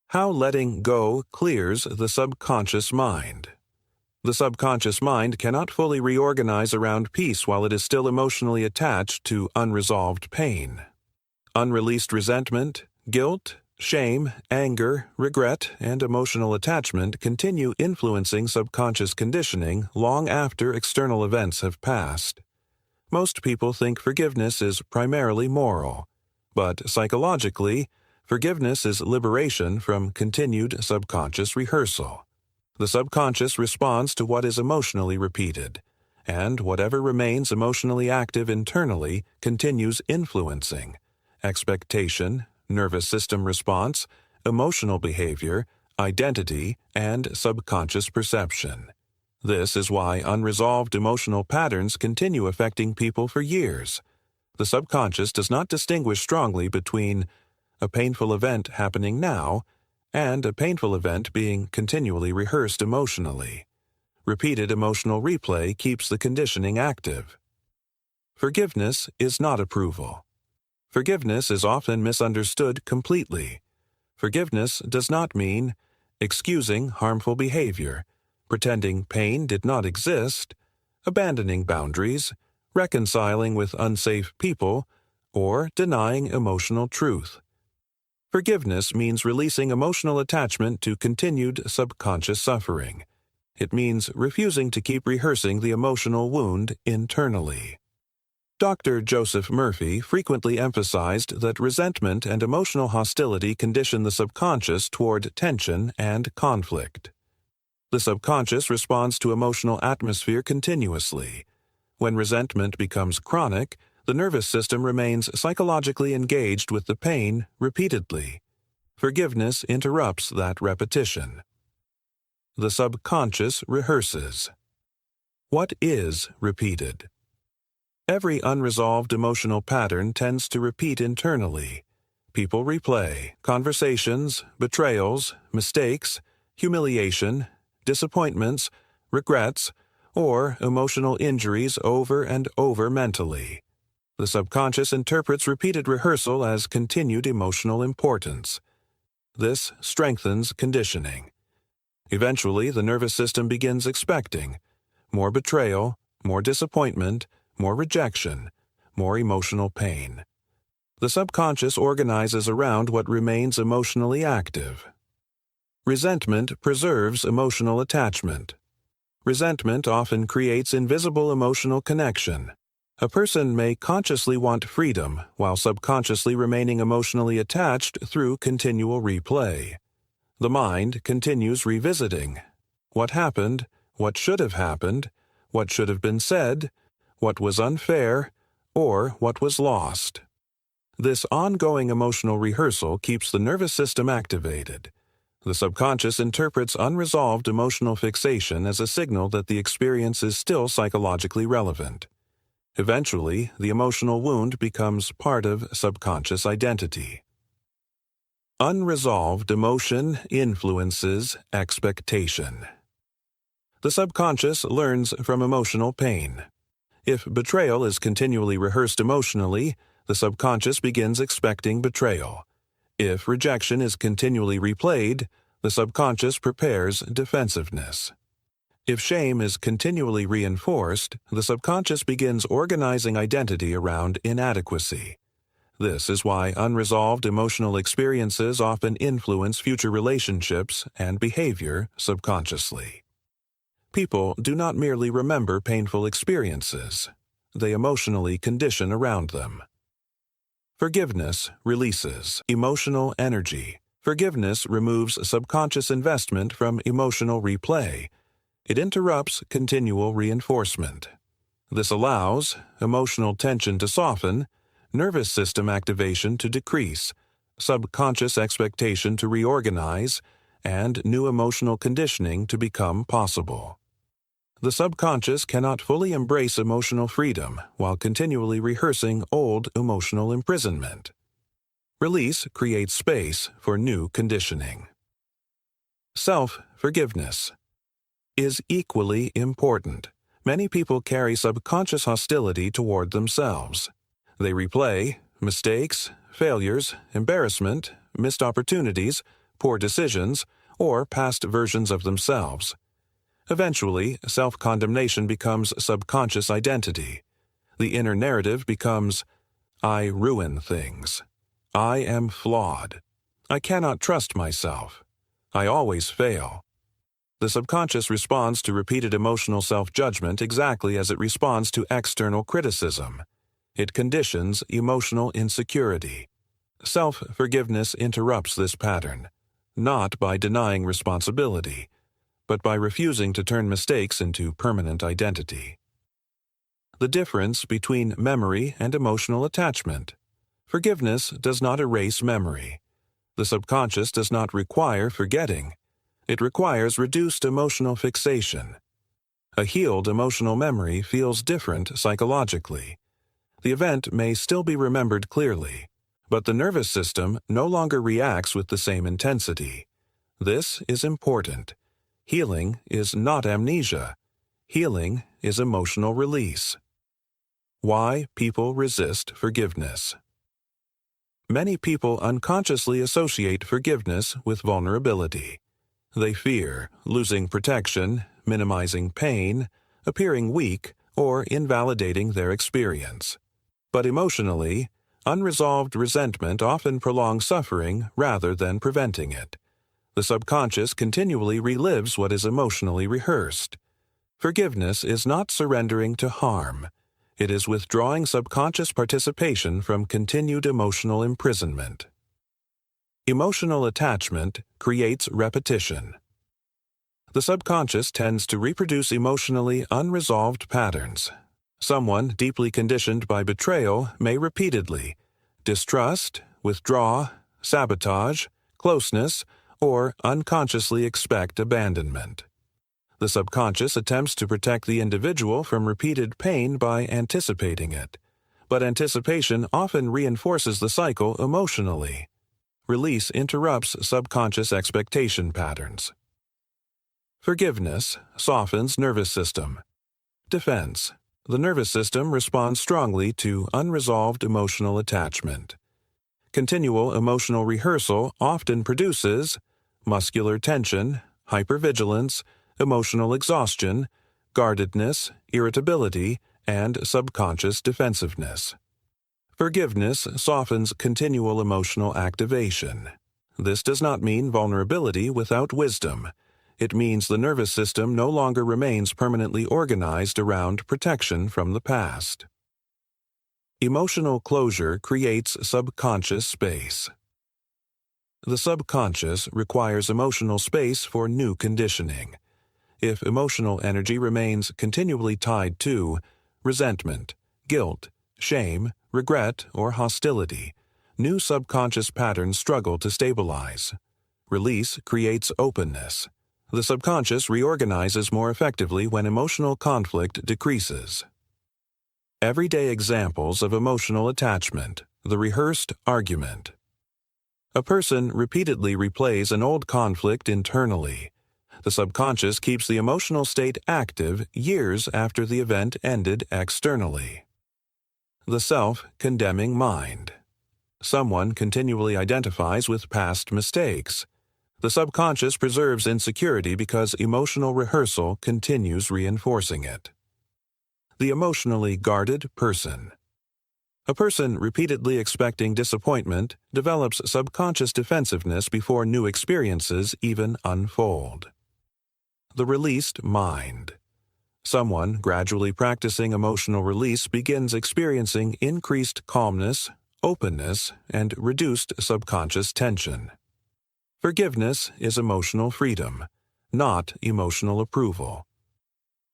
How letting go clears the subconscious mind. The subconscious mind cannot fully reorganize around peace while it is still emotionally attached to unresolved pain. Unreleased resentment, guilt, shame, anger, regret, and emotional attachment continue influencing subconscious conditioning long after external events have passed. Most people think forgiveness is primarily moral, but psychologically, forgiveness is liberation from continued subconscious rehearsal. The subconscious responds to what is emotionally repeated, and whatever remains emotionally active internally continues influencing expectation, nervous system response, emotional behavior, identity, and subconscious perception. This is why unresolved emotional patterns continue affecting people for years. The subconscious does not distinguish strongly between a painful event happening now and a painful event being continually rehearsed emotionally. Repeated emotional replay keeps the conditioning active. Forgiveness is not approval. Forgiveness is often misunderstood completely. Forgiveness does not mean excusing harmful behavior, pretending pain did not exist, abandoning boundaries, reconciling with unsafe people, or denying emotional truth. Forgiveness means releasing emotional attachment to continued subconscious suffering. It means refusing to keep rehearsing the emotional wound internally. Dr. Joseph Murphy frequently emphasized that resentment and emotional hostility condition the subconscious toward tension and conflict. The subconscious responds to emotional atmosphere continuously. When resentment becomes chronic, the nervous system remains psychologically engaged with the pain repeatedly. Forgiveness interrupts that repetition. The subconscious rehearses. What is repeated? Every unresolved emotional pattern tends to repeat internally. People replay conversations, betrayals, mistakes, humiliation, disappointments, regrets, or emotional injuries over and over mentally. The subconscious interprets repeated rehearsal as continued emotional importance. This strengthens conditioning. Eventually, the nervous system begins expecting more betrayal, more disappointment, more rejection, more emotional pain. The subconscious organizes around what remains emotionally active. Resentment preserves emotional attachment. Resentment often creates invisible emotional connection. A person may consciously want freedom while subconsciously remaining emotionally attached through continual replay. The mind continues revisiting what happened, what should have been said, what was unfair, or what was lost. This ongoing emotional rehearsal keeps the nervous system activated. The subconscious interprets unresolved emotional fixation as a signal that the experience is still psychologically relevant. Eventually, the emotional wound becomes part of subconscious identity. Unresolved emotion influences expectation. The subconscious learns from emotional pain. If betrayal is continually rehearsed emotionally, the subconscious begins expecting betrayal. If rejection is continually replayed, the subconscious prepares defensiveness. If shame is continually reinforced, the subconscious begins organizing identity around inadequacy. This is why unresolved emotional experiences often influence future relationships and behavior subconsciously. People do not merely remember painful experiences. They emotionally condition around them. Forgiveness releases emotional energy. Forgiveness removes subconscious investment from emotional replay. It interrupts continual reinforcement. This allows emotional tension to soften, nervous system activation to decrease, subconscious expectation to reorganize, and new emotional conditioning to become possible. The subconscious cannot fully embrace emotional freedom while continually rehearsing old emotional imprisonment. Release creates space for new conditioning. Self-forgiveness is equally important. Many people carry subconscious hostility toward themselves. They replay mistakes, failures, embarrassment, missed opportunities, poor decisions, or past versions of themselves. Eventually, self-condemnation becomes subconscious identity. The inner narrative becomes, I ruin things. I am flawed. I cannot trust myself. I always fail. The subconscious responds to repeated emotional self-judgment exactly as it responds to external criticism. It conditions emotional insecurity. Self-forgiveness interrupts this pattern, not by denying responsibility, but by refusing to turn mistakes into permanent identity. The difference between memory and emotional attachment. Forgiveness does not erase memory. The subconscious does not require forgetting. It requires reduced emotional fixation. A healed emotional memory feels different psychologically. The event may still be remembered clearly, but the nervous system no longer reacts with the same intensity. This is important. Healing is not amnesia. Healing is emotional release. Why people resist forgiveness. Many people unconsciously associate forgiveness with vulnerability. They fear losing protection, minimizing pain, appearing weak, or invalidating their experience. But emotionally, unresolved resentment often prolongs suffering rather than preventing it. The The subconscious continually relives what is emotionally rehearsed. Forgiveness is not surrendering to harm. It is withdrawing subconscious participation from continued emotional imprisonment. Emotional attachment creates repetition. The subconscious tends to reproduce emotionally unresolved patterns. Someone deeply conditioned by betrayal may repeatedly distrust, withdraw, sabotage, closeness, or unconsciously expect abandonment. The subconscious attempts to protect the individual from repeated pain by anticipating it, but anticipation often reinforces the cycle emotionally. Release interrupts subconscious expectation patterns. Forgiveness softens nervous system. Defense. The nervous system responds strongly to unresolved emotional attachment. Continual emotional rehearsal often produces muscular tension, hypervigilance, emotional exhaustion, guardedness, irritability, and subconscious defensiveness. Forgiveness softens continual emotional activation. This does not mean vulnerability without wisdom. It means the nervous system no longer remains permanently organized around protection from the past. Emotional closure creates subconscious space. The subconscious requires emotional space for new conditioning. If emotional energy remains continually tied to resentment, guilt, shame, regret, or hostility, new subconscious patterns struggle to stabilize. Release creates openness. The subconscious reorganizes more effectively when emotional conflict decreases. Everyday examples of emotional attachment, the rehearsed argument. A person repeatedly replays an old conflict internally. The subconscious keeps the emotional state active years after the event ended externally. The self-condemning mind. Someone continually identifies with past mistakes. The subconscious preserves insecurity because emotional rehearsal continues reinforcing it. The emotionally guarded person. A person repeatedly expecting disappointment develops subconscious defensiveness before new experiences even unfold. The released mind. Someone gradually practicing emotional release begins experiencing increased calmness, openness, and reduced subconscious tension. Forgiveness is emotional freedom, not emotional approval.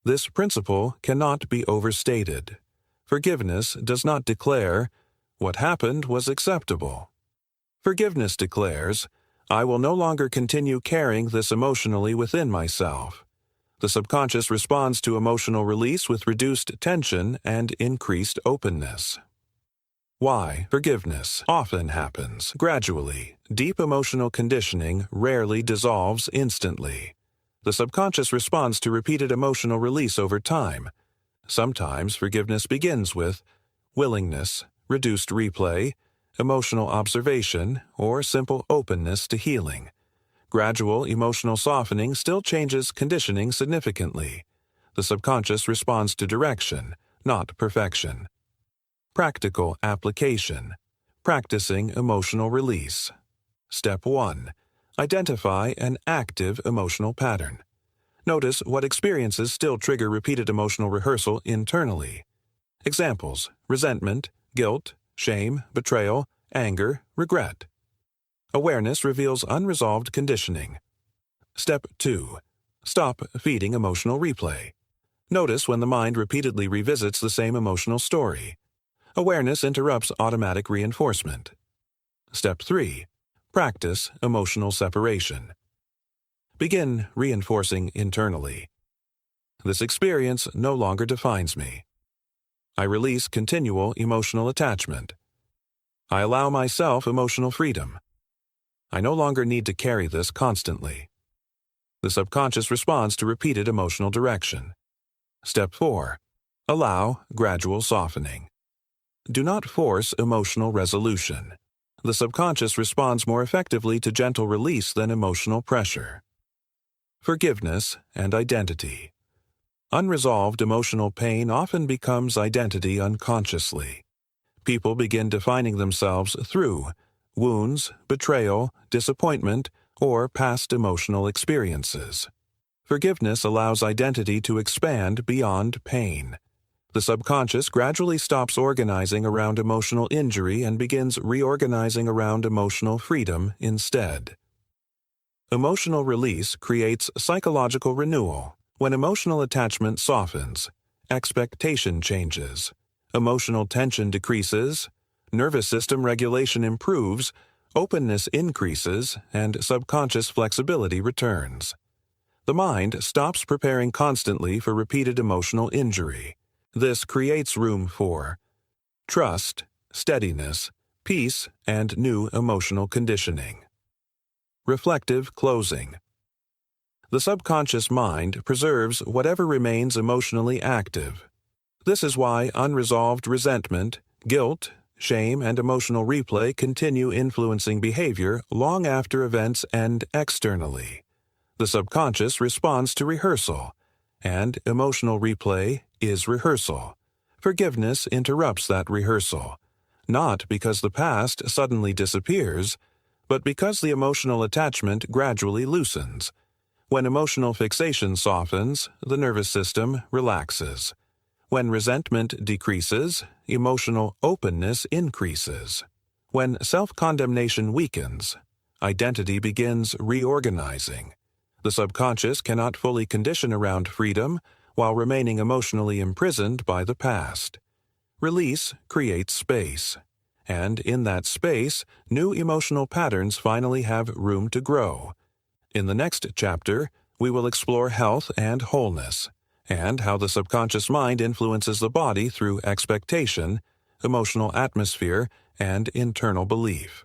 This principle cannot be overstated. Forgiveness does not declare, "What happened was acceptable." Forgiveness declares, "I will no longer continue carrying this emotionally within myself." The subconscious responds to emotional release with reduced tension and increased openness. Why forgiveness often happens gradually. Deep emotional conditioning rarely dissolves instantly. The subconscious responds to repeated emotional release over time. Sometimes forgiveness begins with willingness, reduced replay, emotional observation, or simple openness to healing. Gradual emotional softening still changes conditioning significantly. The subconscious responds to direction, not perfection. Practical application. Practicing emotional release. Step 1. Identify an active emotional pattern. Notice what experiences still trigger repeated emotional rehearsal internally. Examples: resentment, guilt, shame, betrayal, anger, regret. Awareness reveals unresolved conditioning. Step 2. Stop feeding emotional replay. Notice when the mind repeatedly revisits the same emotional story. Awareness interrupts automatic reinforcement. Step 3. Practice emotional separation. Begin reinforcing internally. This experience no longer defines me. I release continual emotional attachment. I allow myself emotional freedom. I no longer need to carry this constantly. The subconscious responds to repeated emotional direction. Step 4. Allow gradual softening. Do not force emotional resolution. The subconscious responds more effectively to gentle release than emotional pressure. Forgiveness and identity. Unresolved emotional pain often becomes identity unconsciously. People begin defining themselves through wounds, betrayal, disappointment, or past emotional experiences. Forgiveness allows identity to expand beyond pain. The subconscious gradually stops organizing around emotional injury and begins reorganizing around emotional freedom instead. Emotional release creates psychological renewal. When emotional attachment softens, expectation changes, emotional tension decreases, nervous system regulation improves, openness increases, and subconscious flexibility returns. The mind stops preparing constantly for repeated emotional injury. This creates room for trust, steadiness, peace, and new emotional conditioning. Reflective closing. The subconscious mind preserves whatever remains emotionally active. This is why unresolved resentment, guilt, shame, and emotional replay continue influencing behavior long after events end externally. The subconscious responds to rehearsal, and emotional replay is rehearsal. Forgiveness interrupts that rehearsal, not because the past suddenly disappears, but because the emotional attachment gradually loosens. When emotional fixation softens, the nervous system relaxes. When resentment decreases, emotional openness increases. When self-condemnation weakens, identity begins reorganizing. The subconscious cannot fully condition around freedom while remaining emotionally imprisoned by the past. Release creates space, and in that space, new emotional patterns finally have room to grow. In the next chapter, we will explore health and wholeness, and how the subconscious mind influences the body through expectation, emotional atmosphere, and internal belief.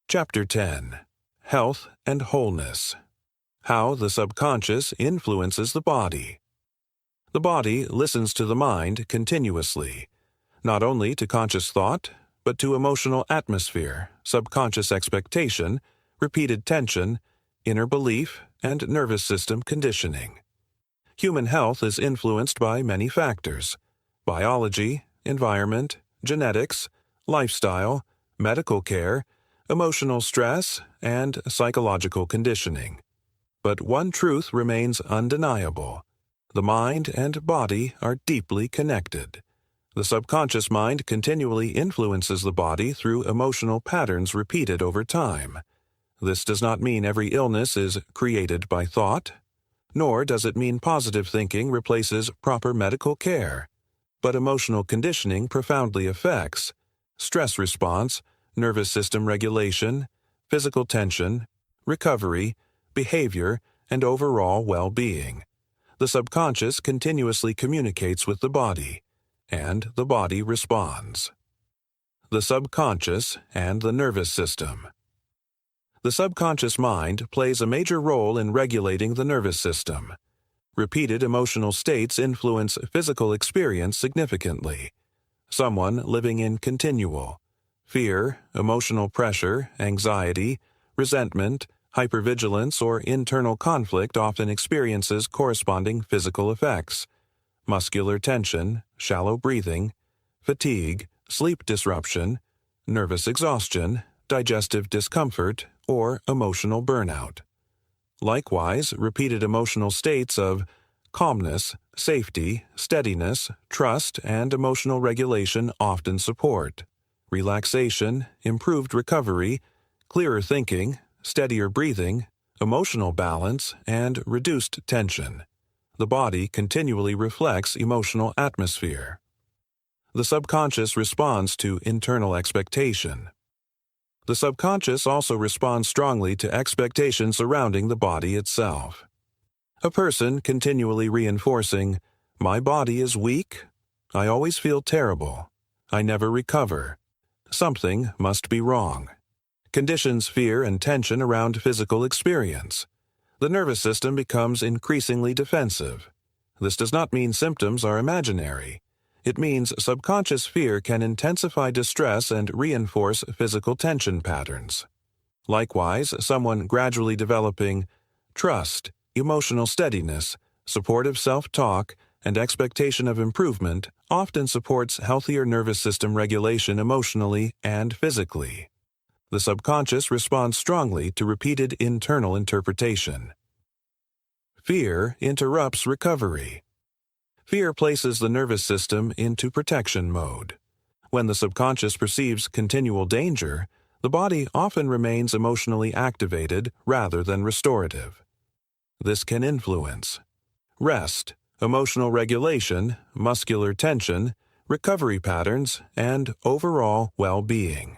Chapter 10. Health and Wholeness. How the subconscious influences the body. The body listens to the mind continuously, not only to conscious thought, but to emotional atmosphere, subconscious expectation, repeated tension, inner belief, and nervous system conditioning. Human health is influenced by many factors: biology, environment, genetics, lifestyle, medical care, emotional stress, and psychological conditioning. But one truth remains undeniable: the mind and body are deeply connected. The subconscious mind continually influences the body through emotional patterns repeated over time. This does not mean every illness is created by thought, nor does it mean positive thinking replaces proper medical care. But emotional conditioning profoundly affects stress response, nervous system regulation, physical tension, recovery, behavior, and overall well-being. The subconscious continuously communicates with the body, and the body responds. The subconscious and the nervous system. The subconscious mind plays a major role in regulating the nervous system. Repeated emotional states influence physical experience significantly. Someone living in continual fear, emotional pressure, anxiety, resentment, hypervigilance, or internal conflict often experiences corresponding physical effects: muscular tension, shallow breathing, fatigue, sleep disruption, nervous exhaustion, digestive discomfort, or emotional burnout. Likewise, repeated emotional states of calmness, safety, steadiness, trust, and emotional regulation often support relaxation, improved recovery, clearer thinking, steadier breathing, emotional balance, and reduced tension. The body continually reflects emotional atmosphere. The subconscious responds to internal expectation. The subconscious also responds strongly to expectations surrounding the body itself. A person continually reinforcing, "My body is weak," "I always feel terrible," "I never recover," "Something must be wrong," conditions fear and tension around physical experience. The nervous system becomes increasingly defensive. This does not mean symptoms are imaginary. It means subconscious fear can intensify distress and reinforce physical tension patterns. Likewise, someone gradually developing trust, emotional steadiness, supportive self-talk, and expectation of improvement often supports healthier nervous system regulation emotionally and physically. The subconscious responds strongly to repeated internal interpretation. Fear interrupts recovery. Fear places the nervous system into protection mode. When the subconscious perceives continual danger, the body often remains emotionally activated rather than restorative. This can influence rest, emotional regulation, muscular tension, recovery patterns, and overall well-being.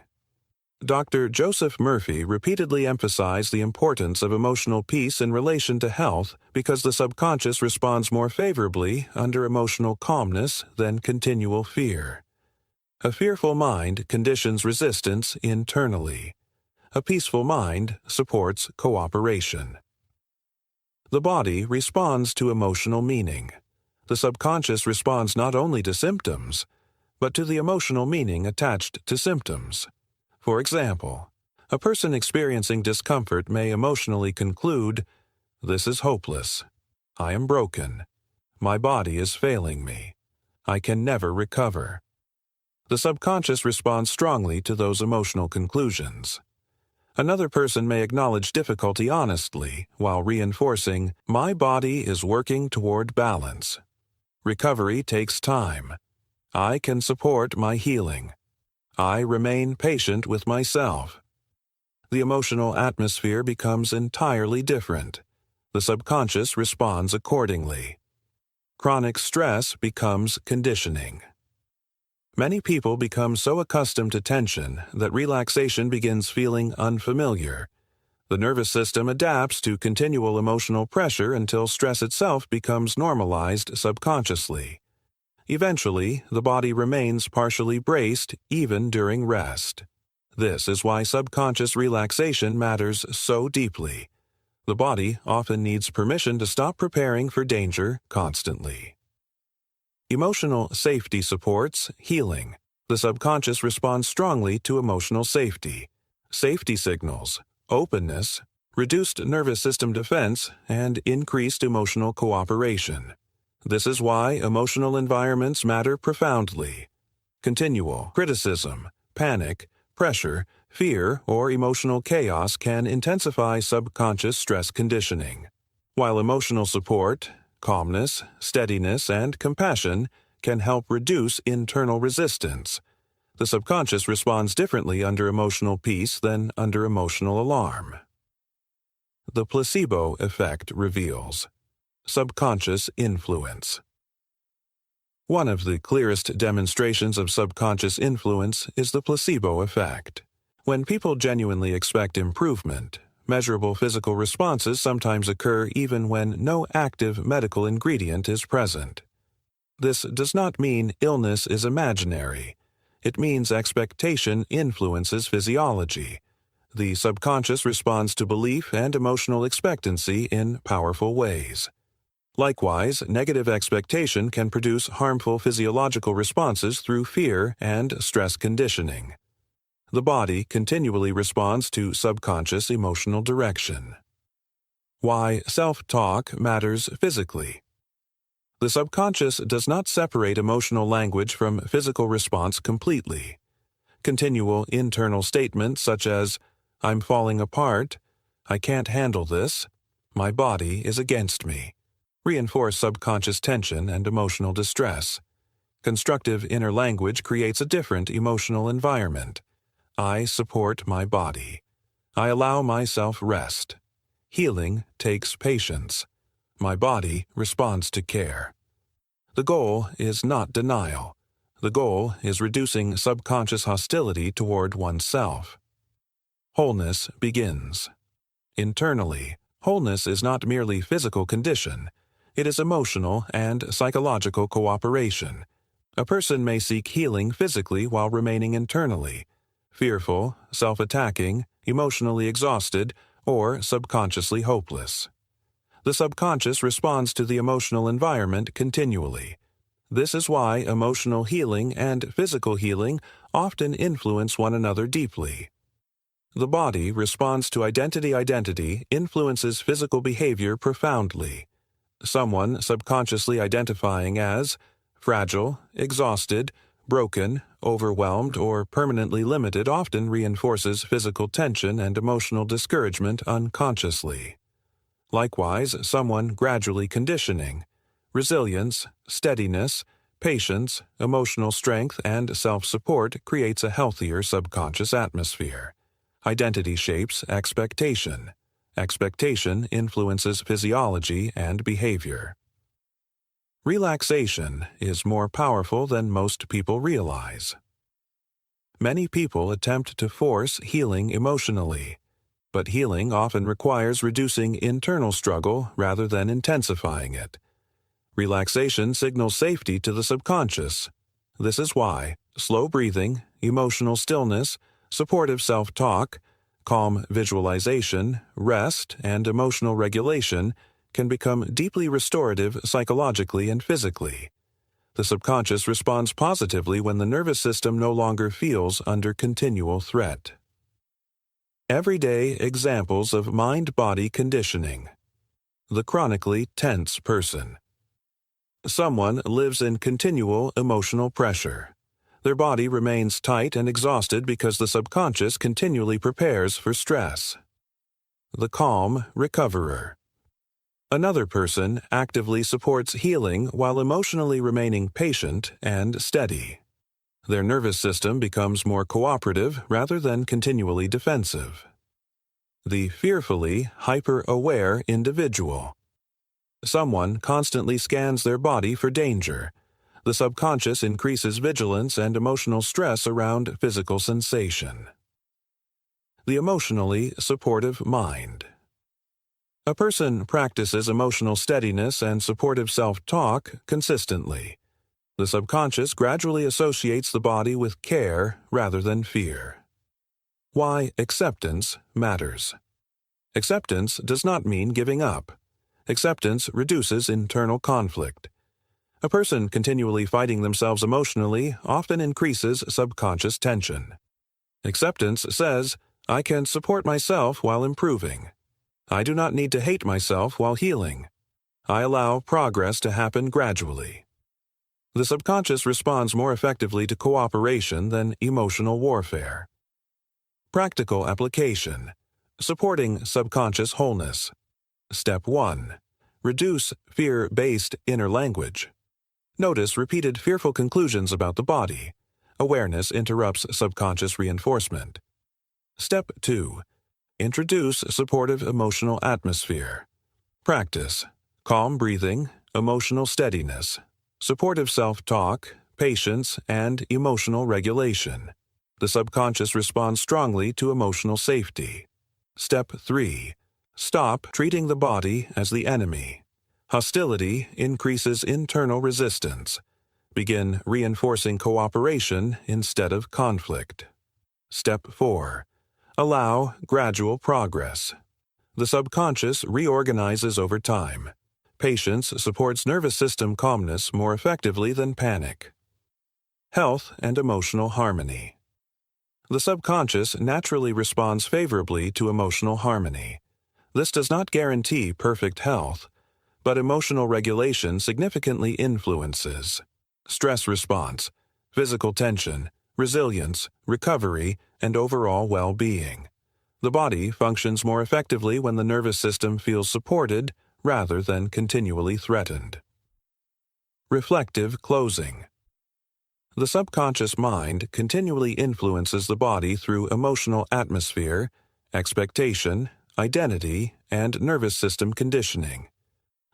Dr. Joseph Murphy repeatedly emphasized the importance of emotional peace in relation to health because the subconscious responds more favorably under emotional calmness than continual fear. A fearful mind conditions resistance internally. A peaceful mind supports cooperation. The body responds to emotional meaning. The subconscious responds not only to symptoms, but to the emotional meaning attached to symptoms. For example, a person experiencing discomfort may emotionally conclude, "This is hopeless. I am broken. My body is failing me. I can never recover." The subconscious responds strongly to those emotional conclusions. Another person may acknowledge difficulty honestly while reinforcing, "My body is working toward balance. Recovery takes time. I can support my healing. I remain patient with myself." The emotional atmosphere becomes entirely different. The subconscious responds accordingly. Chronic stress becomes conditioning. Many people become so accustomed to tension that relaxation begins feeling unfamiliar. The nervous system adapts to continual emotional pressure until stress itself becomes normalized subconsciously. Eventually, the body remains partially braced even during rest. This is why subconscious relaxation matters so deeply. The body often needs permission to stop preparing for danger constantly. Emotional safety supports healing. The subconscious responds strongly to emotional safety. Safety signals, openness, reduced nervous system defense, and increased emotional cooperation. This is why emotional environments matter profoundly. Continual criticism, panic, pressure, fear, or emotional chaos can intensify subconscious stress conditioning, while emotional support, calmness, steadiness, and compassion can help reduce internal resistance. The subconscious responds differently under emotional peace than under emotional alarm. The placebo effect reveals subconscious influence. One of the clearest demonstrations of subconscious influence is the placebo effect. When people genuinely expect improvement, measurable physical responses sometimes occur even when no active medical ingredient is present. This does not mean illness is imaginary. It means expectation influences physiology. The subconscious responds to belief and emotional expectancy in powerful ways. Likewise, negative expectation can produce harmful physiological responses through fear and stress conditioning. The body continually responds to subconscious emotional direction. Why self-talk matters physically. The subconscious does not separate emotional language from physical response completely. Continual internal statements such as, "I'm falling apart," "I can't handle this," "My body is against me," reinforce subconscious tension and emotional distress. Constructive inner language creates a different emotional environment. I support my body. I allow myself rest. Healing takes patience. My body responds to care. The goal is not denial. The goal is reducing subconscious hostility toward oneself. Wholeness begins. Internally, wholeness is not merely physical condition. It is emotional and psychological cooperation. A person may seek healing physically while remaining internally fearful, self-attacking, emotionally exhausted, or subconsciously hopeless. The subconscious responds to the emotional environment continually. This is why emotional healing and physical healing often influence one another deeply. The body responds to identity influences physical behavior profoundly. Someone subconsciously identifying as fragile, exhausted, broken, overwhelmed, or permanently limited often reinforces physical tension and emotional discouragement unconsciously. Likewise, someone gradually conditioning, resilience, steadiness, patience, emotional strength, and self-support creates a healthier subconscious atmosphere. Identity shapes expectation. Expectation influences physiology and behavior. Relaxation is more powerful than most people realize. Many people attempt to force healing emotionally, but healing often requires reducing internal struggle rather than intensifying it. Relaxation signals safety to the subconscious. This is why slow breathing, emotional stillness, supportive self-talk, calm visualization, rest, and emotional regulation can become deeply restorative psychologically and physically. The subconscious responds positively when the nervous system no longer feels under continual threat. Everyday examples of mind-body conditioning. The chronically tense person. Someone lives in continual emotional pressure. Their body remains tight and exhausted because the subconscious continually prepares for stress. The calm recoverer. Another person actively supports healing while emotionally remaining patient and steady. Their nervous system becomes more cooperative rather than continually defensive. The fearfully hyper-aware individual. Someone constantly scans their body for danger. The subconscious increases vigilance and emotional stress around physical sensation. The emotionally supportive mind. A person practices emotional steadiness and supportive self-talk consistently. The subconscious gradually associates the body with care rather than fear. Why acceptance matters. Acceptance does not mean giving up. Acceptance reduces internal conflict. A person continually fighting themselves emotionally often increases subconscious tension. Acceptance says, I can support myself while improving. I do not need to hate myself while healing. I allow progress to happen gradually. The subconscious responds more effectively to cooperation than emotional warfare. Practical application. Supporting subconscious wholeness. Step 1. Reduce fear-based inner language. Notice repeated fearful conclusions about the body. Awareness interrupts subconscious reinforcement. Step 2. Introduce supportive emotional atmosphere. Practice calm breathing, emotional steadiness, supportive self-talk, patience, and emotional regulation. The subconscious responds strongly to emotional safety. Step 3. Stop treating the body as the enemy. Hostility increases internal resistance. Begin reinforcing cooperation instead of conflict. Step 4. Allow gradual progress. The subconscious reorganizes over time. Patience supports nervous system calmness more effectively than panic. Health and emotional harmony. The subconscious naturally responds favorably to emotional harmony. This does not guarantee perfect health, but emotional regulation significantly influences stress response, physical tension, resilience, recovery, and overall well-being. The body functions more effectively when the nervous system feels supported rather than continually threatened. Reflective closing. The subconscious mind continually influences the body through emotional atmosphere, expectation, identity, and nervous system conditioning.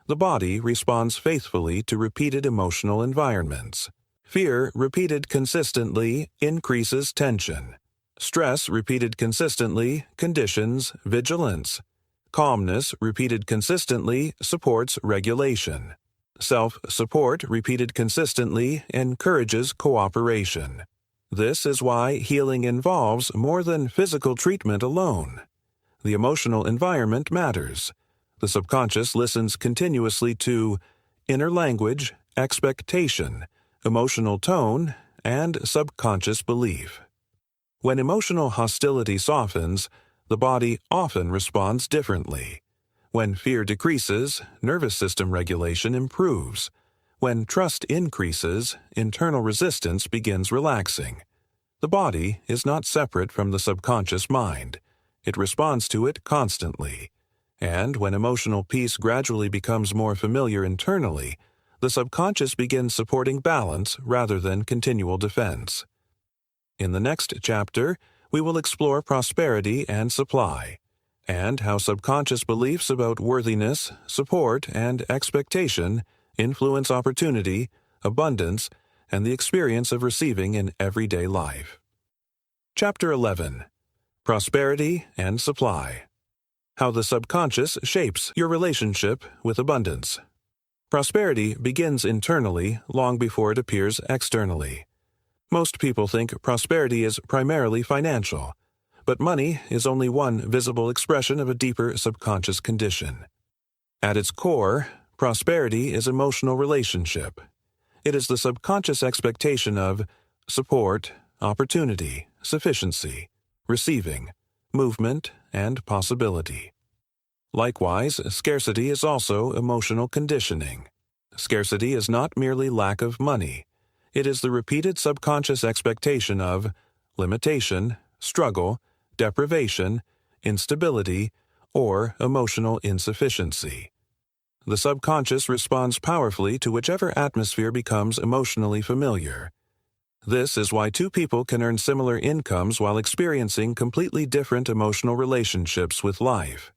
The body responds faithfully to repeated emotional environments. Fear repeated consistently increases tension. Stress repeated consistently conditions vigilance. Calmness repeated consistently supports regulation. Self-support repeated consistently encourages cooperation. This is why healing involves more than physical treatment alone. The emotional environment matters. The subconscious listens continuously to inner language, expectation, emotional tone, and subconscious belief. When emotional hostility softens, the body often responds differently. When fear decreases, nervous system regulation improves. When trust increases, internal resistance begins relaxing. The body is not separate from the subconscious mind. It responds to it constantly. And when emotional peace gradually becomes more familiar internally, the subconscious begins supporting balance rather than continual defense. In the next chapter, we will explore prosperity and supply, and how subconscious beliefs about worthiness, support, and expectation influence opportunity, abundance, and the experience of receiving in everyday life. Chapter 11. Prosperity and Supply. How the subconscious shapes your relationship with abundance. Prosperity begins internally long before it appears externally. Most people think prosperity is primarily financial, but money is only one visible expression of a deeper subconscious condition. At its core, prosperity is emotional relationship. It is the subconscious expectation of support, opportunity, sufficiency, receiving, movement, and possibility. Likewise, scarcity is also emotional conditioning. Scarcity is not merely lack of money. It is the repeated subconscious expectation of limitation, struggle, deprivation, instability, or emotional insufficiency. The subconscious responds powerfully to whichever atmosphere becomes emotionally familiar. This is why two people can earn similar incomes while experiencing completely different emotional relationships with life.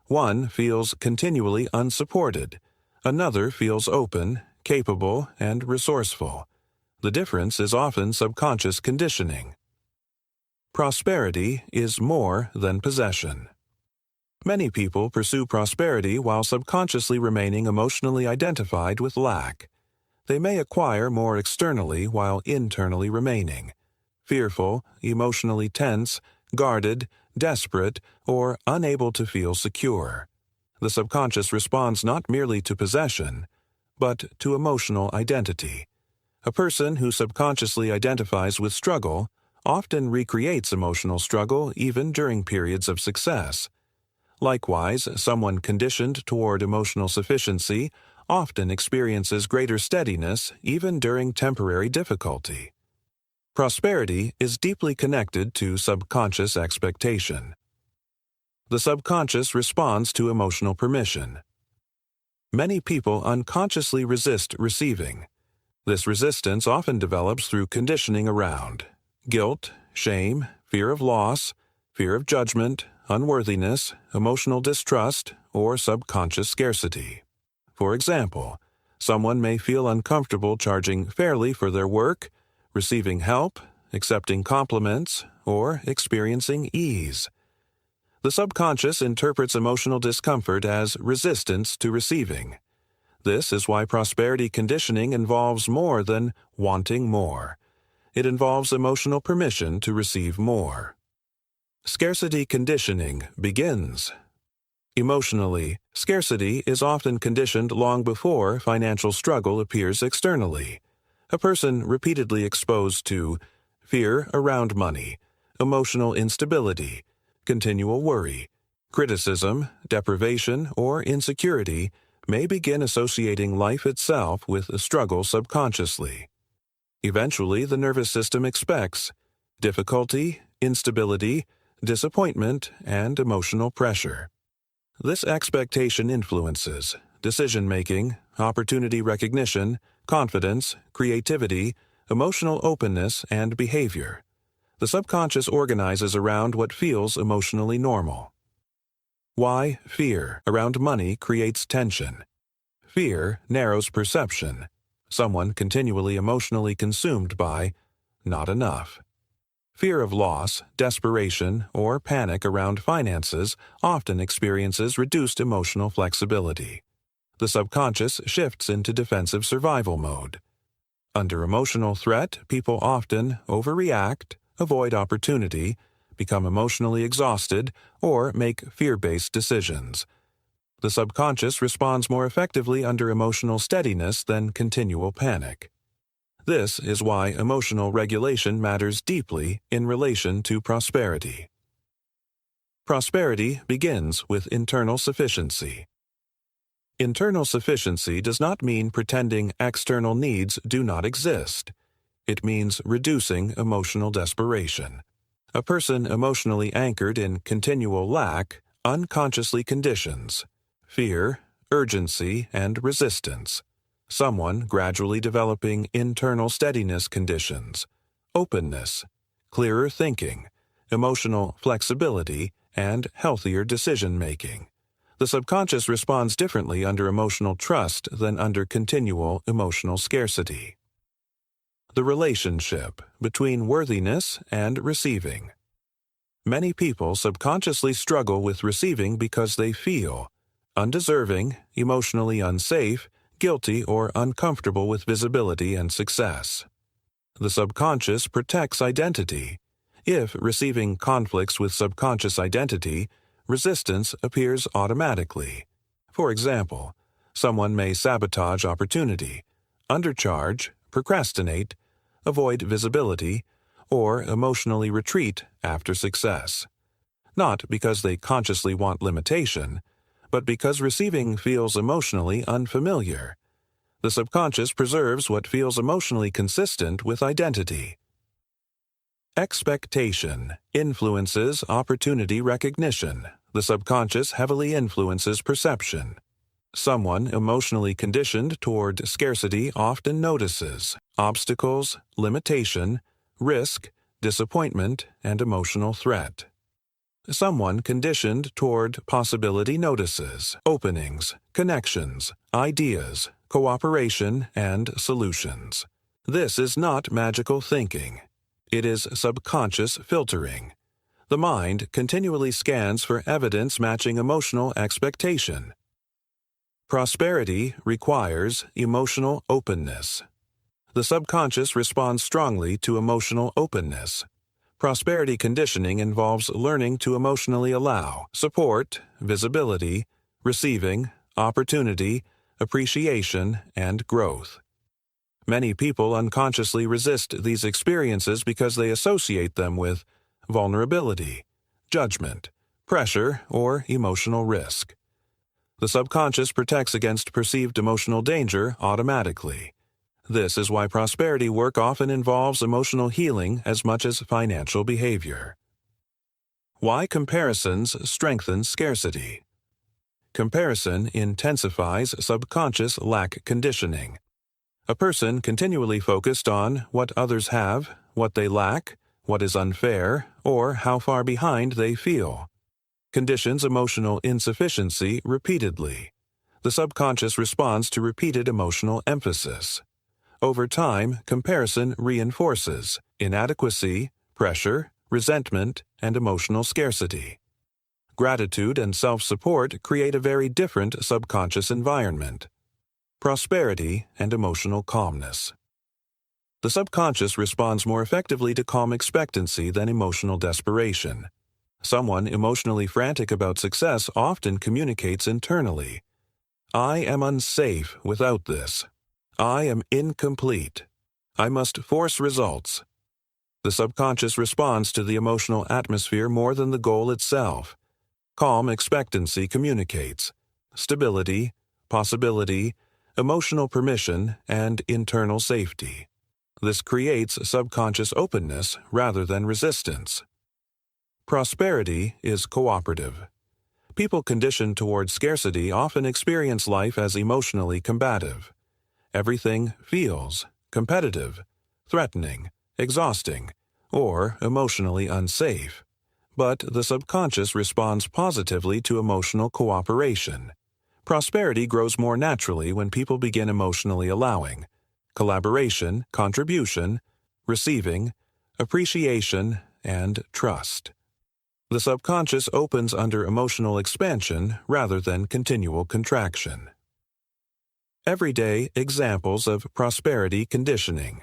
One feels continually unsupported. Another feels open, capable, and resourceful. The difference is often subconscious conditioning. Prosperity is more than possession. Many people pursue prosperity while subconsciously remaining emotionally identified with lack. They may acquire more externally while internally remaining fearful, emotionally tense, guarded, desperate, or unable to feel secure. The subconscious responds not merely to possession, but to emotional identity. A person who subconsciously identifies with struggle often recreates emotional struggle even during periods of success. Likewise, someone conditioned toward emotional sufficiency often experiences greater steadiness even during temporary difficulty. Prosperity is deeply connected to subconscious expectation. The subconscious responds to emotional permission. Many people unconsciously resist receiving. This resistance often develops through conditioning around guilt, shame, fear of loss, fear of judgment, unworthiness, emotional distrust, or subconscious scarcity. For example, someone may feel uncomfortable charging fairly for their work, receiving help, accepting compliments, or experiencing ease. The subconscious interprets emotional discomfort as resistance to receiving. This is why prosperity conditioning involves more than wanting more. It involves emotional permission to receive more. Scarcity conditioning begins. Emotionally, scarcity is often conditioned long before financial struggle appears externally. A person repeatedly exposed to fear around money, emotional instability, continual worry, criticism, deprivation, or insecurity may begin associating life itself with a struggle subconsciously. Eventually, the nervous system expects difficulty, instability, disappointment, and emotional pressure. This expectation influences decision-making, opportunity recognition, confidence, creativity, emotional openness, and behavior. The subconscious organizes around what feels emotionally normal. Why fear around money creates tension. Fear narrows perception. Someone continually emotionally consumed by not enough. Fear of loss, desperation, or panic around finances often experiences reduced emotional flexibility. The subconscious shifts into defensive survival mode. Under emotional threat, people often overreact, avoid opportunity, become emotionally exhausted, or make fear-based decisions. The subconscious responds more effectively under emotional steadiness than continual panic. This is why emotional regulation matters deeply in relation to prosperity. Prosperity begins with internal sufficiency. Internal sufficiency does not mean pretending external needs do not exist. It means reducing emotional desperation. A person emotionally anchored in continual lack unconsciously conditions fear, urgency, and resistance. Someone gradually developing internal steadiness conditions openness, clearer thinking, emotional flexibility, and healthier decision-making. The subconscious responds differently under emotional trust than under continual emotional scarcity. The relationship between worthiness and receiving. Many people subconsciously struggle with receiving because they feel undeserving, emotionally unsafe, guilty, or uncomfortable with visibility and success. The subconscious protects identity. If receiving conflicts with subconscious identity, resistance appears automatically. For example, someone may sabotage opportunity, undercharge, procrastinate, avoid visibility, or emotionally retreat after success. Not because they consciously want limitation, but because receiving feels emotionally unfamiliar. The subconscious preserves what feels emotionally consistent with identity. Expectation influences opportunity recognition. The subconscious heavily influences perception. Someone emotionally conditioned toward scarcity often notices obstacles, limitation, risk, disappointment, and emotional threat. Someone conditioned toward possibility notices openings, connections, ideas, cooperation, and solutions. This is not magical thinking. It is subconscious filtering. The mind continually scans for evidence matching emotional expectation. Prosperity requires emotional openness. The subconscious responds strongly to emotional openness. Prosperity conditioning involves learning to emotionally allow support, visibility, receiving, opportunity, appreciation, and growth. Many people unconsciously resist these experiences because they associate them with vulnerability, judgment, pressure, or emotional risk. The subconscious protects against perceived emotional danger automatically. This is why prosperity work often involves emotional healing as much as financial behavior. Why comparisons strengthen scarcity. Comparison intensifies subconscious lack conditioning. A person continually focused on what others have, what they lack, what is unfair, or how far behind they feel conditions emotional insufficiency repeatedly. The subconscious responds to repeated emotional emphasis. Over time, comparison reinforces inadequacy, pressure, resentment, and emotional scarcity. Gratitude and self-support create a very different subconscious environment. Prosperity and emotional calmness. The subconscious responds more effectively to calm expectancy than emotional desperation. Someone emotionally frantic about success often communicates internally. I am unsafe without this. I am incomplete. I must force results. The subconscious responds to the emotional atmosphere more than the goal itself. Calm expectancy communicates stability, possibility, emotional permission, and internal safety. This creates subconscious openness rather than resistance. Prosperity is cooperative. People conditioned toward scarcity often experience life as emotionally combative. Everything feels competitive, threatening, exhausting, or emotionally unsafe. But the subconscious responds positively to emotional cooperation. Prosperity grows more naturally when people begin emotionally allowing collaboration, contribution, receiving, appreciation, and trust. The subconscious opens under emotional expansion rather than continual contraction. Everyday examples of prosperity conditioning.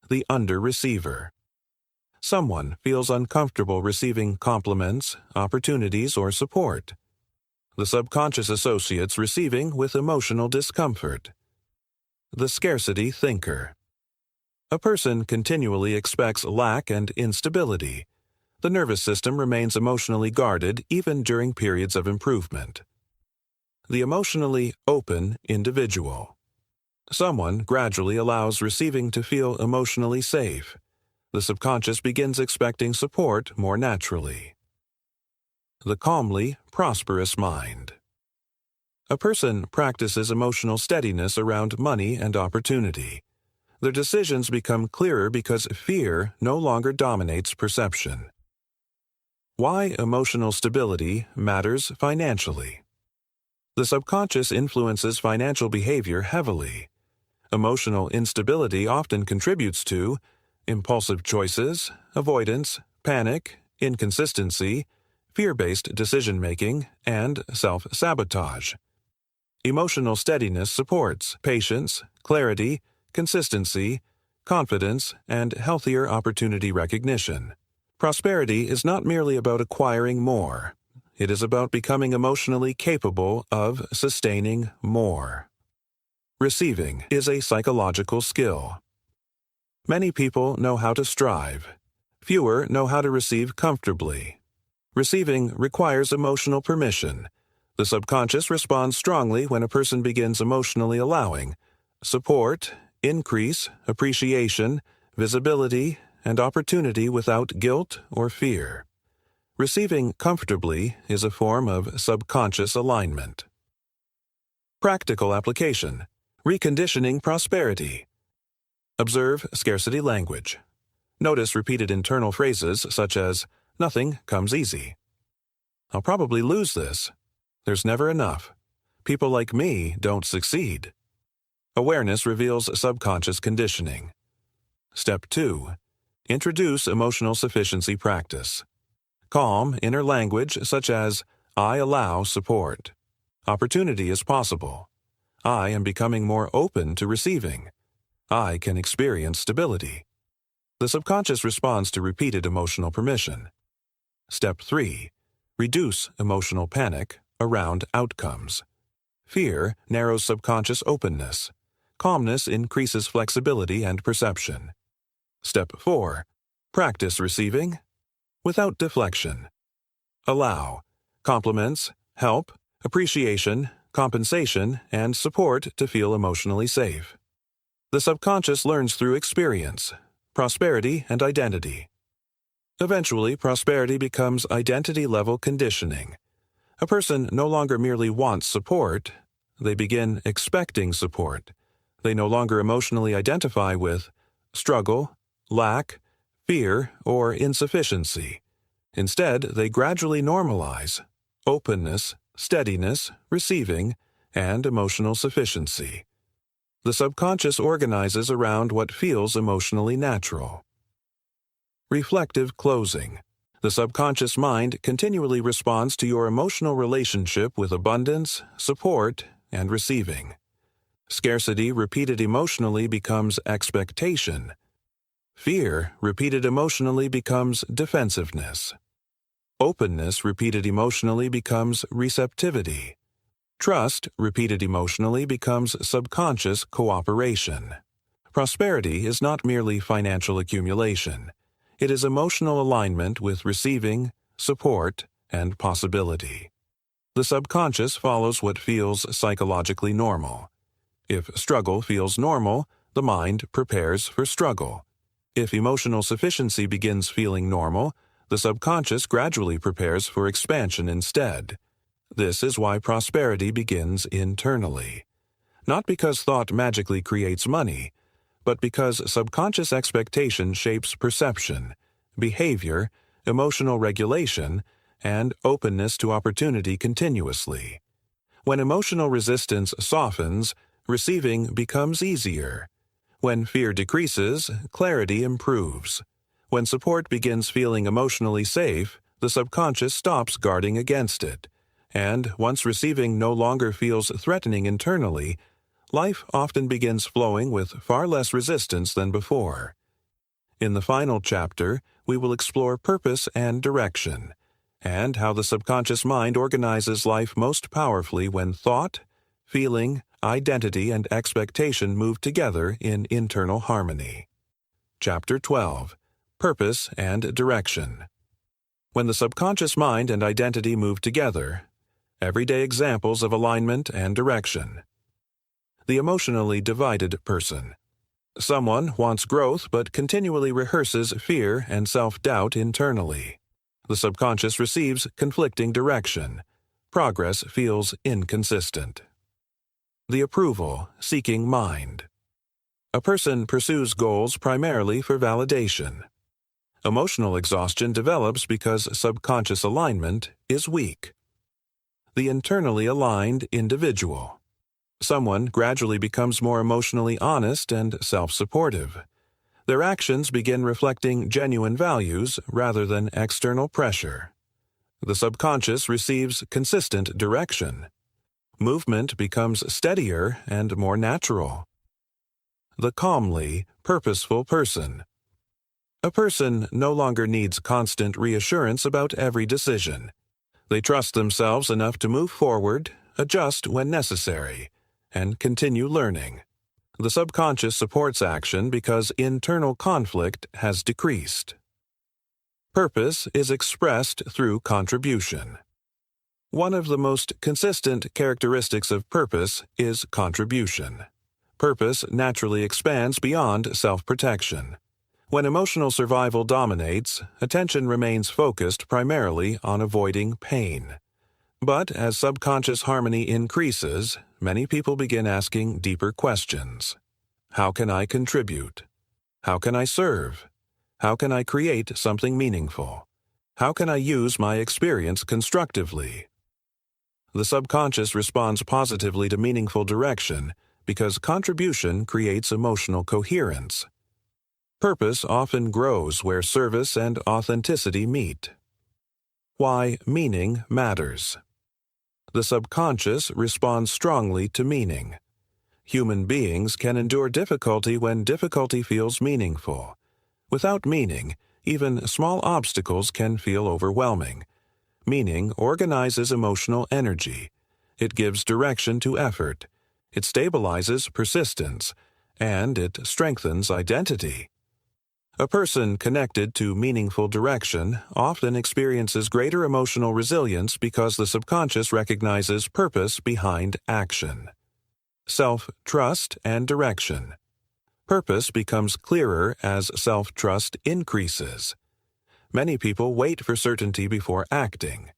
The under-receiver. Someone feels uncomfortable receiving compliments, opportunities, or support. The subconscious associates receiving with emotional discomfort. The scarcity thinker. A person continually expects lack and instability. The nervous system remains emotionally guarded even during periods of improvement. The emotionally open individual. Someone gradually allows receiving to feel emotionally safe. The subconscious begins expecting support more naturally. The calmly prosperous mind. A person practices emotional steadiness around money and opportunity. Their decisions become clearer because fear no longer dominates perception. Why emotional stability matters financially. The subconscious influences financial behavior heavily. Emotional instability often contributes to impulsive choices, avoidance, panic, inconsistency, fear-based decision-making, and self-sabotage. Emotional steadiness supports patience, clarity, consistency, confidence, and healthier opportunity recognition. Prosperity is not merely about acquiring more. It is about becoming emotionally capable of sustaining more. Receiving is a psychological skill. Many people know how to strive. Fewer know how to receive comfortably. Receiving requires emotional permission. The subconscious responds strongly when a person begins emotionally allowing support, increase, appreciation, visibility, and opportunity without guilt or fear. Receiving comfortably is a form of subconscious alignment. Practical application. Reconditioning prosperity. Observe scarcity language. Notice repeated internal phrases such as, "Nothing comes easy." "I'll probably lose this." "There's never enough." "People like me don't succeed." Awareness reveals subconscious conditioning. Step 2. Introduce emotional sufficiency practice. Calm inner language such as, "I allow support." "Opportunity is possible." "I am becoming more open to receiving." "I can experience stability." The subconscious responds to repeated emotional permission. Step 3. Reduce emotional panic around outcomes. Fear narrows subconscious openness. Calmness increases flexibility and perception. Step 4. Practice receiving without deflection. Allow compliments, help, appreciation, compensation, and support to feel emotionally safe. The subconscious learns through experience, prosperity, and identity. Eventually, prosperity becomes identity-level conditioning. A person no longer merely wants support, they begin expecting support. They no longer emotionally identify with struggle, lack, fear, or insufficiency. Instead, they gradually normalize openness, steadiness, receiving, and emotional sufficiency. The subconscious organizes around what feels emotionally natural. Reflective closing. The subconscious mind continually responds to your emotional relationship with abundance, support, and receiving. Scarcity repeated emotionally becomes expectation. Fear repeated emotionally becomes defensiveness. Openness repeated emotionally becomes receptivity. Trust repeated emotionally becomes subconscious cooperation. Prosperity is not merely financial accumulation. It is emotional alignment with receiving, support, and possibility. The subconscious follows what feels psychologically normal. If struggle feels normal, the mind prepares for struggle. If emotional sufficiency begins feeling normal, the subconscious gradually prepares for expansion instead. This is why prosperity begins internally. Not because thought magically creates money, but because subconscious expectation shapes perception, behavior, emotional regulation, and openness to opportunity continuously. When emotional resistance softens, receiving becomes easier. When fear decreases, clarity improves. When support begins feeling emotionally safe, the subconscious stops guarding against it. And once receiving no longer feels threatening internally, life often begins flowing with far less resistance than before. In the final chapter, we will explore purpose and direction, and how the subconscious mind organizes life most powerfully when thought, feeling, identity, and expectation move together in internal harmony. Chapter 12. Purpose and Direction. When the subconscious mind and identity move together, Everyday examples of alignment and direction. The emotionally divided person. Someone wants growth but continually rehearses fear and self-doubt internally. The subconscious receives conflicting direction. Progress feels inconsistent. The approval-seeking mind. A person pursues goals primarily for validation. Emotional exhaustion develops because subconscious alignment is weak. The internally aligned individual. Someone gradually becomes more emotionally honest and self-supportive. Their actions begin reflecting genuine values rather than external pressure. The subconscious receives consistent direction. Movement becomes steadier and more natural. The calmly, purposeful person. A person no longer needs constant reassurance about every decision. They trust themselves enough to move forward, adjust when necessary, and continue learning. The subconscious supports action because internal conflict has decreased. Purpose is expressed through contribution. One of the most consistent characteristics of purpose is contribution. Purpose naturally expands beyond self-protection. When emotional survival dominates, attention remains focused primarily on avoiding pain. But as subconscious harmony increases, many people begin asking deeper questions. How can I contribute? How can I serve? How can I create something meaningful? How can I use my experience constructively? The subconscious responds positively to meaningful direction because contribution creates emotional coherence. Purpose often grows where service and authenticity meet. Why meaning matters. The subconscious responds strongly to meaning. Human beings can endure difficulty when difficulty feels meaningful. Without meaning, even small obstacles can feel overwhelming. Meaning organizes emotional energy. It gives direction to effort. It stabilizes persistence, and it strengthens identity. A person connected to meaningful direction often experiences greater emotional resilience because the subconscious recognizes purpose behind action. Self-trust and direction. Purpose becomes clearer as self-trust increases. Many people wait for certainty before acting,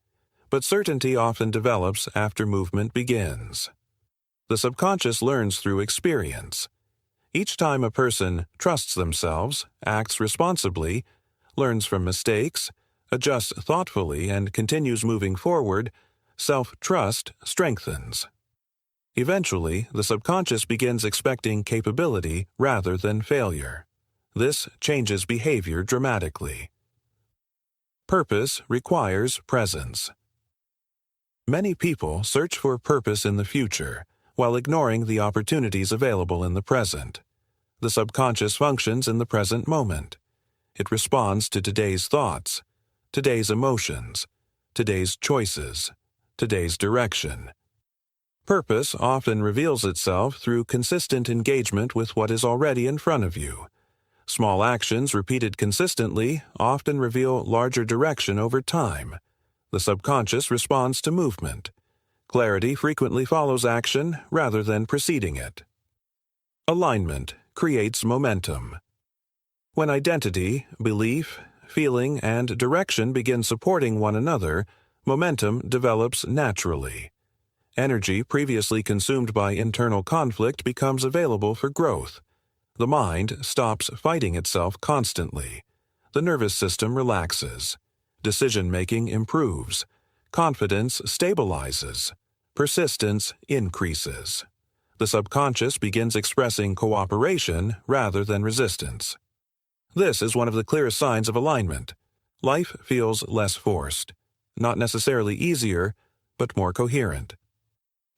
but certainty often develops after movement begins. The subconscious learns through experience. Each time a person trusts themselves, acts responsibly, learns from mistakes, adjusts thoughtfully, and continues moving forward, self-trust strengthens. Eventually, the subconscious begins expecting capability rather than failure. This changes behavior dramatically. Purpose requires presence. Many people search for purpose in the future, while ignoring the opportunities available in the present. The subconscious functions in the present moment. It responds to today's thoughts, today's emotions, today's choices, today's direction. Purpose often reveals itself through consistent engagement with what is already in front of you. Small actions repeated consistently often reveal larger direction over time. The subconscious responds to movement. Clarity frequently follows action rather than preceding it. Alignment creates momentum. When identity, belief, feeling, and direction begin supporting one another, momentum develops naturally. Energy previously consumed by internal conflict becomes available for growth. The mind stops fighting itself constantly. The nervous system relaxes. Decision-making improves. Confidence stabilizes. Persistence increases. The subconscious begins expressing cooperation rather than resistance. This is one of the clearest signs of alignment. Life feels less forced. Not necessarily easier, but more coherent.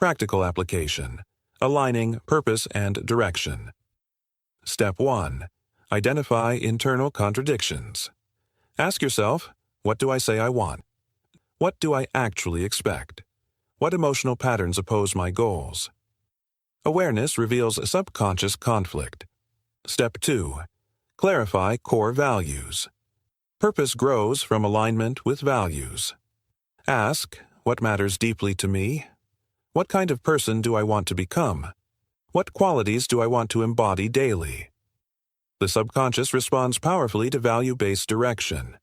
Practical application. Aligning purpose and direction. Step 1. Identify internal contradictions. Ask yourself, what do I say I want? What do I actually expect? What emotional patterns oppose my goals? Awareness reveals a subconscious conflict. Step 2. Clarify core values. Purpose grows from alignment with values. Ask, what matters deeply to me? What kind of person do I want to become? What qualities do I want to embody daily? The subconscious responds powerfully to value-based direction.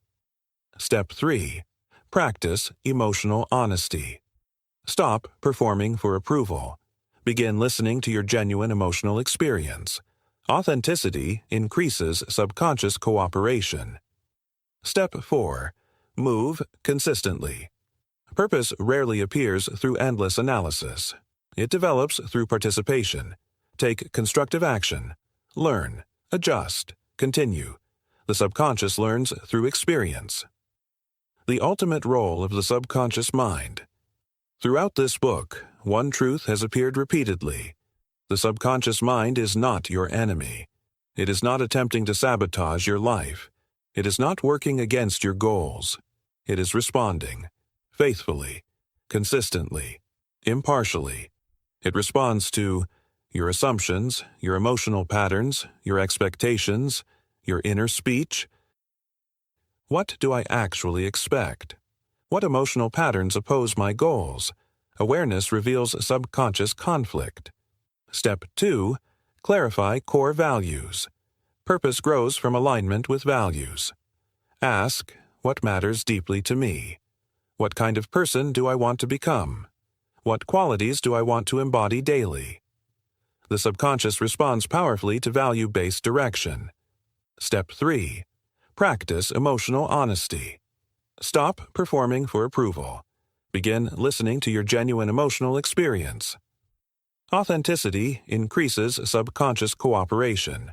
Step 3. Practice emotional honesty. Stop performing for approval. Begin listening to your genuine emotional experience. Authenticity increases subconscious cooperation. Step 4. Move consistently. Purpose rarely appears through endless analysis. It develops through participation. Take constructive action. Learn. Adjust. Continue. The subconscious learns through experience. The ultimate role of the subconscious mind. Throughout this book, one truth has appeared repeatedly. The subconscious mind is not your enemy. It is not attempting to sabotage your life. It is not working against your goals. It is responding, faithfully, consistently, impartially. It responds to your assumptions, your emotional patterns, your expectations, your inner speech. What do I actually expect? What emotional patterns oppose my goals? Awareness reveals subconscious conflict. Step 2. Clarify core values. Purpose grows from alignment with values. Ask, what matters deeply to me? What kind of person do I want to become? What qualities do I want to embody daily? The subconscious responds powerfully to value-based direction. Step 3. Practice emotional honesty. Stop performing for approval. Begin listening to your genuine emotional experience. Authenticity increases subconscious cooperation.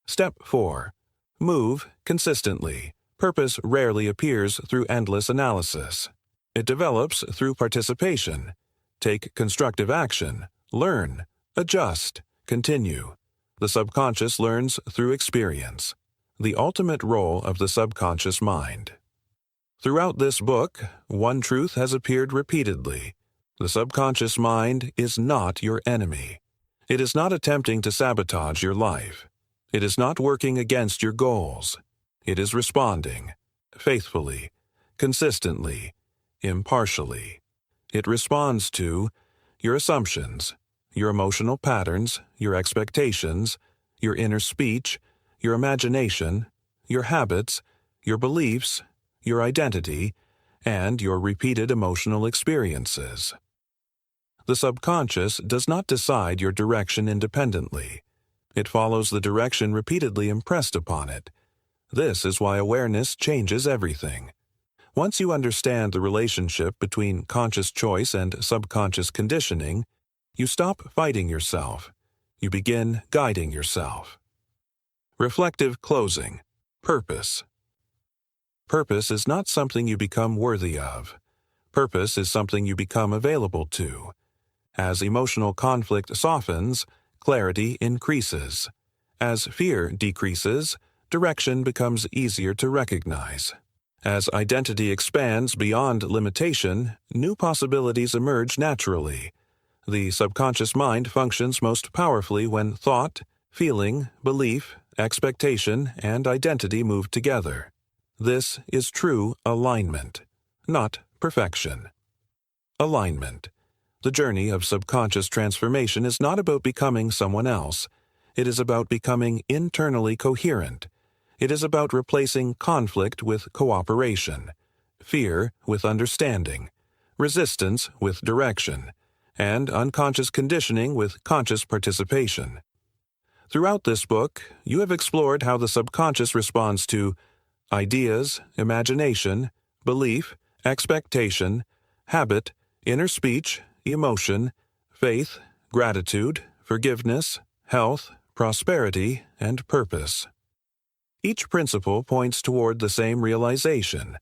Step 4. Move consistently. Purpose rarely appears through endless analysis. It develops through participation. Take constructive action. Learn. Adjust. Continue. The subconscious learns through experience. The ultimate role of the subconscious mind. Throughout this book, one truth has appeared repeatedly. The subconscious mind is not your enemy. It is not attempting to sabotage your life. It is not working against your goals. It is responding, faithfully, consistently, impartially. It responds to your assumptions, your emotional patterns, your expectations, your inner speech, your imagination, your habits, your beliefs, your identity, and your repeated emotional experiences. The subconscious does not decide your direction independently. It follows the direction repeatedly impressed upon it. This is why awareness changes everything. Once you understand the relationship between conscious choice and subconscious conditioning, you stop fighting yourself. You begin guiding yourself. Reflective closing. Purpose. Purpose is not something you become worthy of. Purpose is something you become available to. As emotional conflict softens, clarity increases. As fear decreases, direction becomes easier to recognize. As identity expands beyond limitation, new possibilities emerge naturally. The subconscious mind functions most powerfully when thought, feeling, belief, expectation, and identity move together. This is true alignment, not perfection. Alignment. The journey of subconscious transformation is not about becoming someone else. It is about becoming internally coherent. It is about replacing conflict with cooperation, fear with understanding, resistance with direction, and unconscious conditioning with conscious participation. Throughout this book, you have explored how the subconscious responds to ideas, imagination, belief, expectation, habit, inner speech, emotion, faith, gratitude, forgiveness, health, prosperity, and purpose. Each principle points toward the same realization.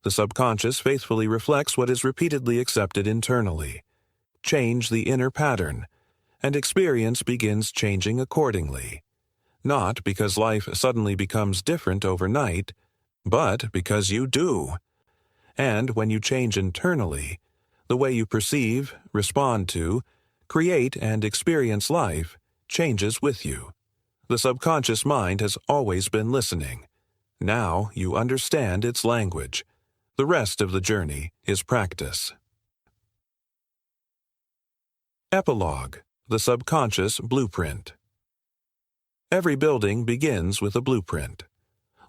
The subconscious faithfully reflects what is repeatedly accepted internally. Change the inner pattern, and experience begins changing accordingly. Not because life suddenly becomes different overnight, but because you do. And when you change internally, the way you perceive, respond to, create, and experience life changes with you. The subconscious mind has always been listening. Now you understand its language. The rest of the journey is practice. Epilogue, the subconscious blueprint. Every building begins with a blueprint.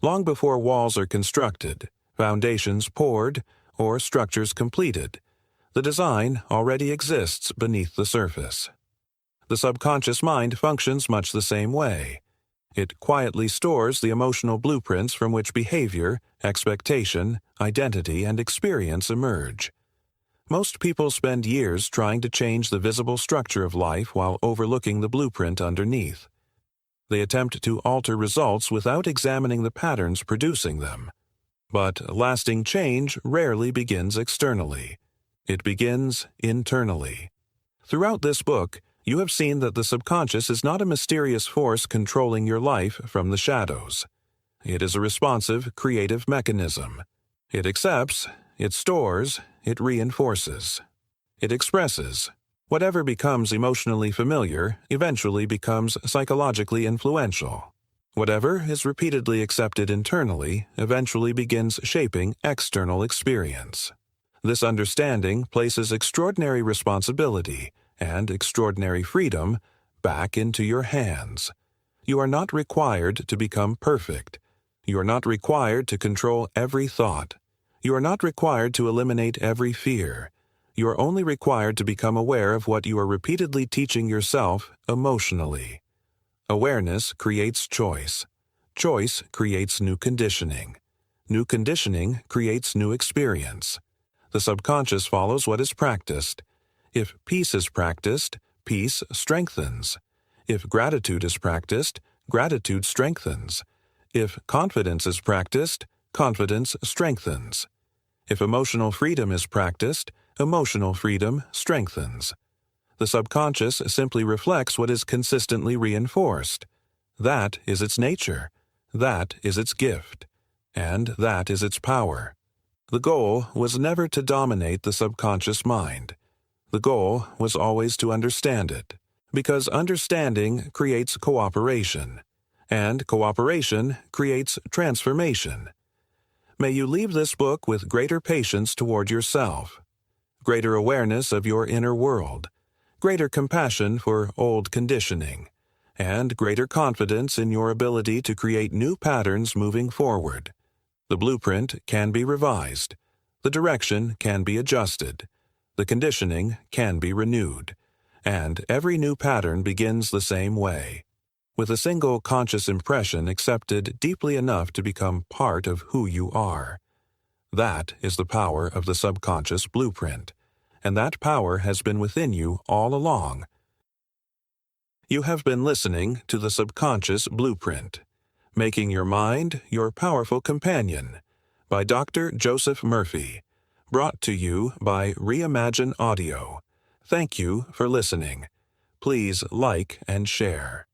Long before walls are constructed, foundations poured, or structures completed, the design already exists beneath the surface. The subconscious mind functions much the same way. It quietly stores the emotional blueprints from which behavior, expectation, identity, and experience emerge. Most people spend years trying to change the visible structure of life while overlooking the blueprint underneath. They attempt to alter results without examining the patterns producing them. But lasting change rarely begins externally. It begins internally. Throughout this book, you have seen that the subconscious is not a mysterious force controlling your life from the shadows. It is a responsive, creative mechanism. It accepts, it stores, it reinforces. It expresses. Whatever becomes emotionally familiar eventually becomes psychologically influential. Whatever is repeatedly accepted internally eventually begins shaping external experience. This understanding places extraordinary responsibility and extraordinary freedom back into your hands. You are not required to become perfect. You are not required to control every thought. You are not required to eliminate every fear. You are only required to become aware of what you are repeatedly teaching yourself emotionally. Awareness creates choice. Choice creates new conditioning. New conditioning creates new experience. The subconscious follows what is practiced. If peace is practiced, peace strengthens. If gratitude is practiced, gratitude strengthens. If confidence is practiced, confidence strengthens. If emotional freedom is practiced, emotional freedom strengthens. The subconscious simply reflects what is consistently reinforced. That is its nature. That is its gift. And that is its power. The goal was never to dominate the subconscious mind. The goal was always to understand it, because understanding creates cooperation, and cooperation creates transformation. May you leave this book with greater patience toward yourself, greater awareness of your inner world, greater compassion for old conditioning, and greater confidence in your ability to create new patterns moving forward. The blueprint can be revised. The direction can be adjusted. The conditioning can be renewed. And every new pattern begins the same way, with a single conscious impression accepted deeply enough to become part of who you are. That is the power of the subconscious blueprint, and that power has been within you all along. You have been listening to the subconscious blueprint, Making Your Mind Your Powerful Companion, by Dr. Joseph Murphy, brought to you by Reimagine Audio. Thank you for listening. Please like and share.